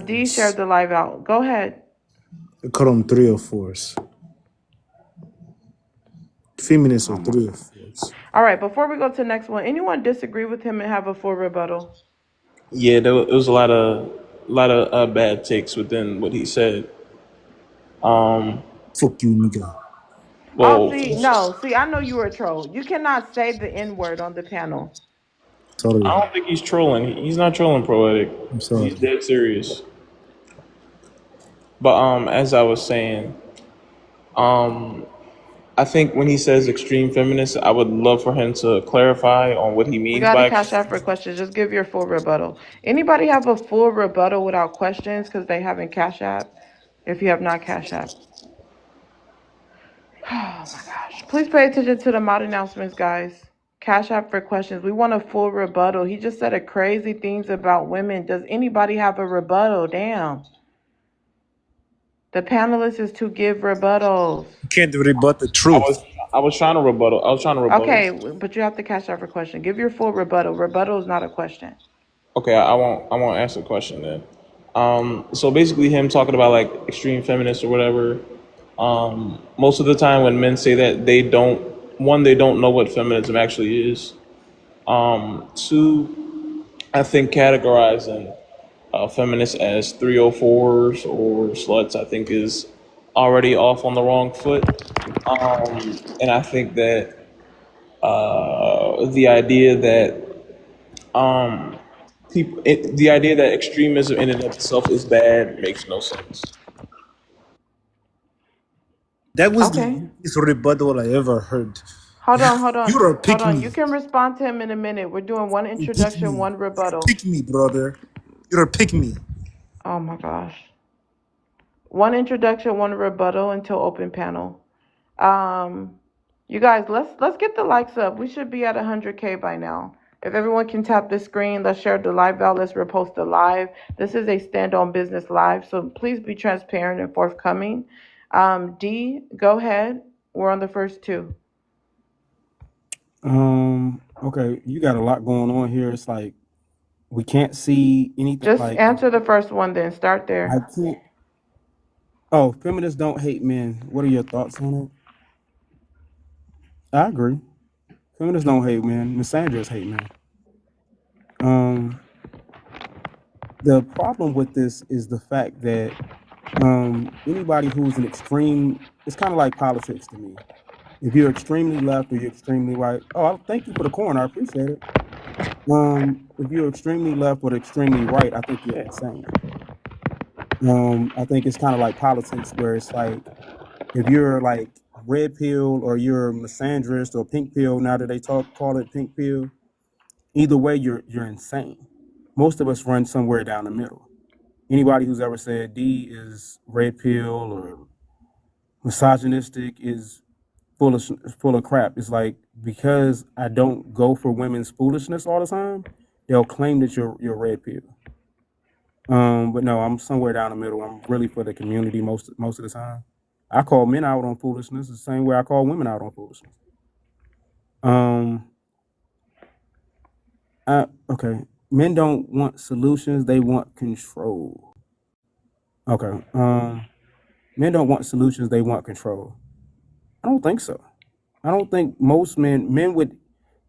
D shared 304s. the live out. Go ahead. Call them 304s. Feminists Oh are my. 304s. All right, before we go to the next one, anyone disagree with him and have a full rebuttal? Yeah, there was a lot of bad takes within what he said. Fuck you, nigga. Oh, Well, see, no. See, I know you were a troll. You cannot say the N word on the panel. Sorry. I don't think he's trolling. He's not trolling, Poetic. I'm He's sorry. dead serious. But as I was saying, I think when he says extreme feminist, I would love for him to clarify on what he We means got to by cash extreme. out for questions. Just give your full rebuttal. Anybody have a full rebuttal without questions because they haven't cash app? If you have not cash app. Oh my gosh. Please pay attention to the mod announcements, guys. Cash app for questions. We want a full rebuttal. He just said a crazy things about women. Does anybody have a rebuttal? Damn. The panelist is to give rebuttals. You can't rebut the I truth. was I was trying to rebuttal. I was trying to rebuttal. Okay, but you have to cash out for question. Give your full rebuttal. Rebuttal is not a question. Okay, I won't ask the question then. So basically, him talking about like extreme feminists or whatever. Most of the time, when men say that, they don't know what feminism actually is. Two, I think categorizing feminists as 304s or sluts, I think is already off on the wrong foot. And I think that the idea that the idea that extremism in and of itself is bad makes no sense. That was the Okay. weakest rebuttal I ever heard. Hold on, hold on, You're a hold pick on. me. You can respond to him in a minute. We're doing one Pick introduction, me. one rebuttal. Pick me, brother. You're a pick me. Oh my gosh. One introduction, one rebuttal until open panel. Um, you guys, let's get the likes up. We should be at 100K by now. If everyone can tap the screen, let's share the live out. Let's repost the live. This is a stand on business live, so please be transparent and forthcoming. D, go ahead. We're on the first two. Okay, you got a lot going on here. It's like we can't see anything. Just Like answer the first one, then start I there. can't. Oh, feminists don't hate men. What are your thoughts on it? I agree. Feminists don't hate men. Misandrists hate men. Um, the problem with this is the fact that anybody who's an extreme, it's kind of like politics to me. If you're extremely left or you're extremely right, thank you for the corn. I appreciate it. If you're extremely left or extremely right, I think you're insane. I think it's kind of like politics where it's like if you're like red pill or you're misandrist or pink pill, now that they call it pink pill, either way you're insane. Most of us run somewhere down the middle. Anybody who's ever said D is red pill or misogynistic is full of crap. It's like because I don't go for women's foolishness all the time, they'll claim that you're red pill. But no, I'm somewhere down the middle. I'm really for the community most of the time. I call men out on foolishness the same way I call women out on foolishness. Okay. Men don't want solutions, they want control. Okay. Men don't want solutions, they want control. I don't think so. I don't think most men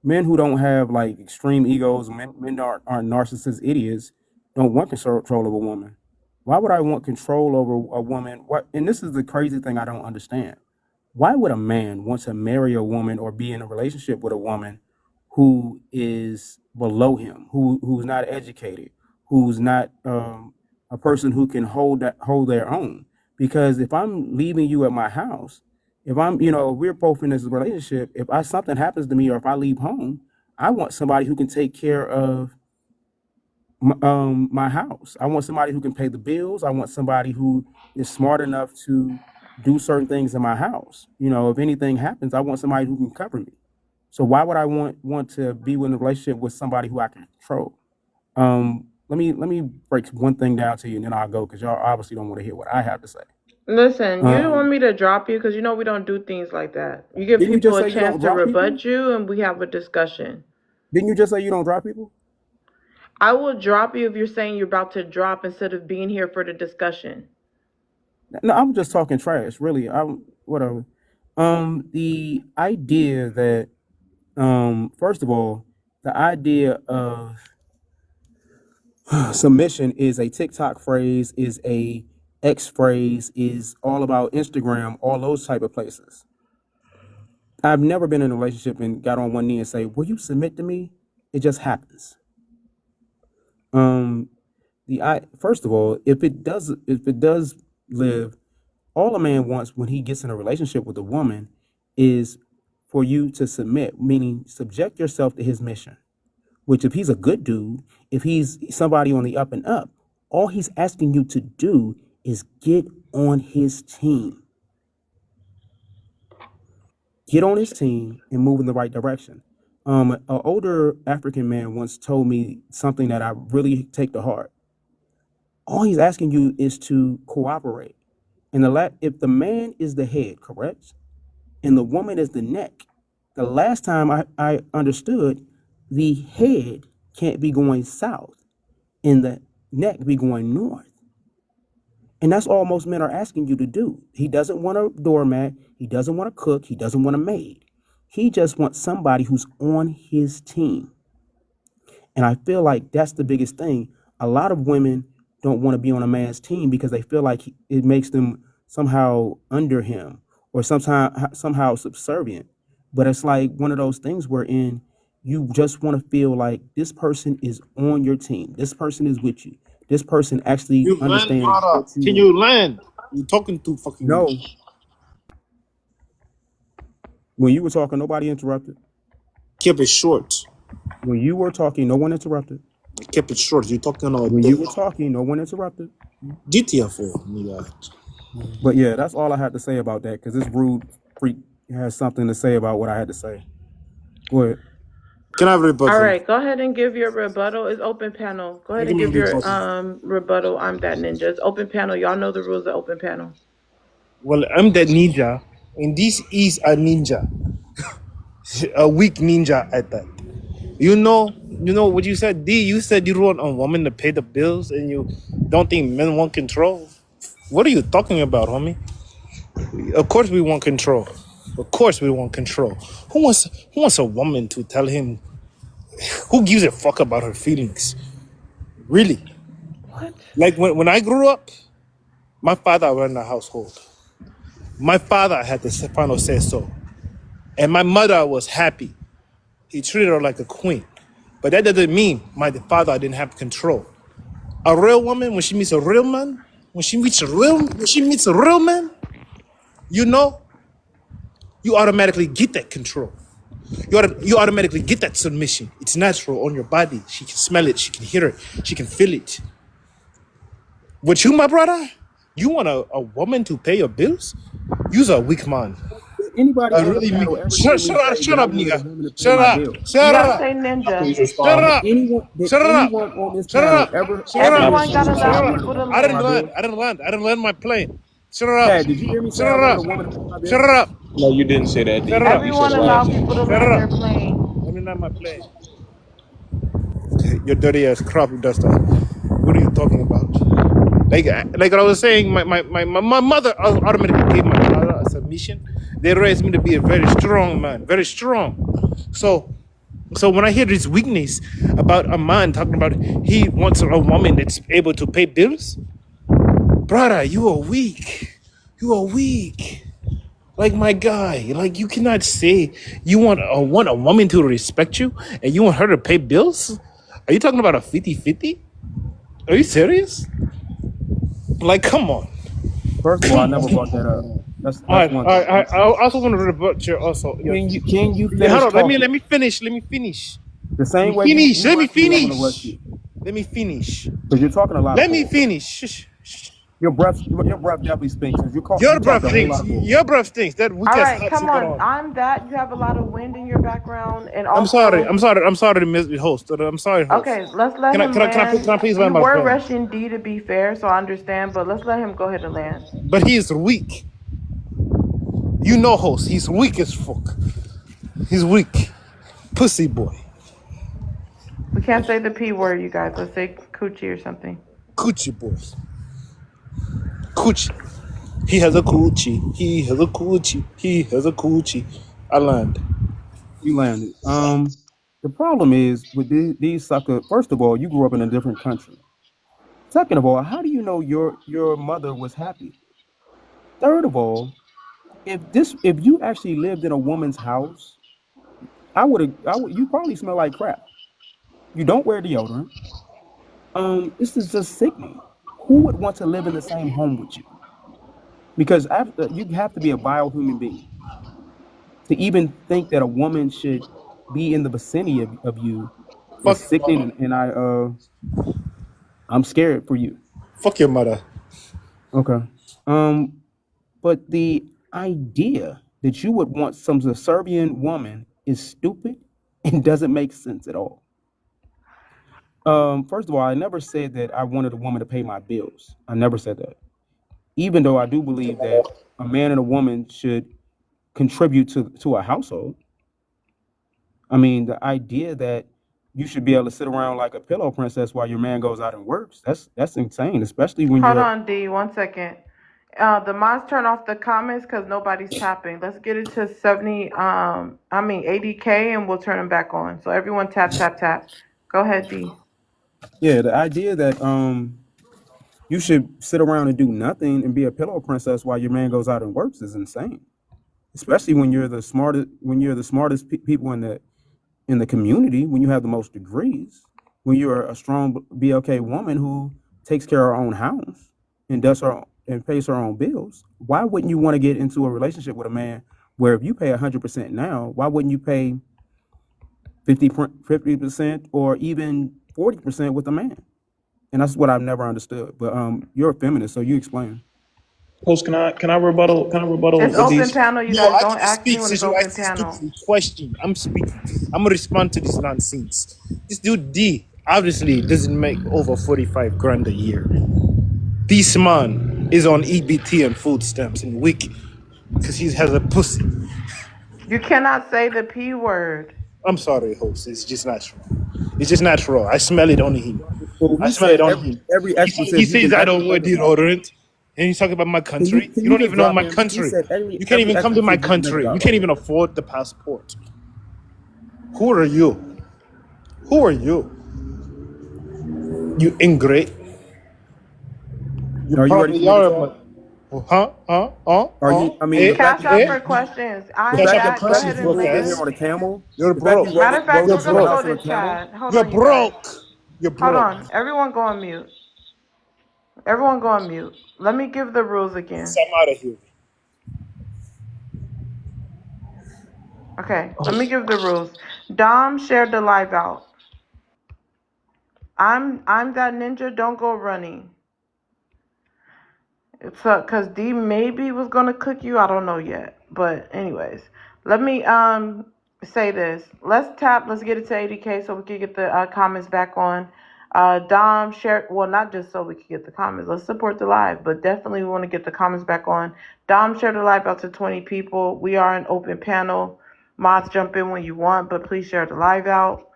who don't have like extreme egos, men aren't narcissist idiots, don't want control of a woman. Why would I want control over a woman? What? And this is the crazy thing I don't understand. Why would a man want to marry a woman or be in a relationship with a woman who is below him, who's not educated, who's not a person who can hold their own? Because if I'm leaving you at my house, if we're both in this relationship, if something happens to me or if I leave home, I want somebody who can take care of my house. I want somebody who can pay the bills. I want somebody who is smart enough to do certain things in my house. If anything happens, I want somebody who can cover me. So why would I want to be in a relationship with somebody who I can control? Let me break one thing down to you, and then I'll go because y'all obviously don't want to hear what I have to say. Listen, you don't want me to drop you because we don't do things like that. You give Didn't you people just a say you chance don't to drop people? rebut you, and we have a discussion. Didn't you just say you don't drop people? I will drop you if you're saying you're about to drop instead of being here for the discussion. No, I'm just talking trash, really. Whatever. The idea that, first of all, the idea of submission is a TikTok phrase, is a X phrase, is all about Instagram, all those type of places. I've never been in a relationship and got on one knee and say, "Will you submit to me?" It just happens. First of all, if it does live, all a man wants when he gets in a relationship with a woman is for you to submit, meaning subject yourself to his mission. Which, if he's a good dude, if he's somebody on the up and up, all he's asking you to do is get on his team. Get on his team and move in the right direction. An older African man once told me something that I really take to heart. All he's asking you is to cooperate. And if the man is the head, correct, and the woman is the neck, the last time I understood, the head can't be going south and the neck be going north. And that's all most men are asking you to do. He doesn't want a doormat. He doesn't want to cook. He doesn't want a maid. He just wants somebody who's on his team. And I feel like that's the biggest thing. A lot of women don't want to be on a man's team because they feel like it makes them somehow under him or somehow subservient. But it's like one of those things wherein you just want to feel like this person is on your team. This person is with you. This person actually You land, understands brother. what you Can want. you land? You're talking too fucking No. much. When you were talking, nobody interrupted. Keep it short. When you were talking, no one interrupted. Keep it short. You're talking all When day. you were talking, no one interrupted. GTFO, nigga. But yeah, that's all I had to say about that because this rude freak has something to say about what I had to say. Go ahead. Can I have a rebuttal? All right, go ahead and give your rebuttal. It's open panel. Go ahead and give your rebuttal. I'm that ninja. It's open panel. Y'all know the rules of open panel. Well, I'm that ninja, and this is a ninja. A weak ninja at that. You know what you said, D? You said you want a woman to pay the bills and you don't think men want control? What are you talking about, homie? Of course we want control. Of course we want control. Who wants a woman to tell him? Who gives a fuck about her feelings? Really? What? Like when I grew up, my father ran the household. My father had the final say so. And my mother was happy. He treated her like a queen. But that doesn't mean my father didn't have control. A real woman, when she meets a real man, when she meets a real man, you know, you automatically get that control. You automatically get that submission. It's natural on your body. She can smell it. She can hear it. She can feel it. But you, my brother, you want a woman to pay your bills? You're a weak man. Anybody A on the really weak. panel ever hear Shut, me shut up, say shut that I up, wanted a nigga. woman to pay Shut my up. bills? You Shut gotta up. say Please ninja. Shut respond. Did up. did Shut up. anyone on this Shut panel up. ever Shut hear up. me Everyone say gotta that I allow Shut up. wanted a people to woman to I pay didn't my land. land. bills? I didn't land. I didn't land my plane. Shut up. Chad, did you hear me say Shut I wanted up. a woman to pay my Shut bills? up. No, you didn't say that, Shut D. up. You said Everyone a lot allow of people to things. Shut land up. their plane. Let me land my plane. Your dirty ass crop duster. What are you talking about? Like I was saying, my mother automatically gave my father a submission. They raised me to be a very strong man, very strong. So when I hear this weakness about a man talking about he wants a woman that's able to pay bills, brother, you are weak. You are weak. Like my guy, like you cannot say you want a woman to respect you and you want her to pay bills? Are you talking about a 50-50? Are you serious? Like, come on. First of all, I Come never brought that up. on. That's one thing. I also want to rebut your also. Can you Yeah, hold finish on. Let talking? me finish. Let me finish. The Let me same way finish. you Let me rush me, I'm gonna rush finish. you Let me finish. because you're talking a lot of Let me bull. finish. Shh, shh. Your breath definitely stinks because you Your talked breath a whole stinks. lot of bull. Your breath stinks. That weak All ass right, accent come you got on. on. I'm that. You have a lot of wind in your background, and I'm sorry. also, I'm sorry. I'm sorry to miss the host. I'm sorry, host. okay, let's let Can I him can I can I land. can I please land You my were plane? rushing D to be fair, so I understand, but let's let him go ahead and land. But he is weak. You know, host. He's weak as fuck. He's weak. Pussy boy. We can't say the P word, you guys. Let's say coochie or something. Coochie boy. Coochie. He has a coochie. He has a coochie. He has a coochie. I land. You landed. The problem is with these sucker. First of all, you grew up in a different country. Second of all, how do you know your mother was happy? Third of all, if you actually lived in a woman's house, I would you probably smell like crap. You don't wear deodorant. This is just sickening. Who would want to live in the same home with you? Because after you have to be a vile human being to even think that a woman should be in the vicinity of you is Fuck your sickening, mother. and I'm scared for you. Fuck your mother. Okay. Um, but the idea that you would want some Serbian woman is stupid and doesn't make sense at all. First of all, I never said that I wanted a woman to pay my bills. I never said that. Even though I do believe that a man and a woman should contribute to a household. I mean, the idea that you should be able to sit around like a pillow princess while your man goes out and works, that's insane, especially when Hold you're on, D, 1 second. The mods turn off the comments because nobody's tapping. Let's get it to 80K, and we'll turn them back on. So everyone tap, tap, tap. Go ahead, D. yeah, the idea that you should sit around and do nothing and be a pillow princess while your man goes out and works is insane. Especially when you're the smartest people in the community, when you have the most degrees, when you're a strong BLK woman who takes care of her own house and pays her own bills. Why wouldn't you want to get into a relationship with a man where if you pay 100% now, why wouldn't you pay 50% or even 40% with a man? And that's what I've never understood. But you're a feminist, so you explain. Host, can I rebuttal It's with open these? panel, you No, guys. I Don't can just ask me speak when it's since you open asked a panel. stupid question. I'm speaking. I'm gonna respond to this nonsense. This dude D obviously doesn't make over 45 grand a year. This man is on EBT and food stamps and weak because he has a pussy. You cannot say the P word. I'm sorry, host. It's just natural. It's just natural. I smell it on him. Well, I he smell it said on every him. every He expletive you says can I ever don't wear think about. deodorant. And you talk about my country. Can You you don't just even know drop my him? He country. said You can't every even come to my expletive you never country. You got can't off. even afford the passport. Who are you? Who are you? You ingrate. You Are you ready for probably me to are. talk? Are you? I mean, the Eh, fact Cash that out eh. for you questions. the I'm Cash fact out for that Chad. Go fact questions, that ahead you and broke moved in finish. here ass. on a camel, You're the fact broke. you Matter of fact, You're we're rode to the gonna broke. go house on to a camel. Chad. Hold You're on, you guys. broke. You're Hold broke. on. Everyone go on mute. Everyone go on mute. Let me give the rules So again. I'm out of here. Okay, let me give the rules. Dom shared the live out. I'm that ninja. Don't go running. It's cause D maybe was gonna cook you. I don't know yet. But anyways, let me say this. Let's tap. Let's get it to 80K so we can get the comments back on. Dom shared. Well, not just so we can get the comments. Let's support the live, but definitely we want to get the comments back on. Dom shared the live out to 20 people. We are an open panel. Mods jump in when you want, but please share the live out.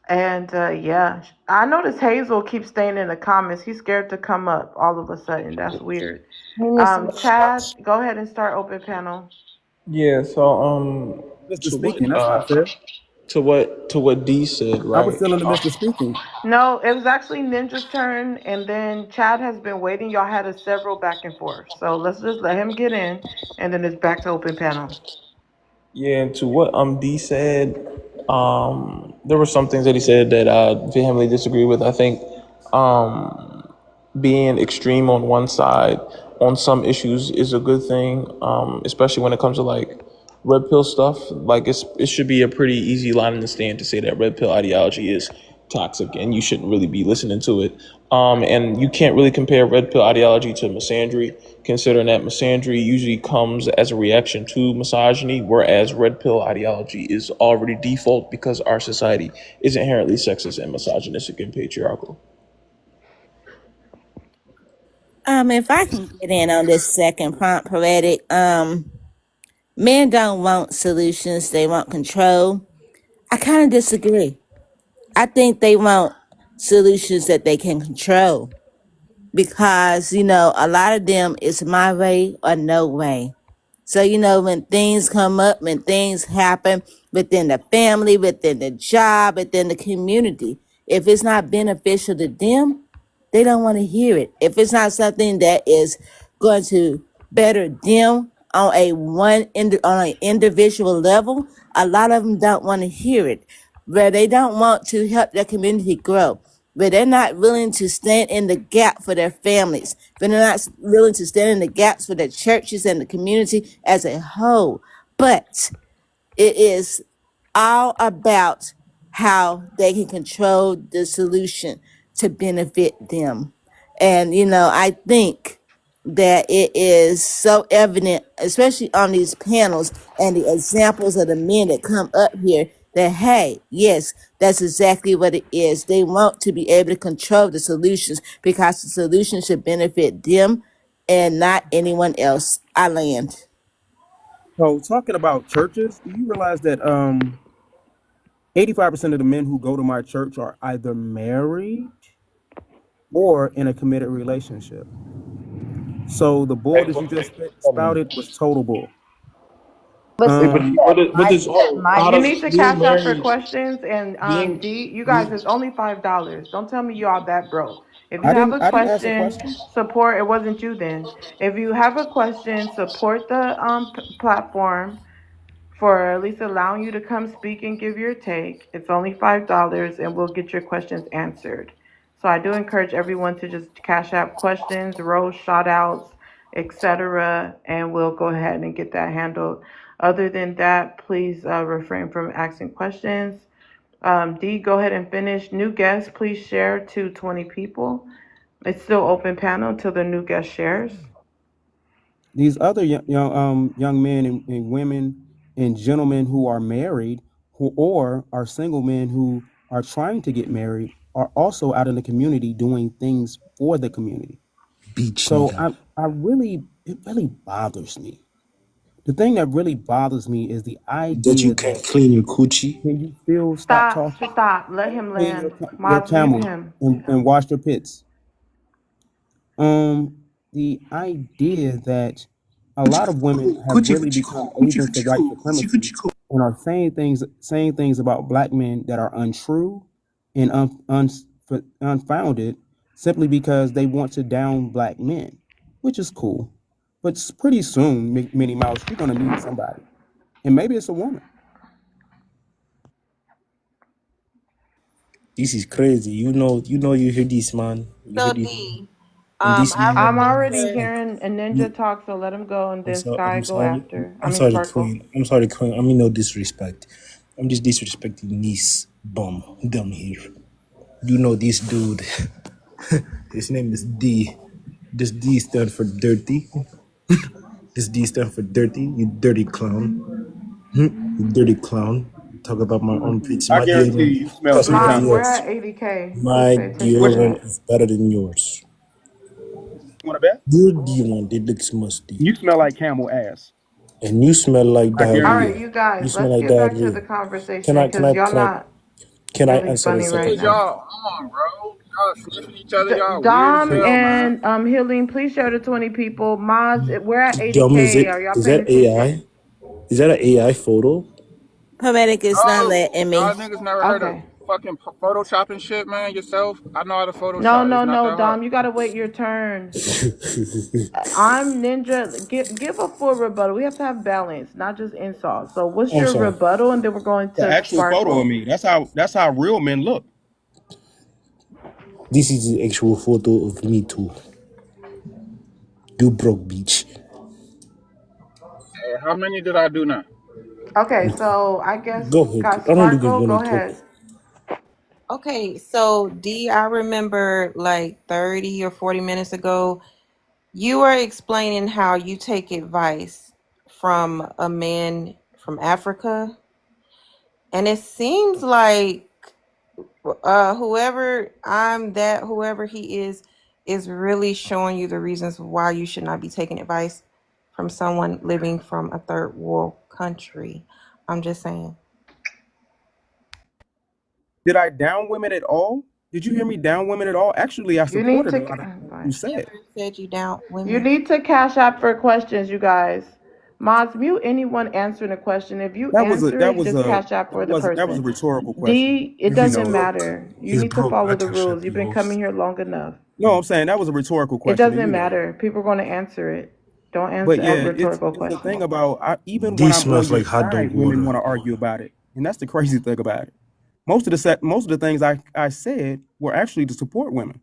And yeah, I noticed Hazel keeps staying in the comments. He's scared to come up all of a sudden. That's weird. Chad, go ahead and start open panel. Yeah. So Mr. to Speaking, what that's not fair. to what D said, I was right? still in the midst of speaking. No, it was actually Ninja's turn, and then Chad has been waiting. Y'all had a several back and forth. So let's just let him get in, and then it's back to open panel. Yeah, and to what D said, there were some things that he said that I vehemently disagree with. I think being extreme on one side on some issues is a good thing, especially when it comes to like red pill stuff. Like it should be a pretty easy line in the stand to say that red pill ideology is toxic and you shouldn't really be listening to it. And you can't really compare red pill ideology to misandry, considering that misandry usually comes as a reaction to misogyny, whereas red pill ideology is already default because our society is inherently sexist and misogynistic and patriarchal. If I can get in on this second prompt, poetic, men don't want solutions; they want control. I kind of disagree. I think they want solutions that they can control because a lot of them is my way or no way. So, when things come up, when things happen within the family, within the job, within the community, if it's not beneficial to them, they don't want to hear it. If it's not something that is going to better them on on an individual level, a lot of them don't want to hear it. Where they don't want to help their community grow, where they're not willing to stand in the gap for their families, but they're not willing to stand in the gaps for their churches and the community as a whole. But it is all about how they can control the solution to benefit them. And, I think that it is so evident, especially on these panels and the examples of the men that come up here, that, hey, yes, that's exactly what it is. They want to be able to control the solutions because the solution should benefit them and not anyone else. I land. So talking about churches, do you realize that 85% of the men who go to my church are either married or in a committed relationship? So the bull Hey, that you just hold on. spouted was total bull. Hey, Listen, but Um, what does how You does need to being cash out for married questions, and being D, you guys, being it's only $5. Don't tell me you all that broke. If you I have didn't a I didn't ask a question, question. support. It wasn't you then. If you have a question, support the platform for at least allowing you to come speak and give your take. It's only $5, and we'll get your questions answered. So I do encourage everyone to just cash out questions, roll shout outs, etc., and we'll go ahead and get that handled. Other than that, please refrain from asking questions. D, go ahead and finish. New guests, please share to 20 people. It's still open panel until the new guest shares. These other young men and women and gentlemen who are married who or are single men who are trying to get married are also out in the community doing things for the community. So I really it really bothers me. The thing that really bothers me is the That you idea can that clean your coochie. can you still stop Stop, talking, stop. Let him clean land. your Mods, mute camel him. and wash your pits. the idea that a lot of women have Coochie really coochie become coo, coochie agents coochie of white coo, coochie supremacy coochie coo. and are saying things about black men that are untrue and unfounded simply because they want to down black men, which is cool. But pretty soon, Minnie Mouse, you're gonna meet somebody, and maybe it's a woman. This is crazy. You hear this, man. You hear So this, D, and this I man I'm man already remember. speak. hearing a ninja Me, talk, so let him go, and then Sky I'm go sorry. after. I I'm mean sorry, Sparkle. Queen. I'm sorry, Queen. I mean no disrespect. I'm just disrespecting this bum down here. You know this dude. His name is D. This D stand for dirty. This D stand for dirty. You dirty clown. You dirty clown. Talk about my armpits. I My guarantee deodorant. you smell Trust three me, Mods, times we're better. yes. at 80K. Just My pay attention to Which deodorant that. is better than yours. you want to bet? Your deodorant, it looks musty. You smell like camel ass. And you smell like I All guarantee right, diarrhea. it. you guys, You smell let's like get back to diarrhea. the conversation because Can I can I really answer the funny What right was second now. one? y'all on, bro? Y'all sniffing each other. Y'all weird as Dom Can, hell, man. and Healing, please share to 20 people. Mods, we're at dumb is 80K. it? Are y'all Is paying that attention? AI? Is that an AI photo? Poetic is not No, letting y'all me. niggas never heard of Okay. fucking photoshopping shit, man. Yourself, I know how to No, Photoshop. It's no, not no, that hard. Dom, you gotta wait your turn. I'm Ninja. Give a full rebuttal. We have to have balance, not just insults. So, what's I'm your sorry. rebuttal? And then we're going The to actual photo of Sparkle. me. That's how real men look. This is the actual photo of me too. You broke beach. Hey, how many did I do now? Okay, so I guess Go ahead. got I don't even Sparkle. Go want to talk. ahead. Okay, so D, I remember like 30 or 40 minutes ago, you were explaining how you take advice from a man from Africa, and it seems like whoever he is really showing you the reasons why you should not be taking advice from someone living from a third world country. I'm just saying. Did I down women at all? Did you hear me down women at all? Actually, I You need supported to. a lot of things you Bye. said. Never said you doubt You women. need to cash app for questions, you guys. Mods, mute anyone answering a question. If you That was a answer that it, was just a cash app for the that was a person. rhetorical question. D, it You He's doesn't know that. broke. matter. You He's need to broke. I follow the cash up rules. You've the been host. coming here long enough. No, I'm saying that was a rhetorical It question, and doesn't you know that. matter. People are going to answer it. Don't But answer a yeah, rhetorical it's the thing question. about even when This I'm on smells your like hot dog side, women water. want to argue about it, and that's the crazy thing about it. Most of the things I said were actually to support women,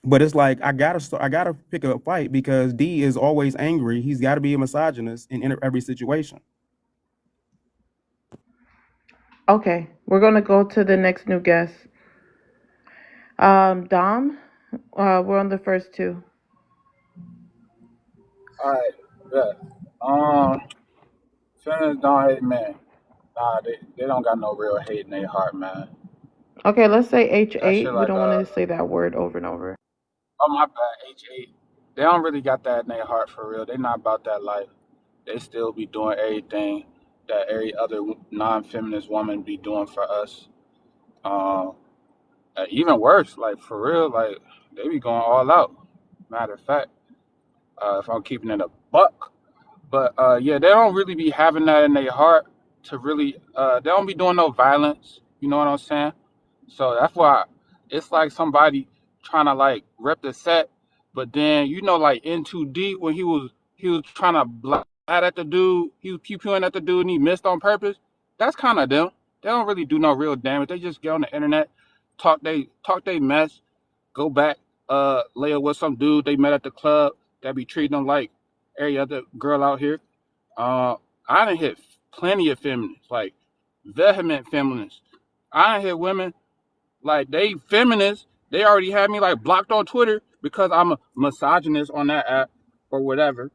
but it's like I gotta pick a fight because D is always angry. He's got to be a misogynist in every situation. Okay, we're going to go to the next new guest. Dom, we're on the first two. All right, yeah. Feminists don't hate men. Nah, they don't got no real hate in their heart, man. Okay, let's say That shit H8. We like don't want to say that word over and over. oh my bad, H8. They don't really got that in their heart for real. They not about that life. They still be doing everything that every other non-feminist woman be doing for us. Um, even worse, like for real, like they be going all out. Matter of fact, if I'm keeping it a buck, but yeah, they don't really be having that in their heart to really. They don't be doing no violence. You know what I'm saying? So that's why it's like somebody trying to like rep the set, but then like in too deep when he was trying to blast at the dude, he was pew pewing at the dude and he missed on purpose. That's kind of them. They don't really do no real damage. They just get on the internet, talk they mess, go back, lay up with some dude they met at the club that be treating them like every other girl out here. Uh, I done hit plenty of feminists, like vehement feminists. I done hit women like they feminists. They already had me like blocked on Twitter because I'm a misogynist on that app or whatever.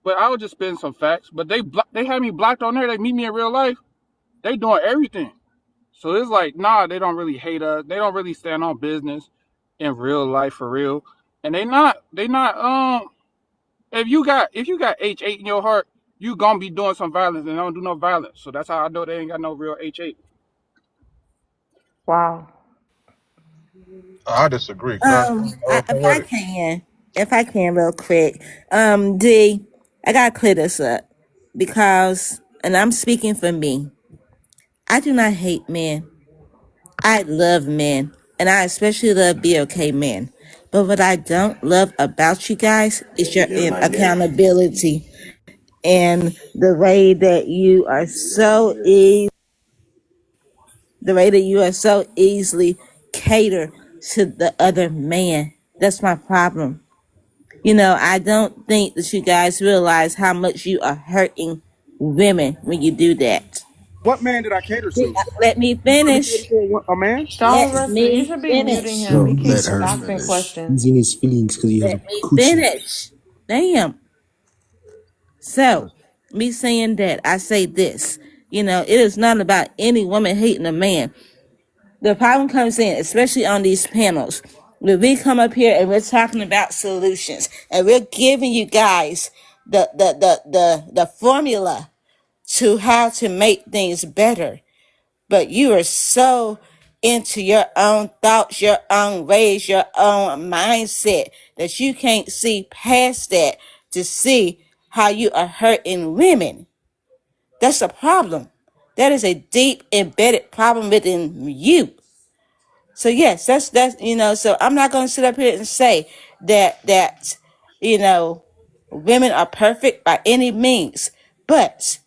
But I was just spitting some facts. But they had me blocked on there. They meet me in real life. They doing everything. So it's like, nah, they don't really hate us. They don't really stand on business in real life for real. And they not. If you got H8 in your heart, you gonna be doing some violence and don't do no violence. So that's how I know they ain't got no real H8. Wow. I disagree. Could I speak, poetic? If I can, real quick, D, I gotta clear this up because, and I'm speaking for me. I do not hate men. I love men, and I especially love BOK men. But what I don't love about you guys is your accountability and the way that you are the way that you are so easily cater to the other man. That's my problem. You know, I don't think that you guys realize how much you are hurting women when you do that. What man did I cater to? Let me You told me to cater finish. to a man? Don't Let rush it. You me should be muting finish. him. Bro, He let keeps her asking finish. questions. He's in his feelings because he has a Let me coochie. finish. Damn. So, me saying that, I say this. You know, it is not about any woman hating a man. The problem comes in, especially on these panels, when we come up here and we're talking about solutions and we're giving you guys the formula to how to make things better. But you are so into your own thoughts, your own ways, your own mindset that you can't see past that to see how you are hurting women. That's a problem. That is a deep embedded problem within you. So yes, that's so I'm not gonna sit up here and say that you know women are perfect by any means. But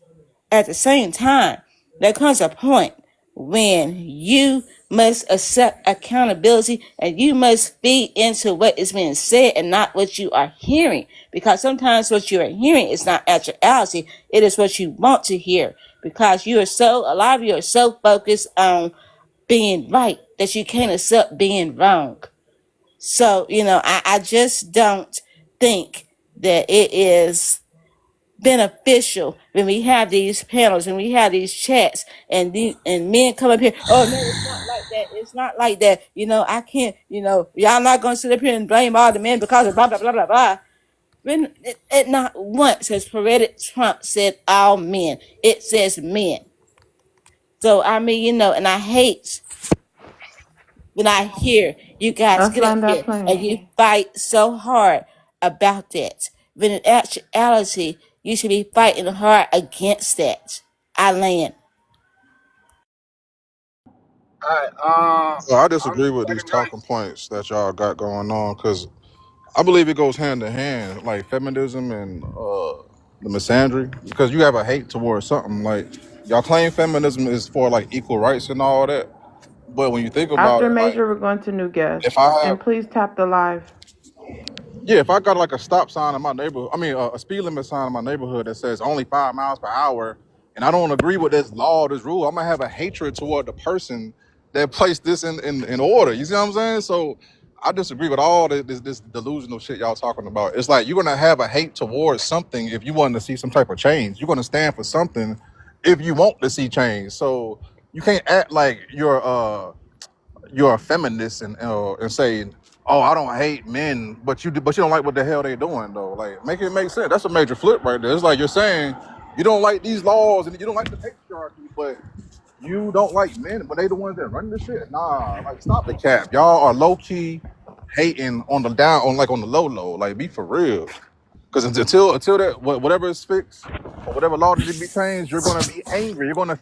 at the same time, there comes a point when you must accept accountability and you must feed into what is being said and not what you are hearing. Because sometimes what you are hearing is not actuality, it is what you want to hear. Because a lot of you are so focused on being right that you can't accept being wrong. So, I just don't think that it is beneficial when we have these panels and we have these chats and men come up here. Oh no, it's not like that. It's not like that. I can't. Y'all not gonna sit up here and blame all the men because of blah blah blah blah blah. When it not once has Poetic Trump said all men. It says men. So I mean, and I hate when I hear you guys Let's get up land that here and plane. you fight so hard about that. When in actuality, you should be fighting hard against that. I land. All right. So I I'm disagree just with these letting talking points that y'all got going on because I believe it goes hand in hand, like feminism and the misandry, because you have a hate towards something. Like y'all claim feminism is for like equal rights and all that, but when you think about After it, like Major, we're going to new guests. if I have And please tap the live. yeah, if I got like a stop sign in my neighborhood, I mean a speed limit sign in my neighborhood that says only 5 miles per hour, and I don't agree with this law, this rule, I'm gonna have a hatred toward the person that placed this in order. You see what I'm saying? So I disagree with all this delusional shit y'all talking about. It's like you're gonna have a hate towards something if you want to see some type of change. You're gonna stand for something if you want to see change. So you can't act like you're a feminist and say, "Oh, I don't hate men," but you don't like what the hell they doing though. Like, make it make sense. That's a major flip right there. It's like you're saying you don't like these laws and you don't like the patriarchy, but you don't like men, but they the ones that run the shit. Nah, like stop the cap. Y'all are low key hating on the down, on the low low. Like, be for real. Because until that whatever is fixed or whatever law needs to be changed, you're gonna be angry. You're gonna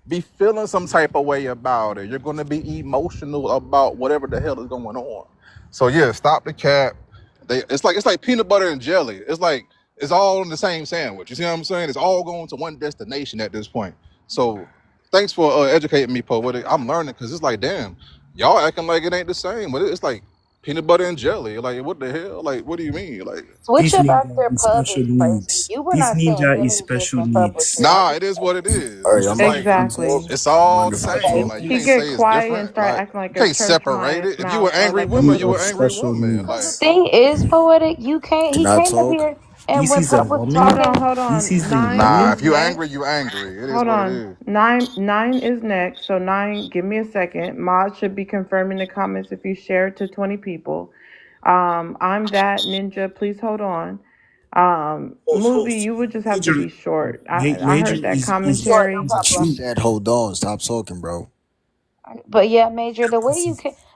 be feeling some type of way about it. You're gonna be emotional about whatever the hell is going on. So yeah, stop the cap. It's like peanut butter and jelly. It's like it's all in the same sandwich. You see what I'm saying? It's all going to one destination at this point. So thanks for educating me, Poetic. I'm learning because it's like, damn, y'all acting like it ain't the same, but it's like peanut butter and jelly. Like, what the hell? Like, what do you mean? Like, Switch This up ninja after is special Public person. needs. You were This not saying ninja is women just special in public needs. here. I'm nah, just it is what it All is. right, It's I'm like I'm Exactly. talking. it's You all mind the if I same. talk? Like, you He can't say get it's quiet and different. start Like, acting like you a can't church separate mice it. If you mouse an or angry like a woman, women you of an puppet. angry special woman. But Like, the needs. thing is, poetic, you can't. Can He I came up talk? here, and This when is a Pup was Hold woman. on, talking, hold This on. is a Nine nah, is if woman. you angry, next. you angry. It is Hold what it on. is. Nine is next. So nine, give me a second. Mod should be confirming the comments if you share it to 20 people. I'm that ninja. Please hold on. Movie, you would just have to Major, be short. I major heard that be is short, no commentary. She problem. said, "Hold on, stop talking, bro." but yeah, Major, the way you can,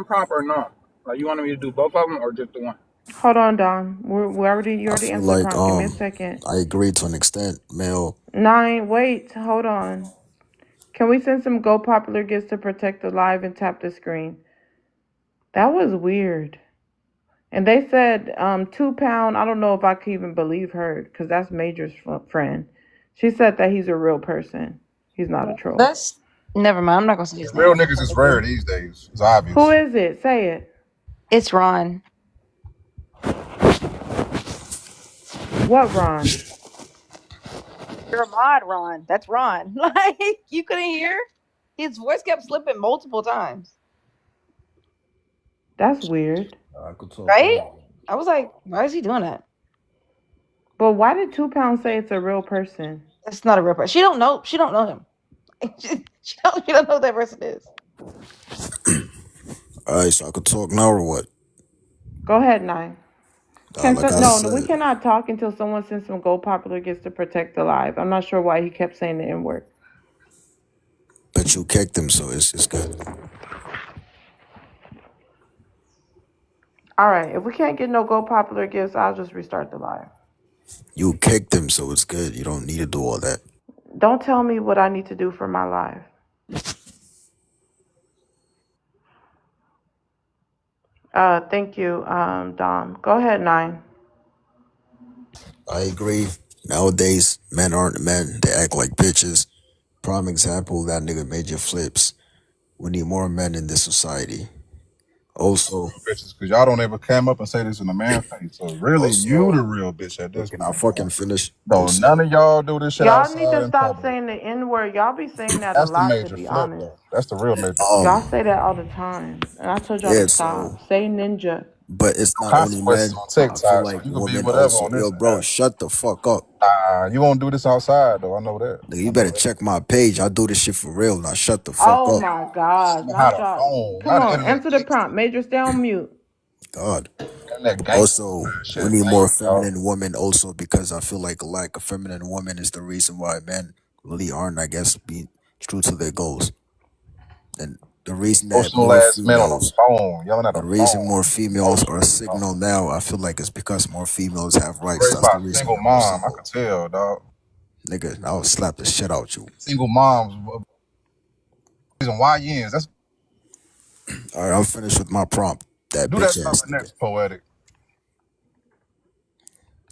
second prompt or no? Like you wanted me to do both of them or just the one? Hold on, Don. You I already feel answered the like prompt. Give me a second. I agree to an extent. Male, Nine. Wait. Hold on. Can we send some Go Popular gifts to protect the live and tap the screen? That was weird. And they said 2 pound. I don't know if I could even believe her because that's Major's friend. She said that he's a real person. He's not a troll. That's never mind. I'm not gonna say Yeah, his real name. niggas is rare these days. It's obvious. Who is it? Say it. It's Ron. What, Ron? You're a mod, Ron. That's Ron. Like you couldn't hear? His voice kept slipping multiple times. That's weird. I could talk Right? now. I was like, why is he doing that? But why did 2 Pounds say it's a real person? That's not a real person. She don't know. She don't know him. She don't know who that person is. All right, so I could talk now or what? Go ahead, Nine. Like I No, we said, cannot talk until someone sends some Go Popular gets to protect the live. I'm not sure why he kept saying the N word. but you kicked him, so it's good. All right, if we can't get no Go Popular gifts, I'll just restart the live. You kicked him, so it's good. You don't need to do all that. Don't tell me what I need to do for my live. Thank you, Dom. Go ahead, Nine. I agree. Nowadays, men aren't men. They act like bitches. Prime example, that nigga Major Flips. We need more men in this society. Also, Bitches, because y'all don't ever come up and say this in a man face. So really, you the also, real bitch at this can I point. fucking finish? So none of y'all do this shit Y'all need to outside in stop public. saying the N word. Y'all be saying that a That's the lot, to major be flip honest. though. That's the real major flip. Y'all Um, say that all the time. And I told y'all to yeah, stop. so, Say ninja. but it's not only Consequences men. on I feel TikTok, so like you can be women whatever also. on Yo, this bro, app. shut the fuck up. You won't do this outside though. I know that. Nigga, you I know better that. check my page. I do this shit for real. Now shut the fuck Oh up. my gosh. Man, how Not the y'all. phone, Come how the on. internet Answer the gangster? prompt. Major, stay on mute. God. Internet gangster Also, shit we is need more lame, dog. feminine women also because I feel like a lack of feminine women is the reason why men really aren't, I guess, being true to their goals. And the reason that Emotional more ass men on the females phone, yelling at the a reason phone. more females are Emotional, dog. signal now, I feel like it's because more females have rights. Raised That's by the a reason single they're more mom, I single. could tell, dog. Nigga, I'll slap the shit out you. Single moms, reason why YNs. That's Alright, I'm finished with my prompt. That do that bitch ass topic nigga. next, poetic.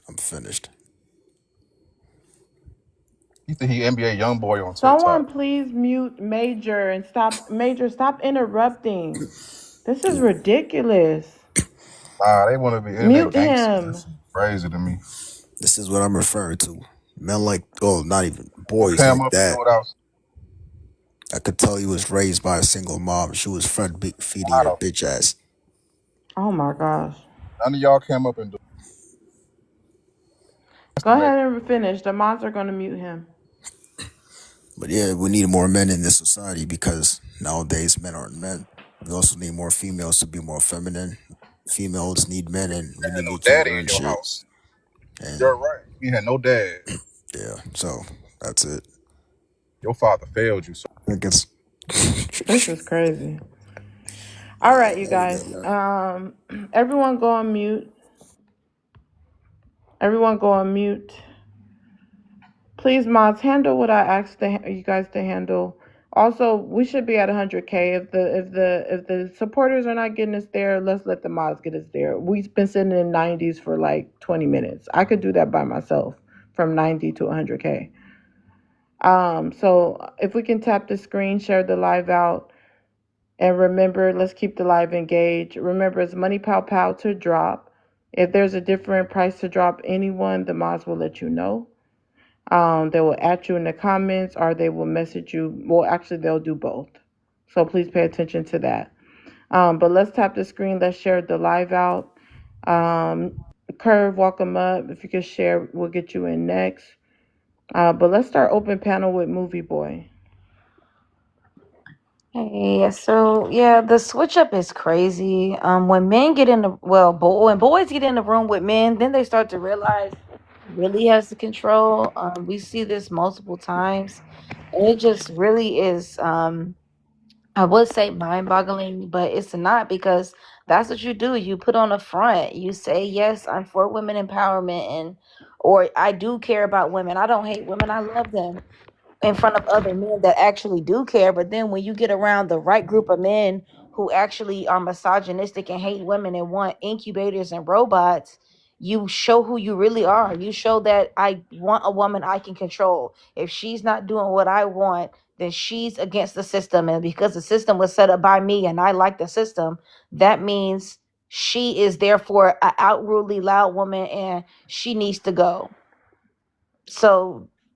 I'm finished. You think he NBA young boy on Someone TikTok? please mute Major and stop. Major, stop interrupting. This is ridiculous. Nah, they want to be internet Mute gangsters. him. That's crazy to me. This is what I'm referring to. Men like, oh, not even Don't boys come like up and that. do it outside. I could tell he was raised by a single mom. She was front feeding your bitch ass. Oh my gosh. None of y'all came up and do it. That's Go the major. ahead and finish. The mods are going to mute him. But yeah, we need more men in this society because nowadays men aren't men. We also need more females to be more feminine. Females need men and we Had need no to daddy learn in your shit. house. And You're right. You had no dad. yeah, so that's it. Your father failed you. So I think it's This is crazy. All yeah, right, you that guys. nigga, yeah. Everyone go on mute. Everyone go on mute. Please, mods, handle what I asked you guys to handle. Also, we should be at 100K. If the supporters are not getting us there, let's let the mods get us there. We've been sitting in 90s for like 20 minutes. I could do that by myself from 90 to 100K. So if we can tap the screen, share the live out, and remember, let's keep the live engaged. Remember, it's money pow pow to drop. If there's a different price to drop anyone, the mods will let you know. They will add you in the comments or they will message you. Well, actually, they'll do both. So please pay attention to that. But let's tap the screen. Let's share the live out. Curve, welcome up. If you could share, we'll get you in next. But let's start open panel with Movie Boy. Hey, so yeah, the switch up is crazy. When men get in the when boys get in the room with men, then they start to realize really has the control. We see this multiple times, and it just really is. I would say mind-boggling, but it's not because that's what you do. You put on a front. You say, "Yes, I'm for women empowerment," and or I do care about women. I don't hate women. I love them in front of other men that actually do care. But then when you get around the right group of men who actually are misogynistic and hate women and want incubators and robots, you show who you really are. You show that I want a woman I can control. If she's not doing what I want, then she's against the system. And because the system was set up by me and I like the system, that means she is therefore an outrully loud woman and she needs to go. So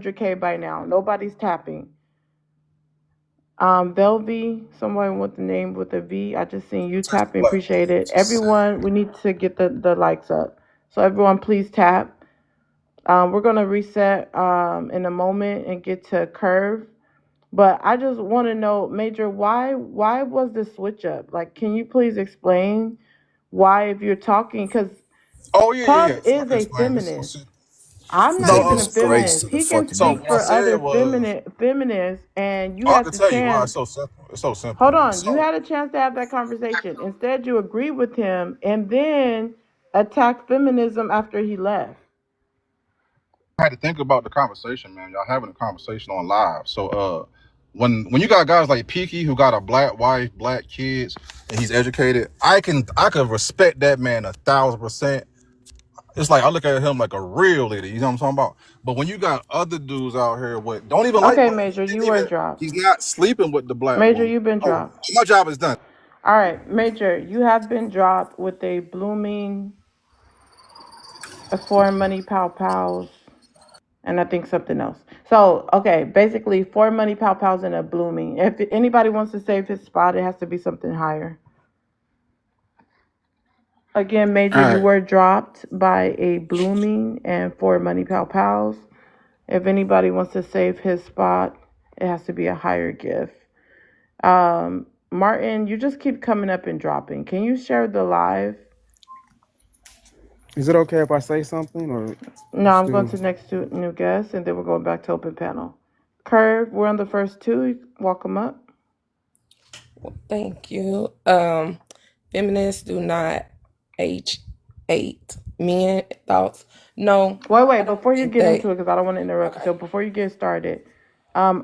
100K by now. Nobody's tapping. Velvy, someone with the name with a V. I just seen you Touch the tapping. button. Appreciate it. Just say Everyone, we need to get the likes up. So everyone, please tap. We're gonna reset in a moment and get to Curve. But I just want to know, Major, why was the switch up? Like, can you please explain why, if you're talking, because oh yeah, yeah, Puff yeah. So I is can a explain this. feminist. I'm His not So, even a disgrace feminist. to the He can fucking so speak what I for Negroes. said other was, feminists, and you I had can the tell you why chance. it's so simple. It's so Hold simple. on, you So had a chance to have that conversation. Instead, you agreed with him and then attacked feminism after he left. I had to think about the conversation, man. Y'all having a conversation on live. So, when you got guys like Peaky who got a black wife, black kids, and he's educated, I could respect that man 1,000%. It's like I look at him like a real leader. You know what I'm talking about? But when you got other dudes out here with don't even like Okay, women, Major, you were dropped. he's not sleeping with the black Major, woman. you've been Oh, dropped. my job is done. All right, Major, you have been dropped with a blooming foreign money pow pows, and I think something else. So, okay, basically, four money pow pows and a blooming. If anybody wants to save his spot, it has to be something higher. Again, Major, All you right. were dropped by a blooming and four money pow pows. If anybody wants to save his spot, it has to be a higher gift. Martin, you just keep coming up and dropping. Can you share the live? Is it okay if I say something, or No, you I'm going still? to next to new guest, and then we're going back to open panel. Curve, we're on the first two. Welcome up. Thank you. Feminists do not H8 men thoughts. No, I Wait, don't before you think get into they. it, because I don't want to interrupt you. Okay. So before you get started,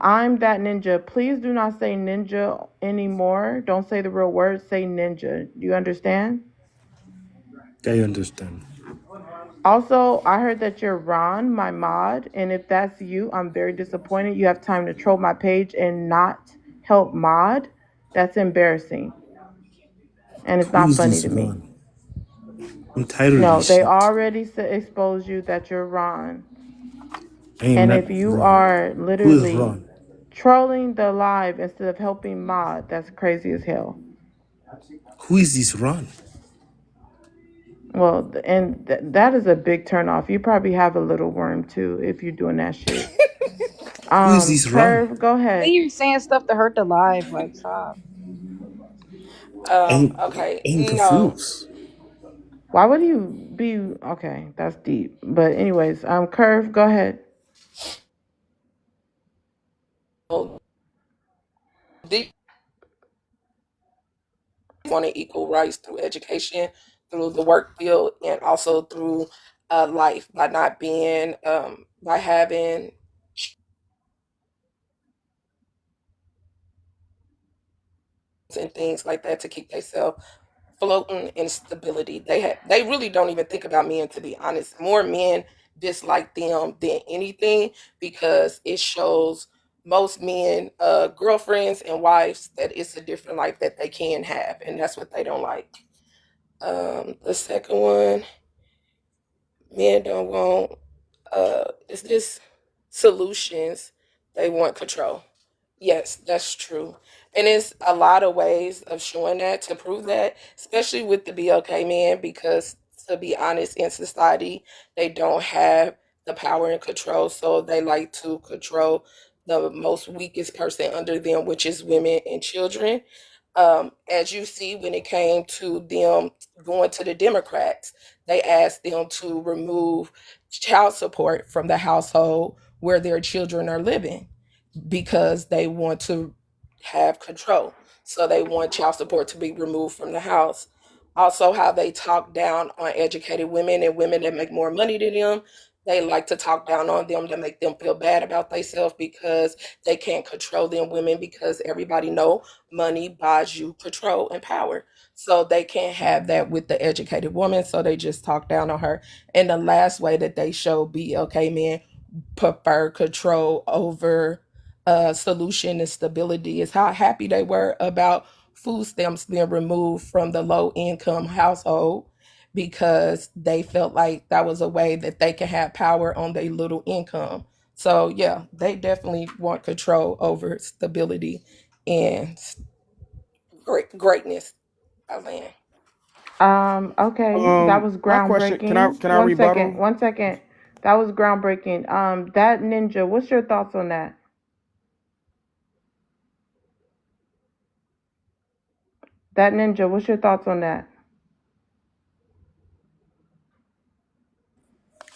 I'm that ninja. Please do not say ninja anymore. Don't say the real word. Say ninja. Do you understand? I understand. Also, I heard that you're Ron, my mod, and if that's you, I'm very disappointed. You have time to troll my page and not help mod. That's embarrassing, and it's Who not is funny this to me. Ron? I'm tired of No, this they shit. already exposed you that you're Ron. I am And not if you Ron. are Who is literally Ron? trolling the live instead of helping mod, that's crazy as hell. Who is this Ron? Well, and that is a big turn off. You probably have a little worm too if you're doing that shit. Who is this Ron? Curve, go Then ahead. you're saying stuff to hurt the live. Like, stop. Okay. I'm No. confused. Why would you be okay? That's deep. But anyways, Curve, go ahead. They wanted equal rights through education, through the work field, and also through life by not being by having and things like that to keep themselves floating in stability. They really don't even think about men, to be honest. More men dislike them than anything because it shows most men girlfriends and wives that it's a different life that they can have, and that's what they don't like. The second one, men don't want it's just solutions. They want control. Yes, that's true. And it's a lot of ways of showing that to prove that, especially with the BLK men, because to be honest, in society, they don't have the power and control. So they like to control the most weakest person under them, which is women and children. As you see, when it came to them going to the Democrats, they asked them to remove child support from the household where their children are living because they want to have control. So they want child support to be removed from the house. Also, how they talk down on educated women and women that make more money than them. They like to talk down on them to make them feel bad about themselves because they can't control them women because everybody know money buys you control and power. So they can't have that with the educated woman. So they just talk down on her. And the last way that they show BLK men prefer control over solution and stability is how happy they were about food stamps being removed from the low income household because they felt like that was a way that they could have power on their little income. So yeah, they definitely want control over stability and greatness. I land. Okay, that was My question. Can I groundbreaking. can I One second, rebuttal? one second. That was groundbreaking. That ninja, what's your thoughts on that? That ninja, what's your thoughts on that?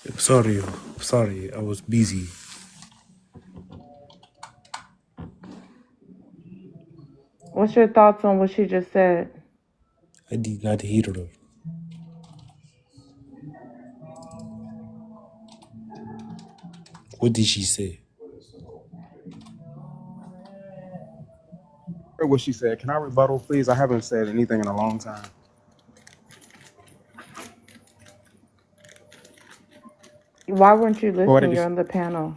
I'm sorry. Sorry, I was busy. What's your thoughts on what she just said? I did not hear her. What did she say? Heard what she said. Can I rebuttal, please? I haven't said anything in a long time. Why weren't you What listening? did You're she? on the panel.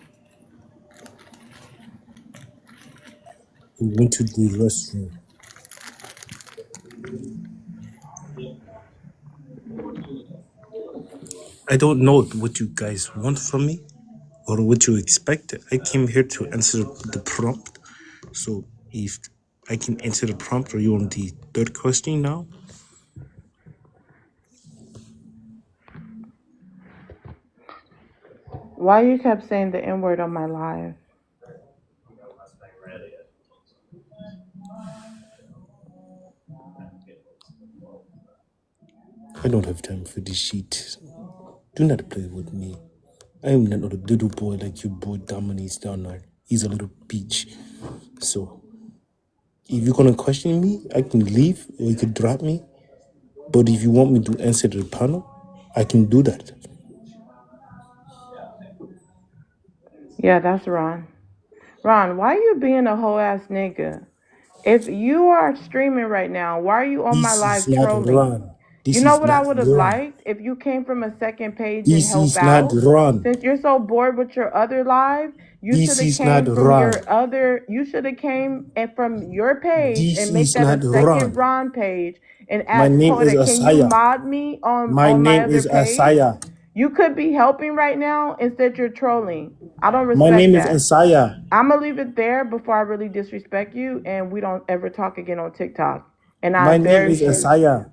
We went to the restroom. I don't know what you guys want from me or what you expect. I came here to answer the prompt. So if I can answer the prompt, are you on the third question now? Why you kept saying the N word on my live? I don't have time for this shit. Do not play with me. I am not a little boy like your boy Dominates down there. He's a little bitch. So if you're gonna question me, I can leave or you could drop me. But if you want me to answer the panel, I can do that. Yeah, that's Ron. Ron, why you being a whole ass nigga? If you are streaming right now, why are you on my This is live not trolling? run. You This know is what I not would have run. liked if you came from a second page and This help is not out? run. Since you're so bored with your other live, you should This have is not came from run. your other. You should have came and from your page This and make is that a not second run. Ron page and My ask name is Poeta, can you Asaya. mod me My on my name other is page? Asaya. You could be helping right now. Instead, you're trolling. I don't My respect name is that. Asaya. I'm gonna leave it there before I really disrespect you, and we don't ever talk again on TikTok. And I My name very is Asaya.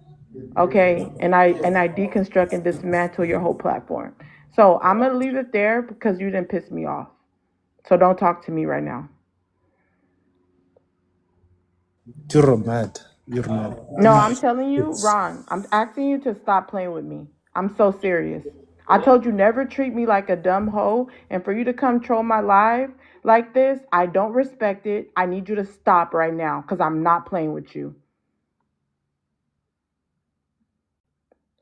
okay, and I deconstruct and dismantle your whole platform. So I'm gonna leave it there because you didn't piss me off. So don't talk to me right now. You're mad. You're mad. No, I'm telling you, Ron, I'm asking you to stop playing with me. I'm so serious. I told you never treat me like a dumb hoe, and for you to come troll my live like this, I don't respect it. I need you to stop right now because I'm not playing with you.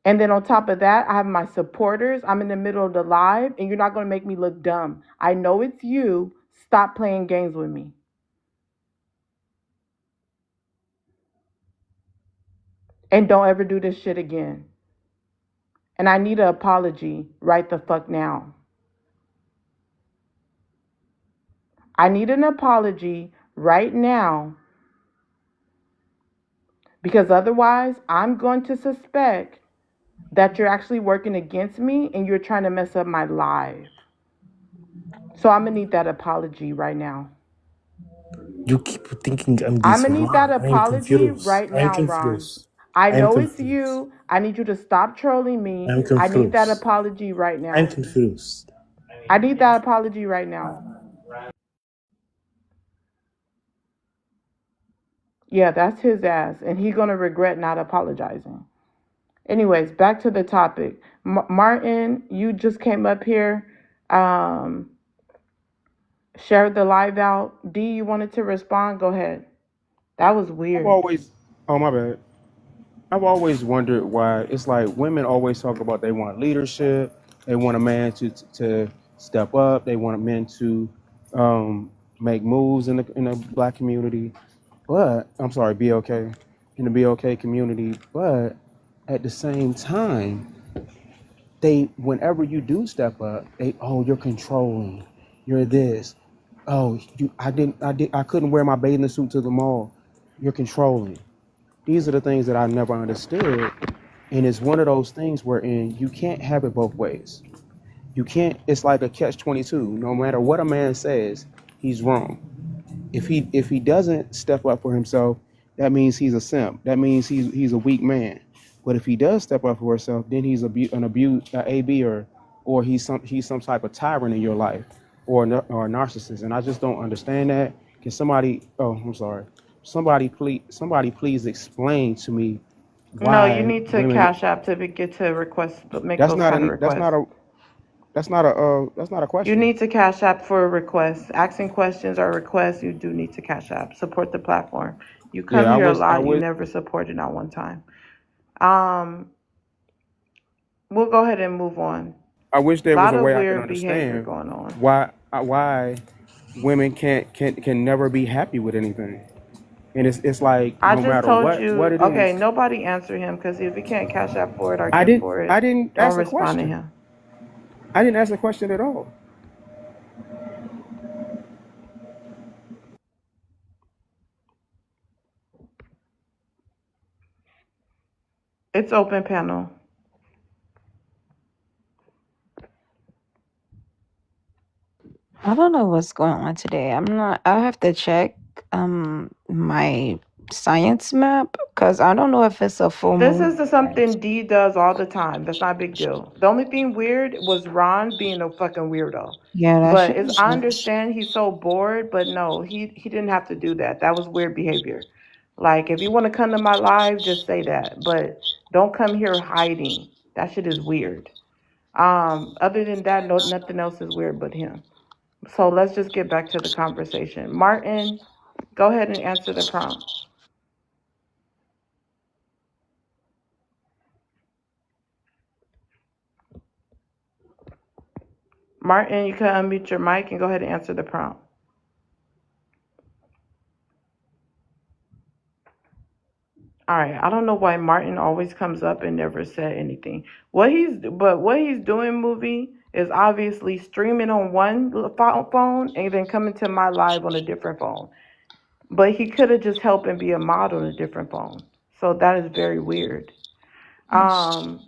And then on top of that, I have my supporters. I'm in the middle of the live, and you're not going to make me look dumb. I know it's you. Stop playing games with me. And don't ever do this shit again. And I need an apology right the fuck now. I need an apology right now because otherwise, I'm going to suspect that you're actually working against me and you're trying to mess up my live. So I'm going to need that apology right now. You keep thinking I'm I'm this gonna need that wrong. I am apology confused. right I am now, Ron. confused. I I am know it's confused. you. I need you to stop trolling I me. am I need that confused. apology right I am now. confused. I need that apology right now. Yeah, that's his ass, and he's gonna regret not apologizing. Anyways, back to the topic. Martin, you just came up here, um, shared the live out. D, you wanted to respond? Go ahead. That was I've weird. always. Oh my bad. I've always wondered why it's like women always talk about they want leadership, they want a man to step up, they want men to make moves in the black community, but I'm sorry, BLK, in the BLK community, but at the same time, they whenever you do step up, they you're controlling, you're this, I couldn't wear my bathing suit to the mall, you're controlling. These are the things that I never understood. And it's one of those things wherein you can't have it both ways. You can't, it's like a catch 22. No matter what a man says, he's wrong. If he doesn't step up for himself, that means he's a simp. That means he's a weak man. But if he does step up for himself, then he's an AB or he's some type of tyrant in your life or a narcissist. And I just don't understand that. Can somebody? Oh, I'm sorry. Somebody please explain to me No, you why need to women. cash app to get to request, make That's those not kind of a. That's requests. not a. That's not a You question. need to cash app for requests. Asking questions or requests, you do need to cash app. Support the platform. You come Yeah, here a I lot, you wish never supported not one time. Um, we'll go ahead and move on. A there was lot a of way I could weird behavior understand going on. why women can never be happy with anything. And it's like I no just matter told what you, it okay, is. nobody answer him because if he can't cash app for it or I give didn't for I it, didn't don't ask a respond to question. him. I didn't ask a question at all. It's open panel. I don't know what's going on today. I'll have to check my science map because I don't know if it's a full This moon. is something D does all the time. That's not a big deal. The only thing weird was Ron being a fucking weirdo. Yeah, that But shit it's was I weird. understand he's so bored, but no, he didn't have to do that. That was weird behavior. Like if you want to come to my live, just say that. But don't come here hiding. That shit is weird. Other than that, no, nothing else is weird but him. So let's just get back to the conversation. Martin, go ahead and answer the prompt. Martin, you can unmute your mic and go ahead and answer the prompt. All right. I don't know why Martin always comes up and never said anything. What he's doing, movie, is obviously streaming on one phone and then coming to my live on a different phone. But he could have just helped and be a mod on a different phone. So that is very weird. Um,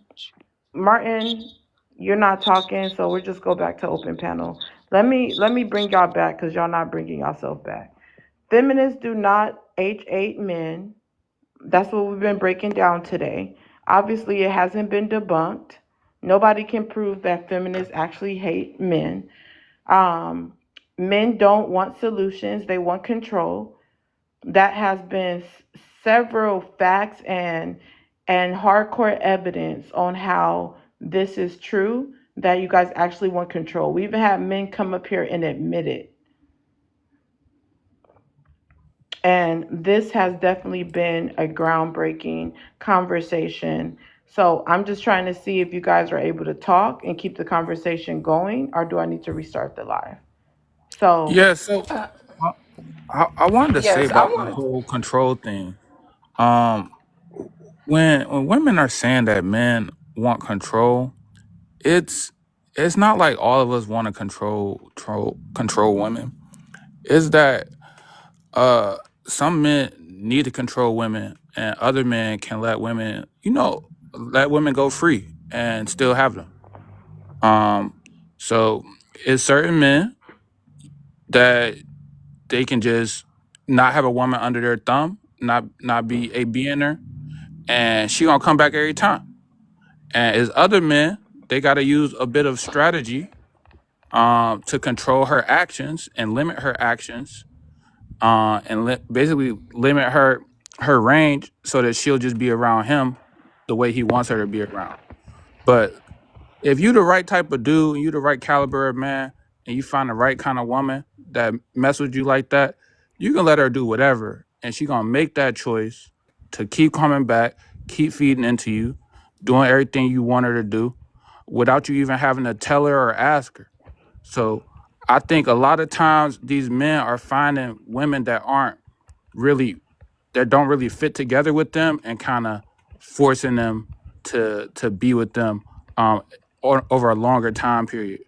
Martin, you're not talking, so we'll just go back to open panel. Let me bring y'all back because y'all not bringing yourself back. Feminists do not H8 men. That's what we've been breaking down today. Obviously, it hasn't been debunked. Nobody can prove that feminists actually hate men. Um, Men don't want solutions, they want control. That has been several facts and hardcore evidence on how this is true, that you guys actually want control. We even had men come up here and admit it. And this has definitely been a groundbreaking conversation. So I'm just trying to see if you guys are able to talk and keep the conversation going, or do I need to restart the live? So, Yeah, so I wanted to say Yes, I about the want whole control thing. Um, when women are saying that men want control, it's it's not like all of us want to control women. It's that uh some men need to control women, and other men can let women, let women go free and still have them. So it's certain men that they can just not have a woman under their thumb, not be a BNer, and she gonna come back every time. And as other men, they got to use a bit of strategy to control her actions and limit her actions, and basically limit her range so that she'll just be around him the way he wants her to be around. But if you the right type of dude and you the right caliber of man and you find the right kind of woman that mess with you like that, you can let her do whatever and she gonna make that choice to keep coming back, keep feeding into you, doing everything you want her to do without you even having to tell her or ask her. So I think a lot of times these men are finding women really that don't really fit together with them and kind of forcing them to be with them um over a longer time period.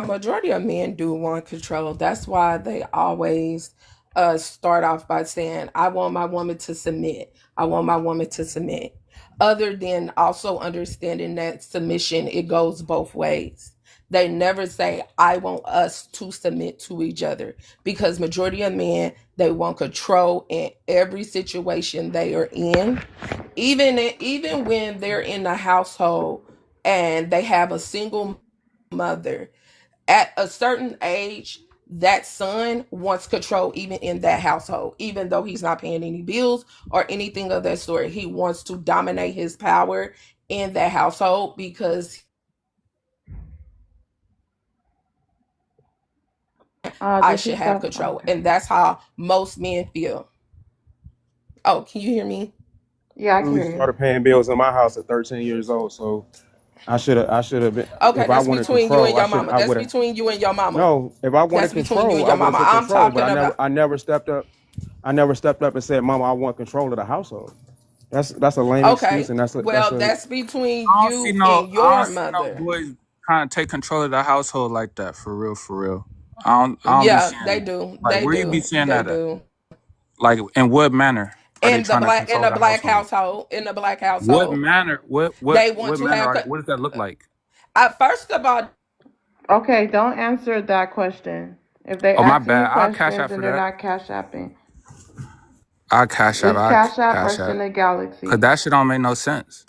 majority of men do want control. That's why they always start off by saying, "I want my woman to submit. I want my woman to submit." Other than also understanding that submission, it goes both ways. They never say, "I want us to submit to each other," because majority of men, they want control in every situation they are in, even when they're in the household and they have a single mother. At a certain age, that son wants control even in that household, even though he's not paying any bills or anything of that sort. He wants to dominate his power in that household because I Did she should have stop? control. Okay. And that's how most men feel. Oh, can you hear me? Yeah, I can We hear you. started paying bills in my house at 13 years old, so I should have been. Okay, If I that's wanted between you and control, your mama. I That's would have. between you and your mama. No, if I wanted That's between you control, and I your would have mama. took I'm control. But talking about I never stepped up. I never stepped up and said, "Mama, I want control of the household." That's a lame excuse, okay. and that's Well, a. that's between I don't see you no and I don't your see no mother. boys trying trying to take control of the household like that for real, for real. I don't be Yeah, seeing they that. do. Like They where you be do. seeing They that at? do. Like in what manner are they trying to In control the the black household? household, in the black What household, manner? they want What to manner have. are what does that look like? First of all, Okay, don't answer that question. If they Oh my asking you bad. I'll cash questions out and for they're that. not cash apping, I'll cash out. it's I'll cash app or cash out. send a Cause galaxy. that shit don't make no sense.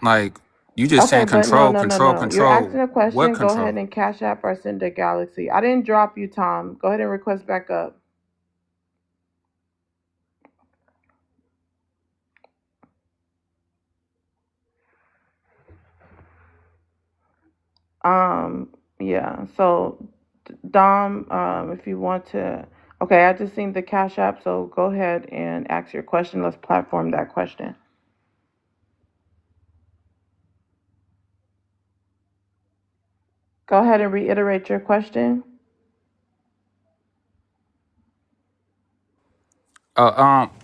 Like you just Okay, saying but no, control, no, no, control, no. You're asking control. a What question. Go ahead control? and cash app or send a galaxy. I didn't drop you, Tom. Go ahead and request back up. Yeah. So, Dom, if you want to, okay, I just seen the cash app. So go ahead and ask your question. Let's platform that question. Go ahead and reiterate your question.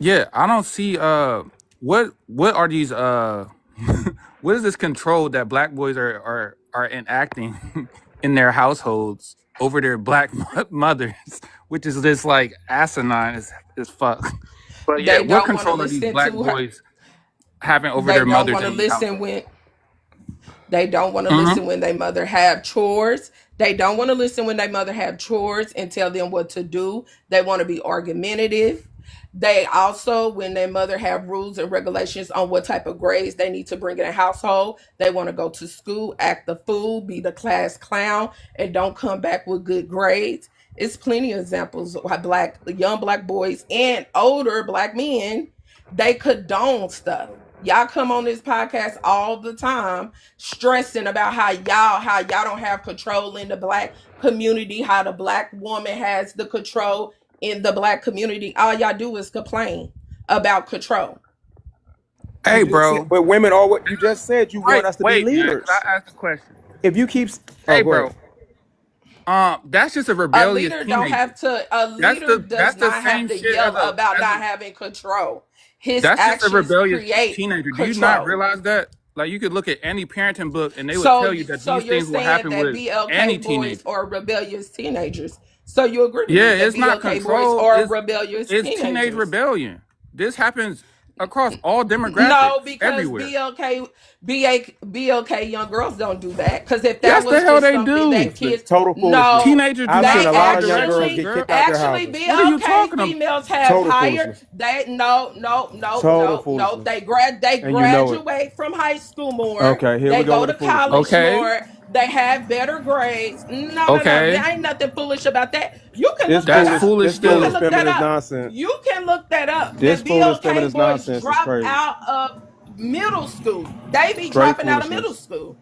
Yeah, I don't see what are these what is this control that black boys are enacting in their households over their black mothers, which is just like asinine as fuck. But yeah, they what don't want to control are these listen black to her. boys having over They their don't mothers want in to these listen households? when they don't want to Hmm. listen when their mother have chores. They don't want to listen when their mother have chores and tell them what to do. They want to be argumentative. They also, when their mother have rules and regulations on what type of grades they need to bring in a household, they want to go to school, act the fool, be the class clown, and don't come back with good grades. It's plenty of examples of why young black boys and older black men, they condone stuff. Y'all come on this podcast all the time stressing about how y'all don't have control in the black community, how the black woman has the control in the black community. All y'all do is complain about control. You Hey, just said, bro. but women are what you just said. You want us to be Wait, man. Could leaders. I ask a question? If you keep, oh, Hey, go bro. ahead. That's just a A rebellious leader don't teenager. have to. A leader does That's the not have same to shit yell as about a not having control. His that's just a actions rebellious create teenager. Do you not control. realize that? Like you could look at any parenting book and they would tell So, you that so these you're things will saying happen that with any BLK boys teenager. are rebellious teenagers? So you agree with me Yeah, that it's not BLK boys control. are rebellious It's teenage teenagers? rebellion. This happens across all No, demographics because everywhere. BLK young girls don't do that. Because if that Yes, the was hell just they something do. that Foolishness, kids, total foolishness. no, Teenagers do I've seen not a they lot follow of young girls directions, actually, get girl. kicked out their actually houses. What are you BLK talking about? females have Total higher. foolishness. They no no no Total no no. foolishness. They And you know it. graduate from high school more. Okay, here we They go go with to the foolishness. college Okay, more. They have better grades. No. okay, There ain't nothing foolish about that. You can This look that that's foolish, up. foolish this You can foolish still. look that feminist up. nonsense. You can look that up. This That foolish BLK feminist boys nonsense is drop crazy. out of middle school. They be Straight dropping out of middle foolishness. school.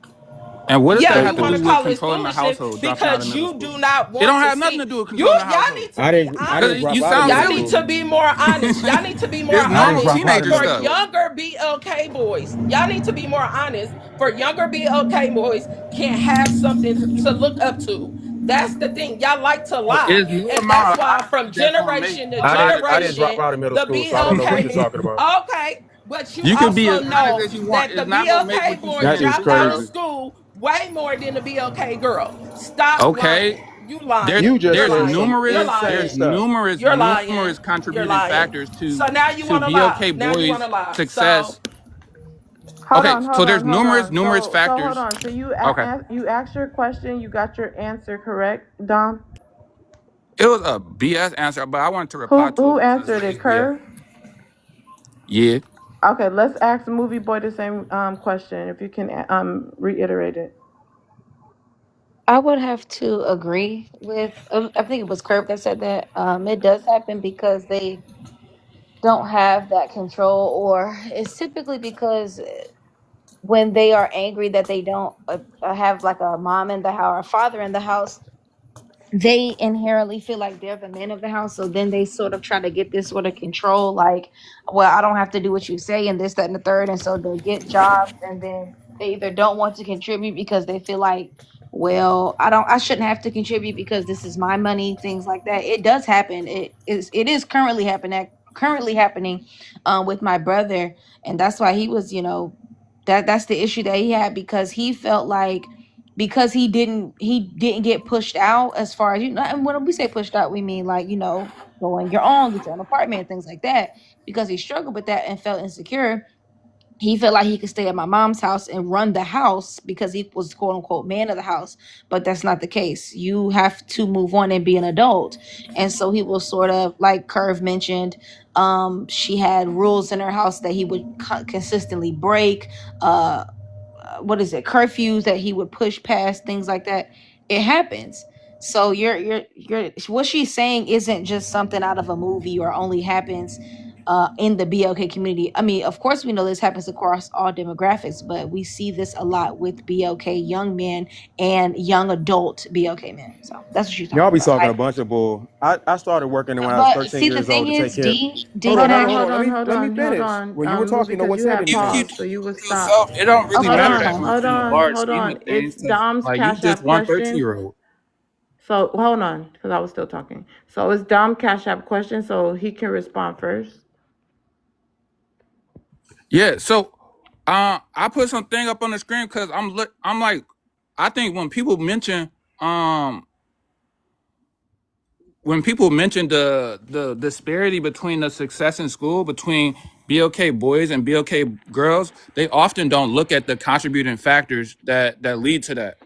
And what does Yeah, that Straight you have to want do to with foolishness. call it controlling the foolishness household, dropping out of because middle you school? do not It want don't to have nothing to see do with you. controlling the Y'all household. need to be I didn't Cause honest. drop you out of sound middle Y'all need silly. to school. be more honest. Y'all need to be more It's I didn't normal honest drop out of teenager for middle stuff. school. younger BLK boys. Y'all need to be more honest for younger BLK boys can have something to look up to. That's the thing. Y'all like to lie. It's no And amount that's of why from honesty that's gonna make generation to somebody I didn't drop generation, out of middle the school, so I don't know what you're BLK, talking about. okay, but you you can be also as honest know as you want. that the It's not gonna make BLK what you boys That saying is dropped out true, of crazy. school way more than the BLK girl. Stop okay. lying. You There's lying. You just You're there's said lying. some You're numerous insane lying. there's stuff. numerous You're lying. numerous You're contributing lying. factors So now you to want to lie. BLK Now you want to boys lie. So success. Hold Okay, on, so hold there's on, hold on. numerous So hold factors. on. So Okay, you asked your question. You got your answer correct, Dom. it was a BS answer, but I wanted to reply Who to it who because answered it's it? BS. Curve. Yeah. Okay, let's ask Movie Boy the same question. If you can reiterate it. I would have to agree with. I think it was Kurt that said that. It does happen because they don't have that control, or it's typically because when they are angry that they don't have like a mom in the house or a father in the house, they inherently feel like they're the man of the house. So then they sort of try to get this sort of control, like, well, I don't have to do what you say and this, that, and the third. And so they get jobs and then they either don't want to contribute because they feel like, well, I shouldn't have to contribute because this is my money, things like that. It does happen. It is currently happening with my brother. And that's why he was, that's the issue that he had, because he felt like, because he didn't get pushed out, as far as, and when we say pushed out, we mean like, go on your own, get your own apartment, things like that. Because he struggled with that and felt insecure, he felt like he could stay at my mom's house and run the house because he was quote unquote man of the house. But that's not the case. You have to move on and be an adult. And so he was sort of like Curve mentioned, she had rules in her house that he would consistently break. What is it, curfews that he would push past, things like that. It happens. So you're what she's saying isn't just something out of a movie or only happens in the BLK community. I mean, of course we know this happens across all demographics, but we see this a lot with BLK young men and young adult BLK men. So that's what she's Y'all talking be about. talking a bunch of bull. I started working when I was But 13 see, the years old thing to take is, care. D, Hold on, Hold hold on, on, hold Kenneth. on. hold Let on, me hold let me on, hold finish. on. When you were Lucy, talking, no because one you said have Even if you anything. paused, do so you would it stop. yourself, it don't really Hold matter on, that much hold in the on, large hold scheme on. of It's things, because Dom's like you Cash just App one 13 question. year old. So hold on, because I was still talking. So it's Dom Cash App question, so he can respond first. Yeah, so I put something up on the screen because I'm like, I think um when people mention the disparity between the success in school between BLK boys and BLK girls, they often don't look at the contributing factors that lead to that.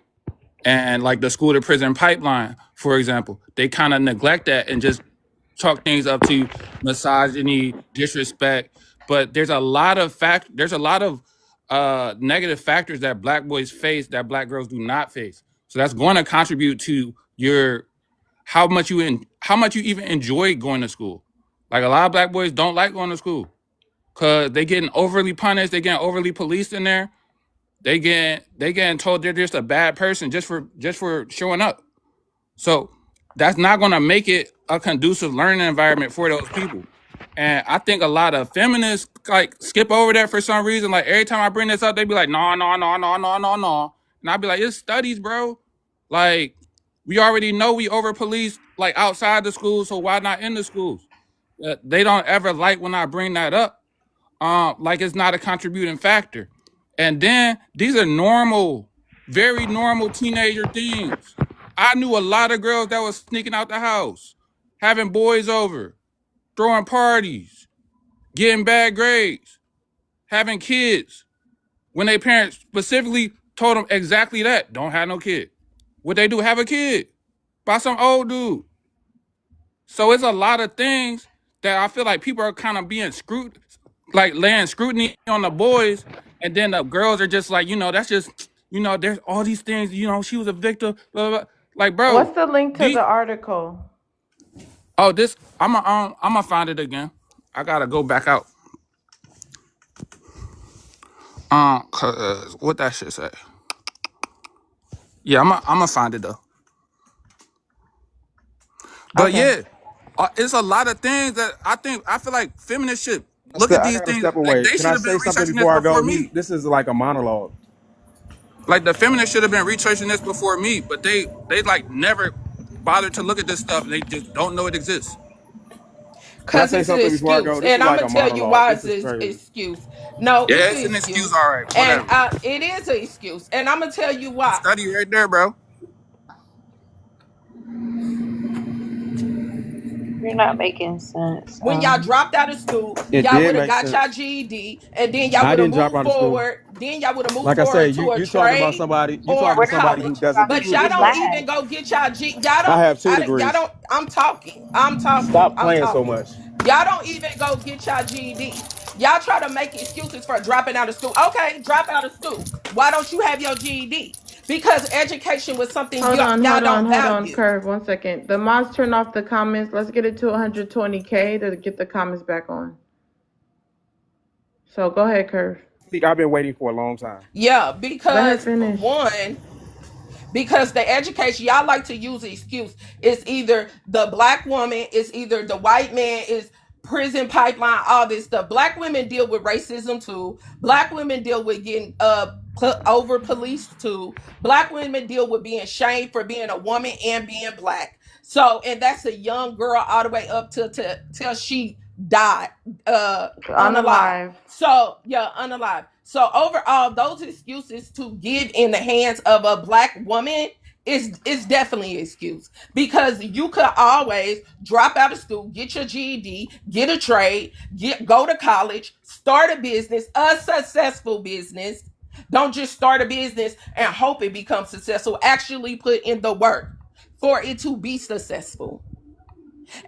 And like the school to prison pipeline, for example, they kind of neglect that and just chalk things up to misogyny, disrespect. But there's a lot of negative factors that black boys face that black girls do not face. So that's going to contribute to your how much you even enjoy going to school. Like a lot of black boys don't like going to school because they getting overly punished, they getting overly policed in there. They getting told they're just a bad person just for showing up. So that's not going to make it a conducive learning environment for those people. And I think a lot of feminists like skip over that for some reason. Like every time I bring this up, they be like, no, no, no, no, no, no, no. And I'd be like, it's studies, bro. Like we already know we over police like outside the schools, so why not in the schools? They don't ever like when I bring that up. Like it's not a contributing factor. And then these are normal, very normal teenager things. I knew a lot of girls that was sneaking out the house, having boys over, throwing parties, getting bad grades, having kids. When their parents specifically told them exactly that, don't have no kid. What they do, have a kid by some old dude. So it's a lot of things that I feel like people are kind of being like laying scrutiny on the boys, and then the girls are just like, that's just, there's all these things, she was a victim, blah, blah, blah. Like, What's bro, the link to the the article? oh, this I'm gonna find it again. I gotta go back out. Cause what that shit say? Yeah, I'm gonna find it though. But Okay. yeah, it's a lot of things that I feel like feminists should look at I these gotta things. step Like away. they Can should I have been say something researching this before I before go? me. This is like a monologue. Like the feminists should have been researching this before me, but they like never bothered to look at this stuff. They just don't know it exists. Can I Because say it's an something before I go? excuse. This And is I'm like going a to tell you monologue. why This it's is an crazy. excuse. No, Yeah, it's it's an an excuse, excuse. all right, And whatever. it is an excuse. And I'm going to tell you why. Study right there, bro. You're not making sense. When y'all dropped out of school, It y'all did would have make got y'all sense. GED, and then y'all I would have didn't drop moved out of school. forward. Then y'all would have moved Like I forward said, to a you talking about trade somebody. You or talking to We're not somebody who college. talking doesn't about do But you. y'all shit. don't Relax. even go get y'all Y'all I don't. have two Y'all degrees. don't. I'm talking. I'm talking. Stop I'm playing so talking. much. Y'all don't even go get y'all GEDs. Y'all try to make excuses for dropping out of school. Okay, drop out of school. Why don't you have your GED? Because education was something Hold on, y'all hold on, don't hold on, value. Curve. 1 second. The mods turn off the comments. Let's get it to 120K to get the comments back on. So go ahead, Curve. I've been waiting for a long time. Yeah, Let her because finish. one, because the education y'all like to use the excuse, it's either the black woman, it's either the white man, is prison pipeline, all this stuff. Black women deal with racism too. Black women deal with getting over policed too. Black women deal with being shamed for being a woman and being black. So, and that's a young girl all the way up to till she died unalive. Unalive. So yeah, unalive. So overall, those excuses to give in the hands of a black woman is definitely an excuse, because you could always drop out of school, get your GED, get a trade, go to college, start a business, a successful business. Don't just start a business and hope it becomes successful. Actually put in the work for it to be successful,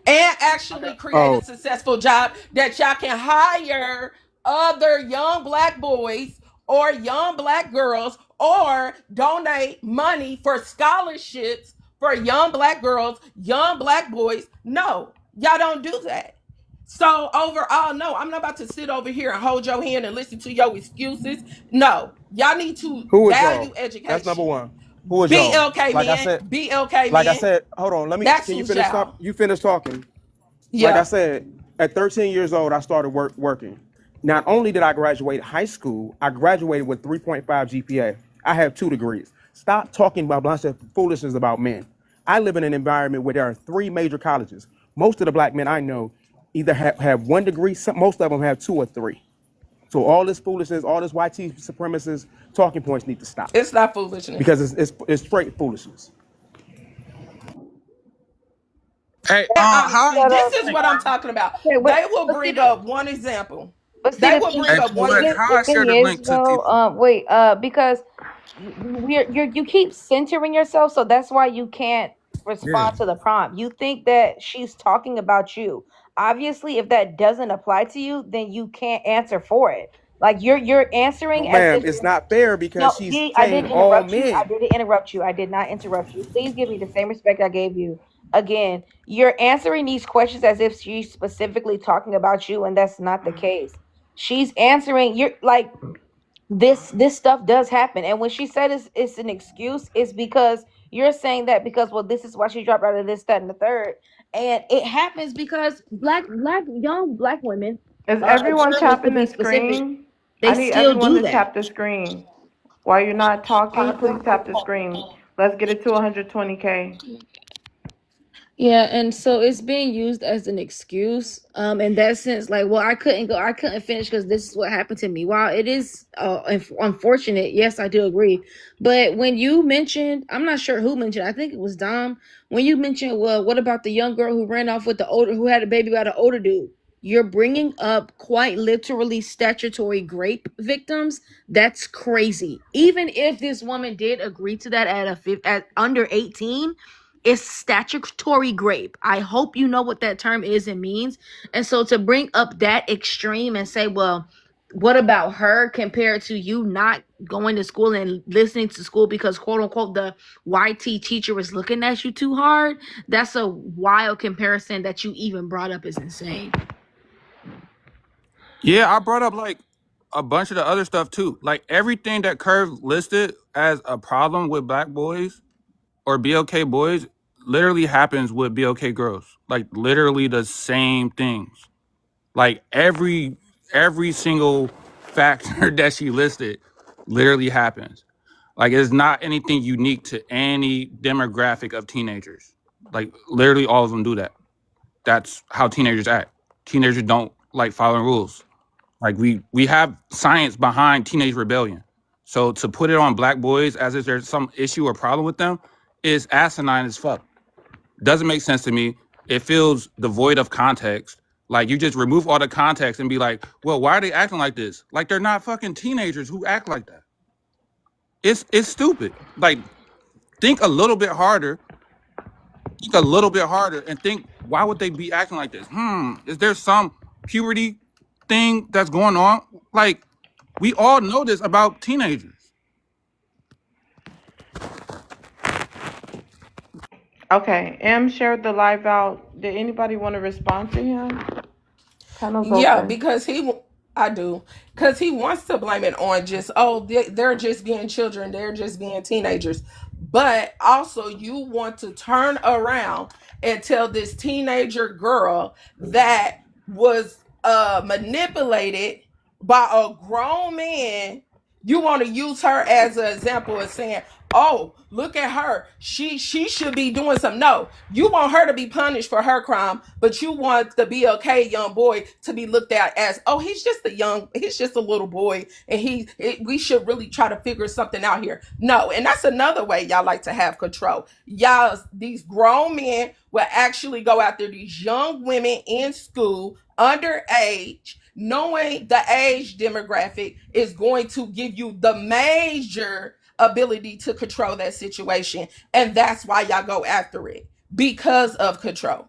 and actually create Oh, a successful job that y'all can hire other young black boys or young black girls, or donate money for scholarships for young black girls, young black boys. No, y'all don't do that. So overall, no, I'm not about to sit over here and hold your hand and listen to your excuses. No, y'all need to who was value y'all? That's number education. one. Who was y'all? BLK Like I men, said, BLK like I men. said, hold on. Let me. That's Can you who's finish y'all. talk? You finish talking. Like I Yeah. said, at 13 years old, I started working. Not only did I graduate high school, I graduated with 3.5 GPA. I have 2 degrees. Stop talking about bunch of foolishness about men. I live in an environment where there are 3 major colleges. Most of the black men I know either have 1 degree, most of them have 2 or 3. So all this foolishness, all this YT supremacist talking points need to stop, It's not foolishness. because it's straight foolishness. Hey, And how? honestly, Shut this up. is what I'm talking about. Okay, They will but see, bring up one example. but see, They the will thing, bring Hey, up the one Poetic, thing, how the I example. share thing the is link to though, people? wait, because you keep centering yourself, so that's why you can't Yeah. respond to the prompt. You think that she's talking about you. Obviously, if that doesn't apply to you, then you can't answer for it. Like you're No, answering as ma'am, if it's not fair because no, she's D, I saying didn't all interrupt you. I men. didn't interrupt you. I did not interrupt you. Please give me the same respect I gave you. Again, you're answering these questions as if she's specifically talking about you, and that's not the case. She's answering, you're like, this stuff does happen. And when she said it's an excuse, it's because you're saying that because, well, this is why she dropped out of this, that, and the third. And it happens because young black women, Is everyone girls to tapping be the specific, screen? they I need still everyone do to that. tap the screen. While you're not talking, please tap the screen. Let's get it to 120K. Yeah, and so it's being used as an excuse, in that sense, like, well, I couldn't finish because this is what happened to me. While it is unfortunate, yes, I do agree. But when you mentioned, I'm not sure who mentioned, I think it was Dom, when you mentioned, well, what about the young girl who ran off with who had a baby by the older dude? You're bringing up quite literally statutory rape victims. That's crazy. Even if this woman did agree to that at under 18, it's statutory grape. I hope you know what that term is and means. And so to bring up that extreme and say, well, what about her compared to you not going to school and listening to school because, quote unquote, the YT teacher was looking at you too hard? That's a wild comparison that you even brought up, is insane. Yeah, I brought up like a bunch of the other stuff too. Like everything that Curve listed as a problem with black boys or BLK boys literally happens with BLK girls. Like literally the same things. Like every single factor that she listed literally happens. Like it's not anything unique to any demographic of teenagers. Like literally all of them do that. That's how teenagers act. Teenagers don't like following rules. Like we have science behind teenage rebellion. So to put it on black boys as if there's some issue or problem with them is asinine as fuck. Doesn't make sense to me. It feels devoid of context. Like you just remove all the context and be like, well, why are they acting like this? Like they're not fucking teenagers who act like that. It's stupid. Like think a little bit harder. Think a little bit harder and think, why would they be acting like this? Is there some puberty thing that's going on? Like we all know this about teenagers. Okay, M shared the live out. Did anybody want to respond to him? Panel's Yeah, open. because I do. Because he wants to blame it on just, oh, they're just being children, they're just being teenagers. But also, you want to turn around and tell this teenager girl that was manipulated by a grown man. You want to use her as an example of saying, oh, look at her, she should be doing something. No, you want her to be punished for her crime, but you want the BLK young boy to be looked at as, oh, he's just a little boy, and we should really try to figure something out here. No, and that's another way y'all like to have control. Y'all, these grown men will actually go after these young women in school underage, knowing the age demographic is going to give you the major ability to control that situation. And that's why y'all go after it, because of control,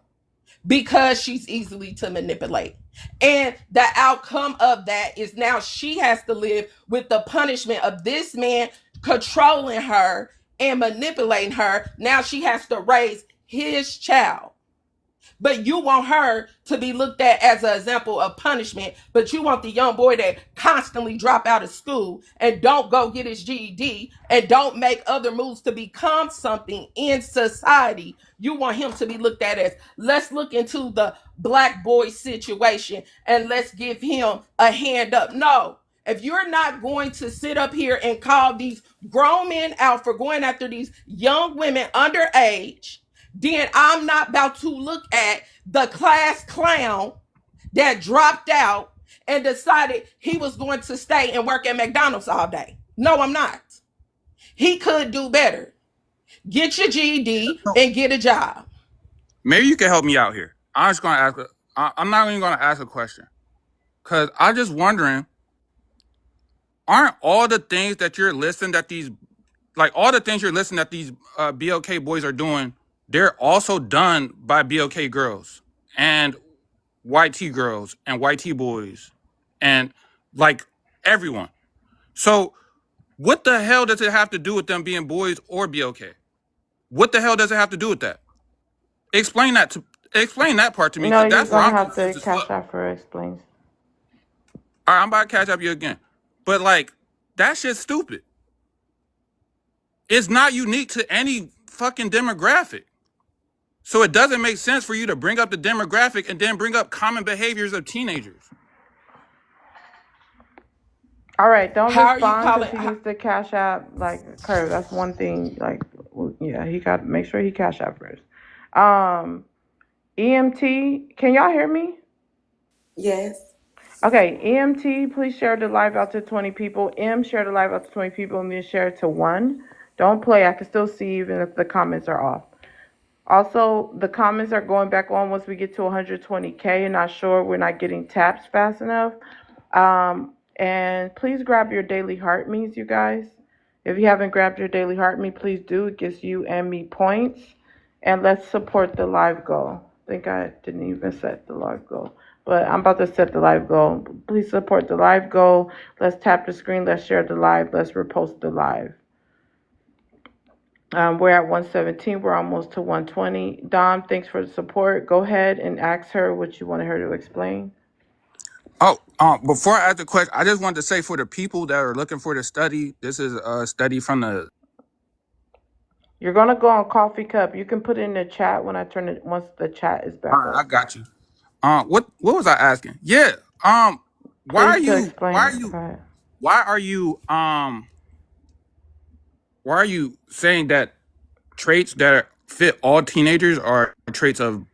because she's easily to manipulate. And the outcome of that is now she has to live with the punishment of this man controlling her and manipulating her. Now she has to raise his child. But you want her to be looked at as an example of punishment, but you want the young boy that constantly drop out of school and don't go get his GED and don't make other moves to become something in society. You want him to be looked at as, let's look into the black boy situation and let's give him a hand up. No, if you're not going to sit up here and call these grown men out for going after these young women underage, then I'm not about to look at the class clown that dropped out and decided he was going to stay and work at McDonald's all day. No, I'm not. He could do better. Get your GED and get a job. Maybe you can help me out here. I'm just going to I'm not even going to ask a question, because I'm just wondering, aren't all the things that you're listing that these, like all the things you're listing that these BLK boys are doing, they're also done by BLK girls and YT girls and YT boys and like everyone. So what the hell does it have to do with them being boys or BLK? What the hell does it have to do with that? Explain that part to me, No, because you're that's where gonna I'm have to confused as cash fuck. out for explains. All right, I'm about to catch up you again. But like, that shit's stupid. It's not unique to any fucking demographic. So it doesn't make sense for you to bring up the demographic and then bring up common behaviors of teenagers. All right, don't How are you respond because calling? he needs to cash out. Like, Kurt, that's one thing. Like, yeah, he got to make sure he cash out first. EMT, can y'all hear me? Yes. Okay, EMT, please share the live out to 20 people. M, share the live out to 20 people, and then share it to 1. Don't play. I can still see even if the comments are off. Also, the comments are going back on once we get to 120K, and not sure we're not getting taps fast enough. And please grab your daily heart means, you guys. If you haven't grabbed your daily heart me, please do. It gives you and me points. And let's support the live goal. I think I didn't even set the live goal, but I'm about to set the live goal. Please support the live goal. Let's tap the screen. Let's share the live. Let's repost the live. We're at 117. We're almost to 120. Dom, thanks for the support. Go ahead and ask her what you wanted her to explain. Oh, before I ask the question, I just wanted to say, for the people that are looking for the study, this is a study from the. You're gonna go on Coffee Cup. You can put it in the chat when I turn it once the chat is All back right, I up. got you. What was I asking? Yeah. Why are Please to you? explain Why are it. you? Go ahead. Why are you? Why are you saying that traits that fit all teenagers are traits of,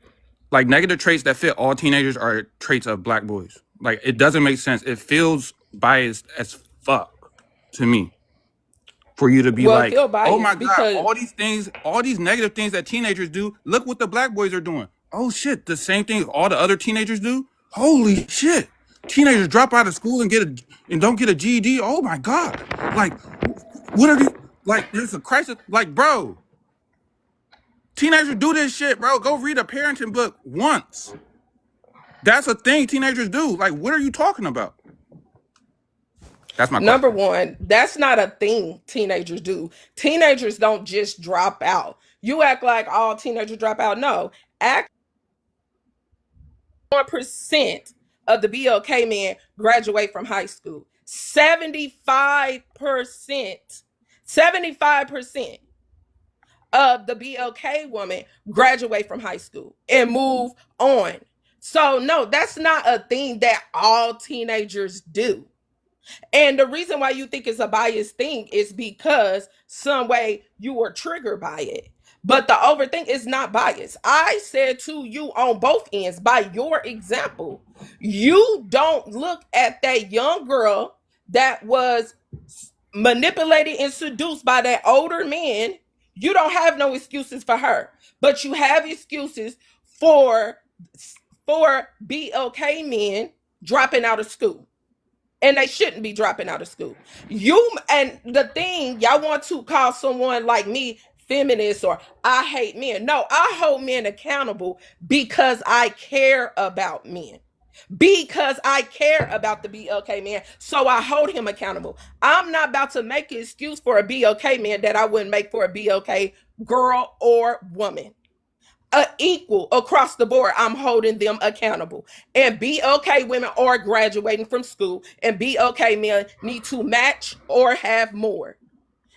like, negative traits that fit all teenagers are traits of black boys? Like, it doesn't make sense. It feels biased as fuck to me for you to be Well, I like, feel oh my biased God, because all these things, all these negative things that teenagers do, look what the black boys are doing. Oh shit, the same thing all the other teenagers do? Holy shit. Teenagers drop out of school and don't get a GED. Oh my God. Like, what are these? Like, there's a crisis. Like, bro, teenagers do this shit, bro. Go read a parenting book once. That's a thing teenagers do. Like, what are you talking about? That's my number question. one, that's not a thing teenagers do. Teenagers don't just drop out. You act like all teenagers drop out. No, act 1% of the BLK men graduate from high school. 75% of the BLK woman graduate from high school and move on. So no, that's not a thing that all teenagers do. And the reason why you think it's a biased thing is because some way you were triggered by it. But the overthink is not biased. I said to you on both ends, by your example, you don't look at that young girl that was manipulated and seduced by that older man. You don't have no excuses for her, but you have excuses for BLK men dropping out of school, and they shouldn't be dropping out of school. You and the thing, y'all want to call someone like me feminist or I hate men. No, I hold men accountable because I care about men. Because I care about the BLK man, so I hold him accountable. I'm not about to make an excuse for a BLK man that I wouldn't make for a BLK girl or woman. Equal across the board, I'm holding them accountable. And BLK women are graduating from school, and BLK men need to match or have more.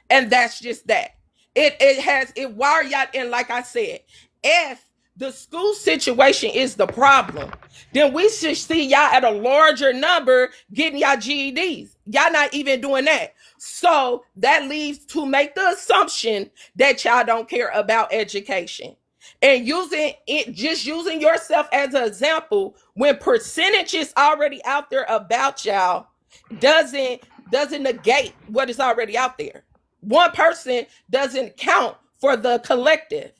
And that's just that. It has it wire y'all in, like I said. If the school situation is the problem, then we should see y'all at a larger number getting y'all GEDs. Y'all not even doing that. So that leaves to make the assumption that y'all don't care about education. And using it, just using yourself as an example, when percentages already out there about y'all doesn't negate what is already out there. One person doesn't count for the collective.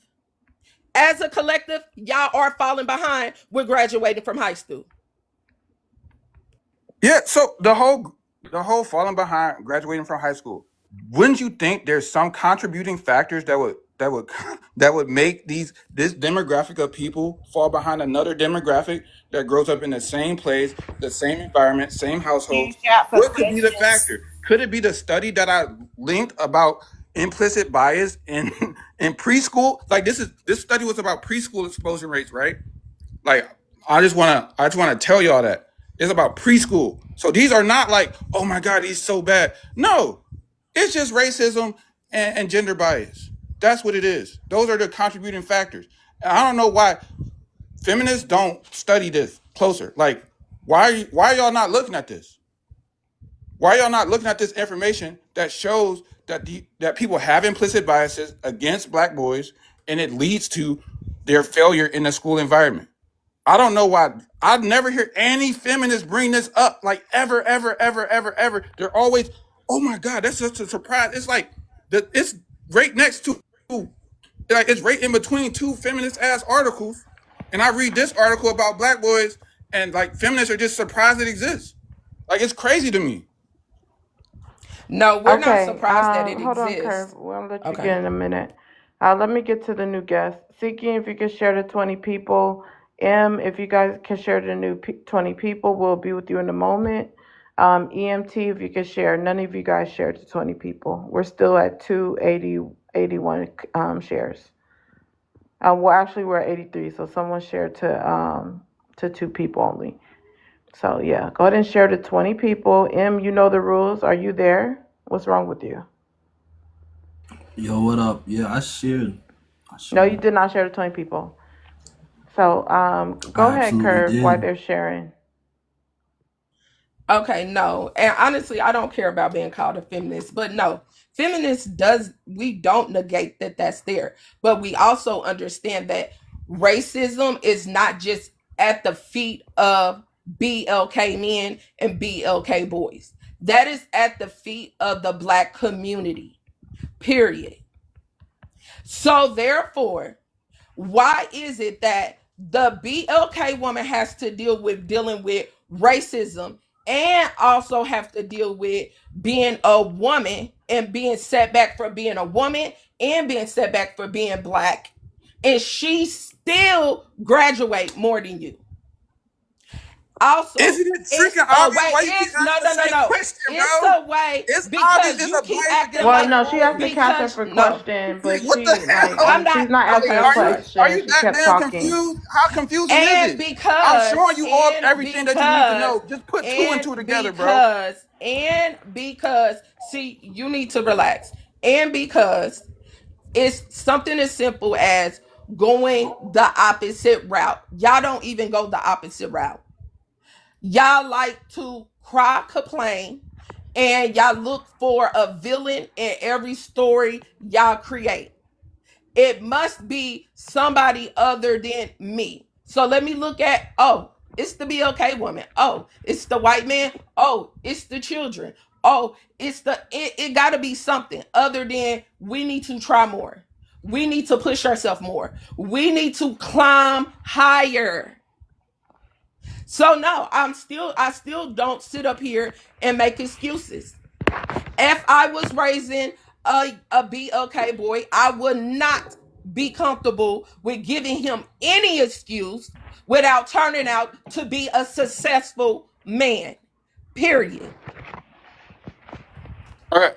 As a collective, y'all are falling behind with graduating from high school. Yeah, so the whole falling behind, graduating from high school. Wouldn't you think there's some contributing factors that would that would make this demographic of people fall behind another demographic that grows up in the same place, the same environment, same household? Cash out for What could be the questions. factor? Could it be the study that I linked about implicit bias in in preschool? Like this study was about preschool explosion rates, right? Like I just wanna tell y'all that it's about preschool. So these are not like, oh my God, he's so bad. No, it's just racism and gender bias. That's what it is. Those are the contributing factors. And I don't know why feminists don't study this closer. Like, why are y'all not looking at this? Why are y'all not looking at this information that shows that people have implicit biases against black boys, and it leads to their failure in the school environment? I don't know why. I'd never hear any feminists bring this up, like ever, ever, ever, ever, ever. They're always, oh my God, that's such a surprise. It's like it's right next to, like it's right in between two feminist ass articles, and I read this article about black boys, and like feminists are just surprised it exists. Like it's crazy to me. No, we're not Okay, surprised that it hold on, Curve. exists. We'll let you Okay. get in a minute. Let me get to the new guest. Seeking, if you could share to 20 people. If you guys can share to 20 people, we'll be with you in a moment. EMT, if you could share. None of you guys shared to 20 people. We're still at 281 shares. Well, actually, we're at 83, so someone shared to two people only. So yeah, go ahead and share to 20 people. You know the rules. Are you there? What's wrong with you? Yo, what up? Yeah, I shared. I No, you shared. did not share to 20 people. So I go ahead, absolutely Curve, while did. they're sharing. Okay, no. And honestly, I don't care about being called a feminist, but no. We don't negate that that's there, but we also understand that racism is not just at the feet of BLK men and BLK boys. That is at the feet of the black community. Period. So therefore, why is it that the BLK woman has to dealing with racism and also have to deal with being a woman and being set back for being a woman and being set back for being black, and she still graduate more than you? Also, Isn't it it's freaking a obvious way. why you keep It's no, asking no, the no, same no. question, It's bro? a way It's obvious. because It's you a keep bias acting against Well, like black no, she asked the boys. Cash App because for no. question, Like, but what the she hell? I'm not she's not okay. answering the Are I'm you not. are question. you She that kept damn talking. confused? How confusing is And it? I'm because showing you all everything that you need to know. Just put two and and two together, bro. because see, you need to relax. And because it's something as simple as going the opposite route. Y'all don't even go the opposite route. Y'all like to cry, complain, and y'all look for a villain in every story y'all create. It must be somebody other than me. So let me look at, oh, it's the BLK woman. Oh, it's the white man. Oh, it's the children. Oh, it gotta be something other than we need to try more. We need to push ourselves more. We need to climb higher. So no, I still don't sit up here and make excuses. If I was raising a BLK boy, I would not be comfortable with giving him any excuse without turning out to be a successful man. Period. All right.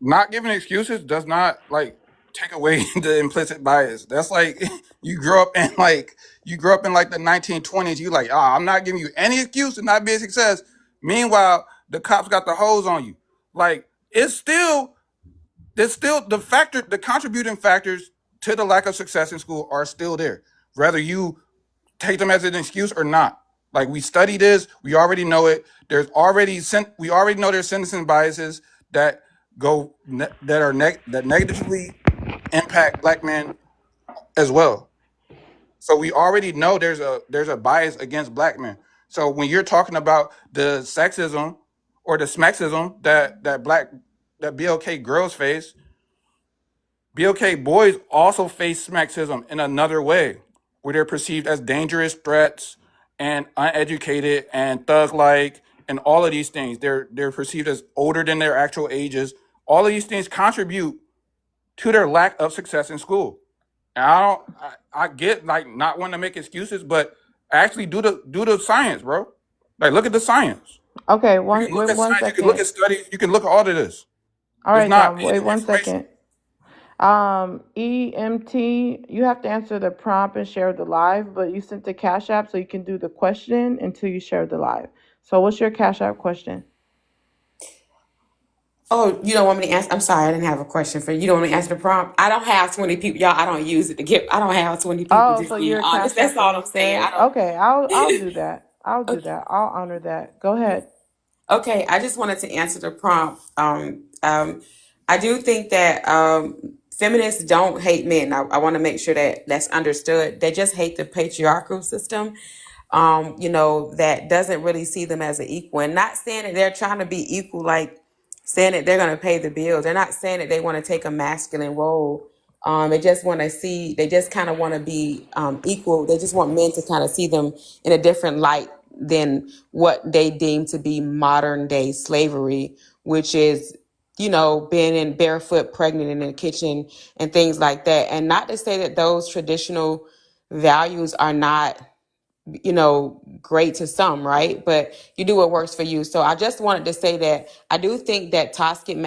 Not giving excuses does not like take away the implicit bias. That's like you grew up in like the 1920s. You like, I'm not giving you any excuse to not be a success. Meanwhile, the cops got the hose on you. Like there's still the contributing factors to the lack of success in school are still there. Whether you take them as an excuse or not. Like we study this, we already know it. We already know there's sentencing biases that that negatively impact black men as well. So we already know there's a bias against black men. So when you're talking about the sexism or the smexism that BLK girls face, BLK boys also face smexism in another way, where they're perceived as dangerous threats and uneducated and thug-like, and all of these things. They're perceived as older than their actual ages. All of these things contribute to their lack of success in school. And I get like not wanting to make excuses, but actually do the science, bro. Like look at the science. Okay, You can look wait at one science. You can look second. at studies. You can look at all of this. All It's right, not Dom, wait hidden one information. second. EMT, you have to answer the prompt and share the live, but you sent the Cash App so you can do the question until you share the live. So what's your Cash App question? Oh, you don't want me to answer? I'm sorry, I didn't have a question for you. You don't want me to answer the prompt? I don't have 20 people. Y'all, I don't use it to get, I don't have 20 people, Oh, just so being you're honest. Cash That's Apping all I'm saying. I instead. don't. Okay, I'll do that. I'll do Okay. that. I'll honor that. Go ahead. Okay, I just wanted to answer the prompt. I do think that feminists don't hate men. I want to make sure that that's understood. They just hate the patriarchal system. That doesn't really see them as an equal. And not saying that they're trying to be equal, like saying that they're going to pay the bills. They're not saying that they want to take a masculine role. They just kind of want to be equal. They just want men to kind of see them in a different light than what they deem to be modern day slavery, which is, being in barefoot, pregnant in the kitchen and things like that. And not to say that those traditional values are not great to some, right? But you do what works for you. So I just wanted to say that I do think that toxic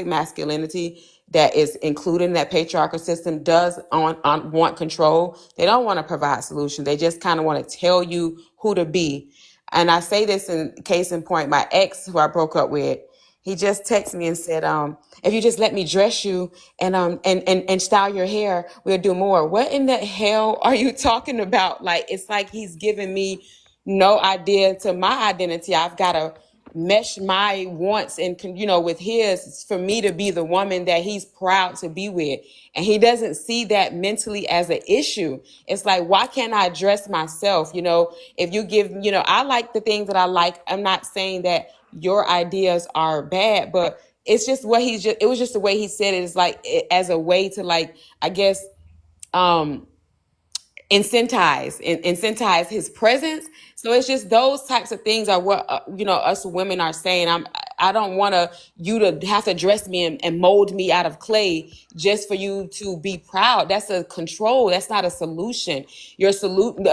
masculinity that is included in that patriarchal system does want control. They don't want to provide solutions. They just kind of want to tell you who to be. And I say this in case in point, my ex who I broke up with, he just texted me and said, if you just let me dress you and style your hair, we'll do more. What in the hell are you talking about? Like, it's like he's giving me no idea to my identity. I've got to mesh my wants and, with his for me to be the woman that he's proud to be with. And he doesn't see that mentally as an issue. It's like, why can't I dress myself? If you give, I like the things that I like. I'm not saying that your ideas are bad, but it's just it was just the way he said it. It's like as a way to, like, I guess, incentivize his presence. So it's just those types of things are what us women are saying. I don't want you to have to dress me and mold me out of clay just for you to be proud. That's a control. That's not a solution. A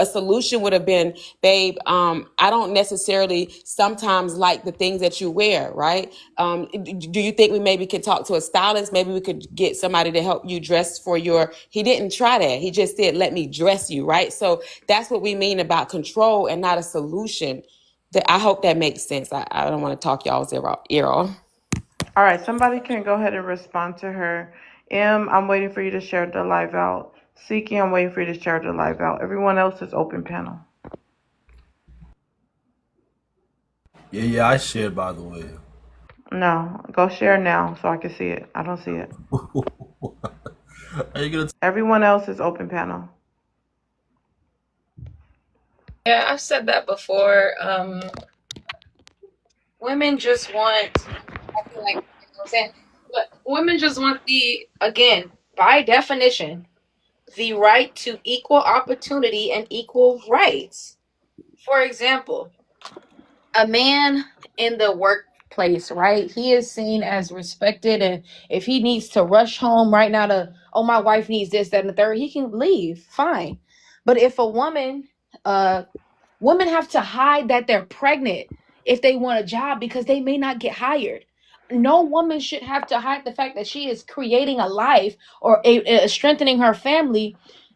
solution would have been, babe, I don't necessarily sometimes like the things that you wear, right? Do you think we maybe could talk to a stylist? Maybe we could get somebody to help you dress for he didn't try that. He just said, let me dress you, right? So that's what we mean about control and not a solution. I hope that makes sense. I don't want to talk y'all's ear off. All right, somebody can go ahead and respond to her. I'm waiting for you to share the live out. Siki, I'm waiting for you to share the live out. Everyone else is open panel. Yeah, I shared, by the way. No, go share now so I can see it. I don't see it. Are you gonna? Everyone else is open panel. Yeah, I've said that before. Women just want, I feel like, you know what I'm saying? But women just want again, by definition, the right to equal opportunity and equal rights. For example, a man in the workplace, right? He is seen as respected, and if he needs to rush home right now my wife needs this, that, and the third, he can leave, fine. But if a women have to hide that they're pregnant if they want a job because they may not get hired. No woman should have to hide the fact that she is creating a life or strengthening her family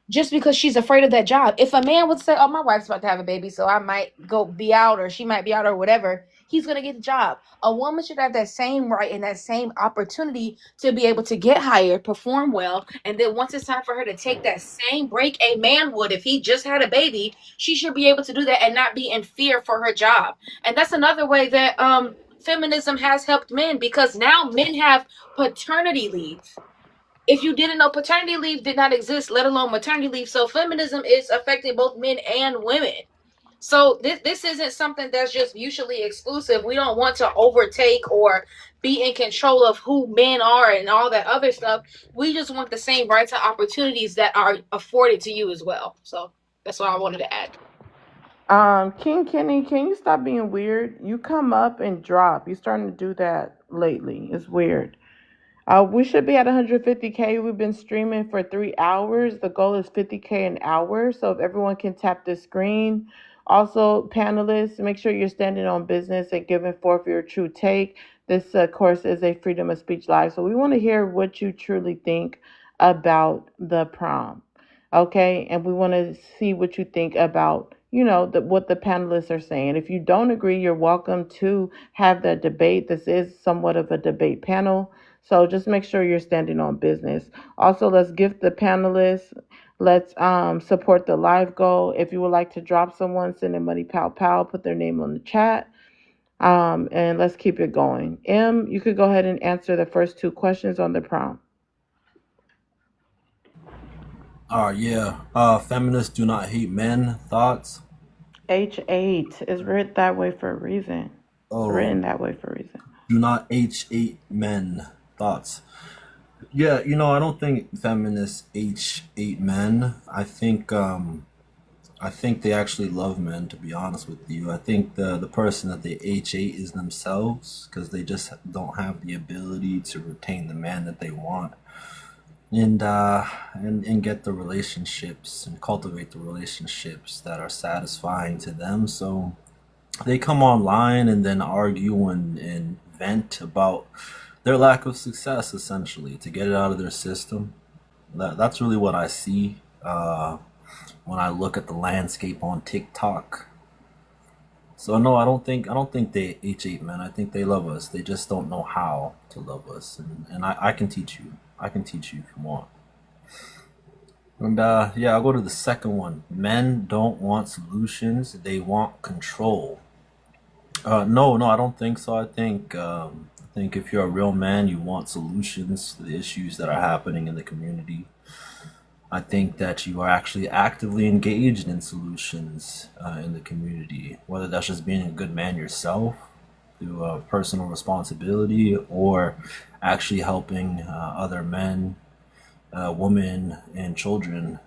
just because she's afraid of that job. If a man would say, "Oh, my wife's about to have a baby, so I might go be out, or she might be out, or whatever," he's gonna get the job. A woman should have that same right and that same opportunity to be able to get hired, perform well, and then once it's time for her to take that same break a man would if he just had a baby, she should be able to do that and not be in fear for her job. And that's another way that feminism has helped men, because now men have paternity leave. If you didn't know, paternity leave did not exist, let alone maternity leave. So feminism is affecting both men and women. So this isn't something that's just mutually exclusive. We don't want to overtake or be in control of who men are and all that other stuff. We just want the same rights and opportunities that are afforded to you as well. So that's what I wanted to add. King Kenny, can you stop being weird? You come up and drop. You're starting to do that lately. It's weird. We should be at 150K. We've been streaming for 3 hours. The goal is 50K an hour. So if everyone can tap the screen. Also, panelists, make sure you're standing on business and giving forth your true take. This, of course, is a freedom of speech live. So we want to hear what you truly think about the prompt. Okay, and we want to see what you think about, what the panelists are saying. If you don't agree, you're welcome to have that debate. This is somewhat of a debate panel, so just make sure you're standing on business. Also, let's gift the panelists. Let's support the live goal. If you would like to drop someone, send a money pow pow, put their name on the chat. And let's keep it going. You could go ahead and answer the first two questions on the prompt. Yeah. Feminists do not hate men. Thoughts? H8 is written that way for a reason. It's written that way for a reason. Do not H8 men. Thoughts? Yeah, I don't think feminists H8 men. I think they actually love men, to be honest with you. I think the person that they H8 is themselves, because they just don't have the ability to retain the man that they want. And get the relationships and cultivate the relationships that are satisfying to them. So they come online and then argue and vent about their lack of success, essentially, to get it out of their system. That's really what I see when I look at the landscape on TikTok. So no, I don't think they H8 men. I think they love us. They just don't know how to love us, and I can teach you. I can teach you if you want. And yeah, I'll go to the second one. Men don't want solutions; they want control. No, I don't think so. I think if you're a real man, you want solutions to the issues that are happening in the community. I think that you are actually actively engaged in solutions in the community, whether that's just being a good man yourself through personal responsibility, or actually helping other men, women, and children,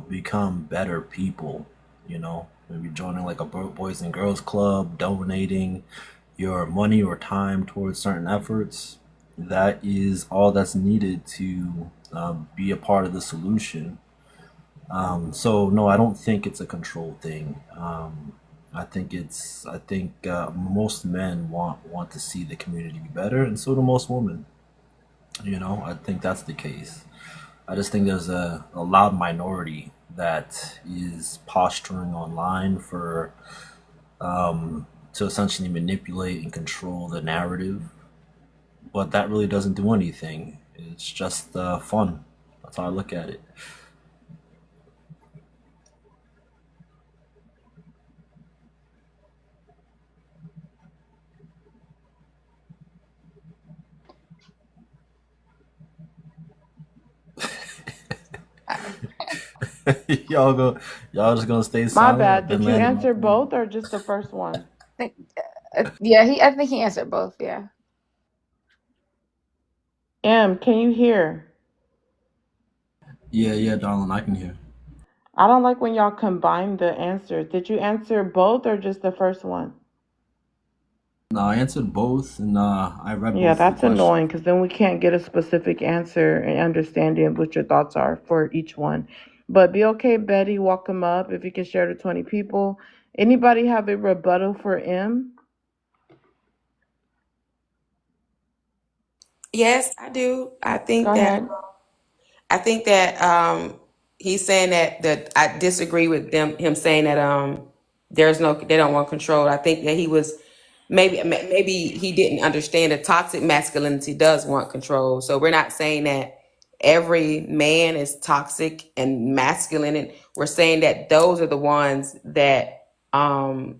become better people. Maybe joining like a boys and girls club, donating, your money or time towards certain efforts, that is all that's needed to be a part of the solution. So no, I don't think it's a control thing. I think most men want to see the community be better, and so do most women. I think that's the case. I just think there's a loud minority that is posturing online for to essentially manipulate and control the narrative, but that really doesn't do anything. It's just fun. That's how I look at it. y'all go, y'all just gonna stay My silent? I've bad. been Did you landing my answer plane. both or just the first one? think, yeah, I think he answered both. Yeah. Can you hear? Yeah, yeah, darling, I can hear. I don't like when y'all combine the answers. Did you answer both or just the first one? No, I answered both, and I read Yeah, both of the that's questions. annoying because then we can't get a specific answer and understanding of what your thoughts are for each one. But be okay, Betty. Welcome up if you can share to 20 people. Anybody have a rebuttal for M? Yes, I do. Go ahead. I think that he's saying that I disagree with him saying that they don't want control. I think that he was maybe he didn't understand that toxic masculinity does want control. So we're not saying that every man is toxic and masculine, and we're saying that those are the ones that argue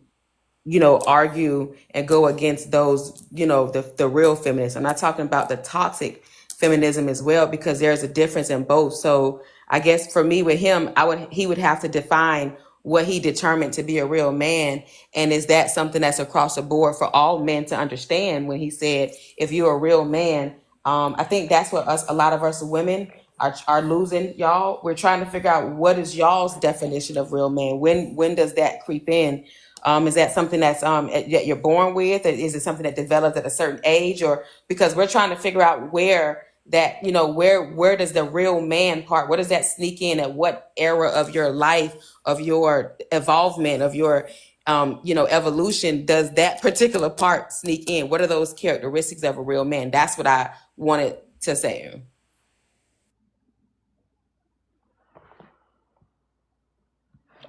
and go against those, the real feminists. I'm not talking about the toxic feminism as well, because there's a difference in both. So I guess for me with him, he would have to define what he determined to be a real man. And is that something that's across the board for all men to understand when he said, if you're a real man? I think that's what a lot of us women are losing, y'all. We're trying to figure out what is y'all's definition of real man. When does that creep in? Is that something that you're born with? Or is it something that develops at a certain age? Or because we're trying to figure out where that, where does the real man part, where does that sneak in, at what era of your life, of your evolvement, of your evolution, does that particular part sneak in? What are those characteristics of a real man? That's what I wanted to say.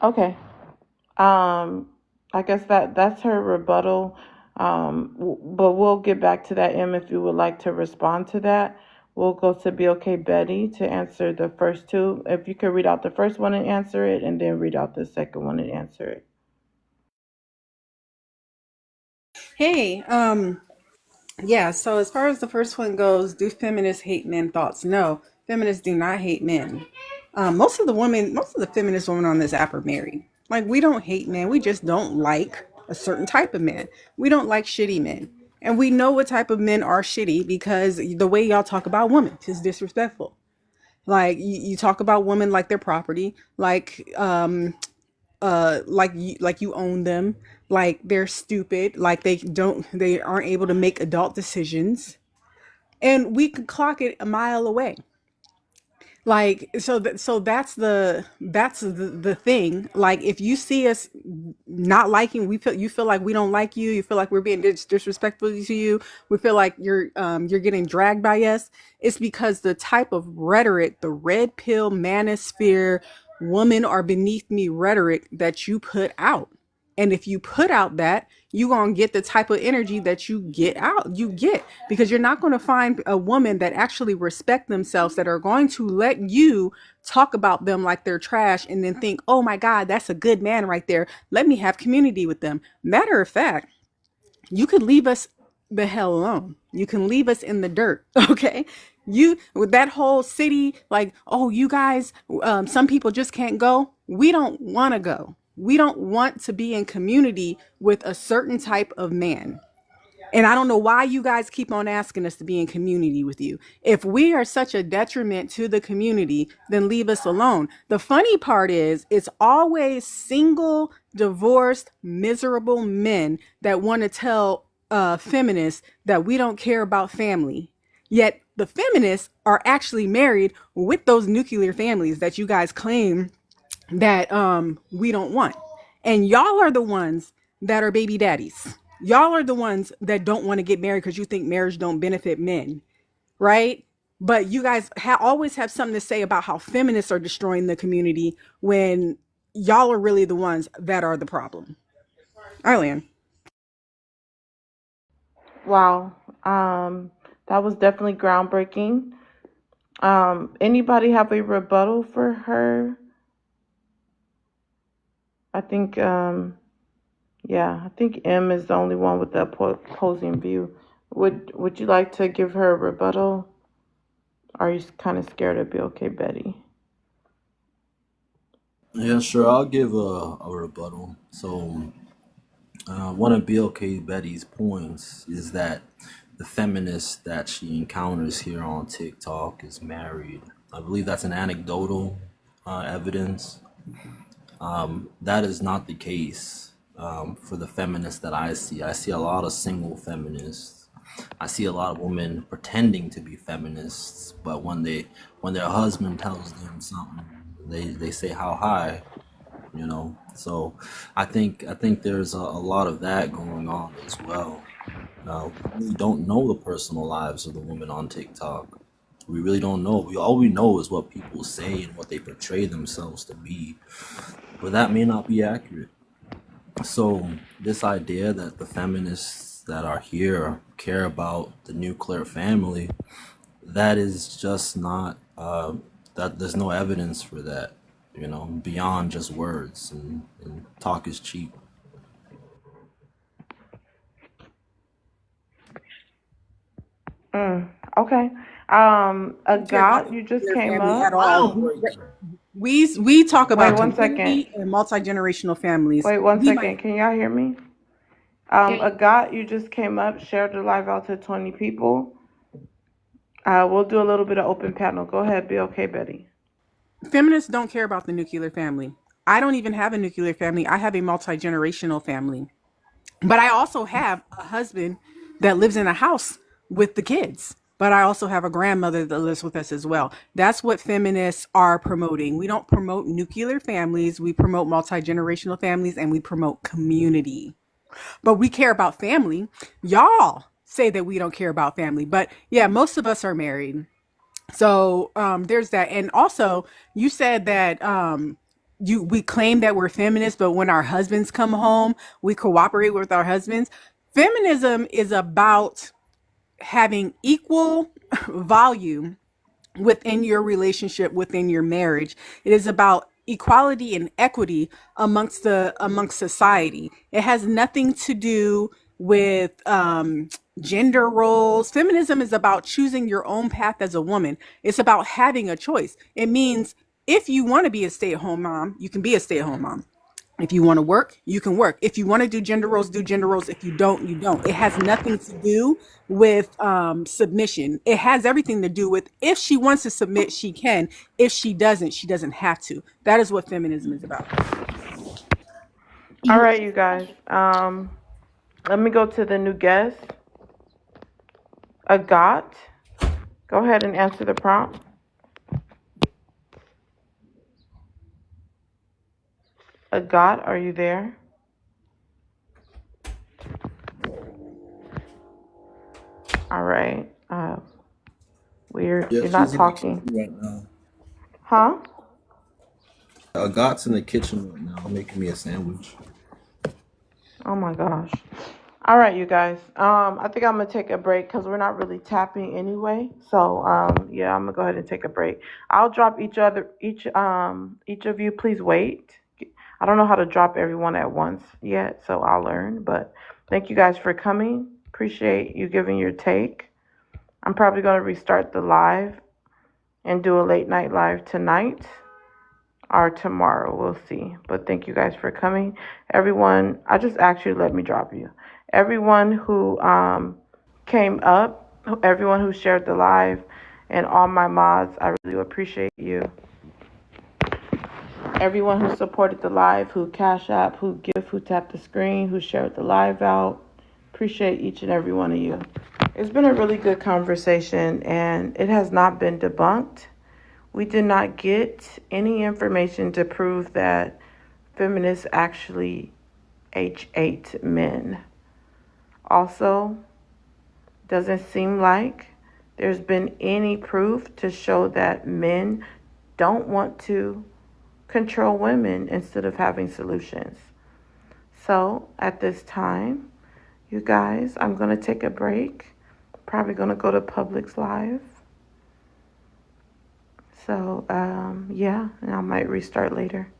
Okay. Um, I guess that's her rebuttal. But we'll get back to that, M, if you would like to respond to that. We'll go to Be Okay Betty to answer the first two. If you could read out the first one and answer it, and then read out the second one and answer it. Hey, yeah, so as far as the first one goes, do feminists hate men? Thoughts? No, feminists do not hate men. Most of the feminist women on this app are married. Like, we don't hate men, we just don't like a certain type of man. We don't like shitty men. And we know what type of men are shitty because the way y'all talk about women is disrespectful. Like, you talk about women like they're property, like you own them, like they're stupid, like they aren't able to make adult decisions, and we could clock it a mile away. Like, so that's the thing. Like, if you see us not liking, you feel like we don't like you, you feel like we're being disrespectful to you, we feel like you're getting dragged by us. It's because the type of rhetoric, the red pill manosphere, women are beneath me rhetoric that you put out. And if you put out that, you gonna get the type of energy that you get, because you're not going to find a woman that actually respect themselves, that are going to let you talk about them like they're trash and then think, oh my God, that's a good man right there, let me have community with them. Matter of fact, you could leave us the hell alone. You can leave us in the dirt. Okay. You, with that whole city, like, oh, you guys, some people just can't go. We don't want to go. We don't want to be in community with a certain type of man. And I don't know why you guys keep on asking us to be in community with you. If we are such a detriment to the community, then leave us alone. The funny part is, it's always single, divorced, miserable men that want to tell feminists that we don't care about family, yet the feminists are actually married with those nuclear families that you guys claim that we don't want. And y'all are the ones that are baby daddies. Y'all are the ones that don't want to get married because you think marriage don't benefit men, right? But you guys always have something to say about how feminists are destroying the community when y'all are really the ones that are the problem. Arlen. Wow. That was definitely groundbreaking. Anybody have a rebuttal for her? I think, yeah, I think M is the only one with the opposing view. Would you like to give her a rebuttal? Or are you kind of scared of BLK Betty? Yeah, sure. I'll give a rebuttal. So, one of BLK Betty's points is that the feminist that she encounters here on TikTok is married. I believe that's an anecdotal evidence. That is not the case for the feminists that I see. I see a lot of single feminists. I see a lot of women pretending to be feminists, but when their husband tells them something, they say how high, you know. So I think there's a lot of that going on as well. We really don't know the personal lives of the women on TikTok. We really don't know. All we know is what people say and what they portray themselves to be, but that may not be accurate. So this idea that the feminists that are here care about the nuclear family, that is just not that there's no evidence for that, beyond just words, and talk is cheap. Okay. We care about Agat, the you just nuclear came family at up. all. Groundbreaking. We talk Wait about one second. community and multi-generational families. Wait one We might second. Can y'all hear me? Yeah. Agat, you just came up, shared the live out to 20 people. We'll do a little bit of open panel. Go ahead, be okay, Betty. feminists don't care about the nuclear family. I don't even have a nuclear family. I have a multi-generational family. But I also have a husband that lives in a house with the kids. But I also have a grandmother that lives with us as well. That's what feminists are promoting. We don't promote nuclear families. We promote multi-generational families and we promote community. But we care about family. Y'all say that we don't care about family. But yeah, most of us are married. So there's that. And also, you said that we claim that we're feminists, but when our husbands come home, we cooperate with our husbands. Feminism is about having equal volume within your relationship, within your marriage. It is about equality and equity amongst society. It has nothing to do with gender roles. Feminism is about choosing your own path as a woman. It's about having a choice. It means if you want to be a stay-at-home mom, you can be a stay-at-home mom. If you want to work, you can work. If you want to do gender roles, do gender roles. If you don't, you don't. It has nothing to do with submission. It has everything to do with if she wants to submit, she can. If she doesn't have to. That is what feminism is about. All You right, you guys. Let me go to the new guest, Agat. Go ahead and answer the prompt. Agat, are you there? All right. Weird. Yeah, You're not she's in the kitchen talking. right now. Huh? Got's in the kitchen right now making me a sandwich. Oh my gosh. All right, you guys. I think I'm gonna take a break because we're not really tapping anyway. So, yeah, I'm gonna go ahead and take a break. I'll drop each of you. Please wait. I don't know how to drop everyone at once yet, so I'll learn. But thank you guys for coming. Appreciate you giving your take. I'm probably gonna restart the live and do a late night live tonight or tomorrow. We'll see. But thank you guys for coming. Everyone, I just actually let me drop you. Everyone who came up, everyone who shared the live, and all my mods, I really appreciate you. Everyone who supported the live, who cash app, who give, who tapped the screen, who shared the live out. appreciate each and every one of you. It's been a really good conversation, and it has not been debunked. We did not get any information to prove that feminists actually H8 men. Also, doesn't seem like there's been any proof to show that men don't want to control women instead of having solutions. So at this time, you guys, I'm going to take a break. Probably going to go to Publix Live. So, yeah, and I might restart later.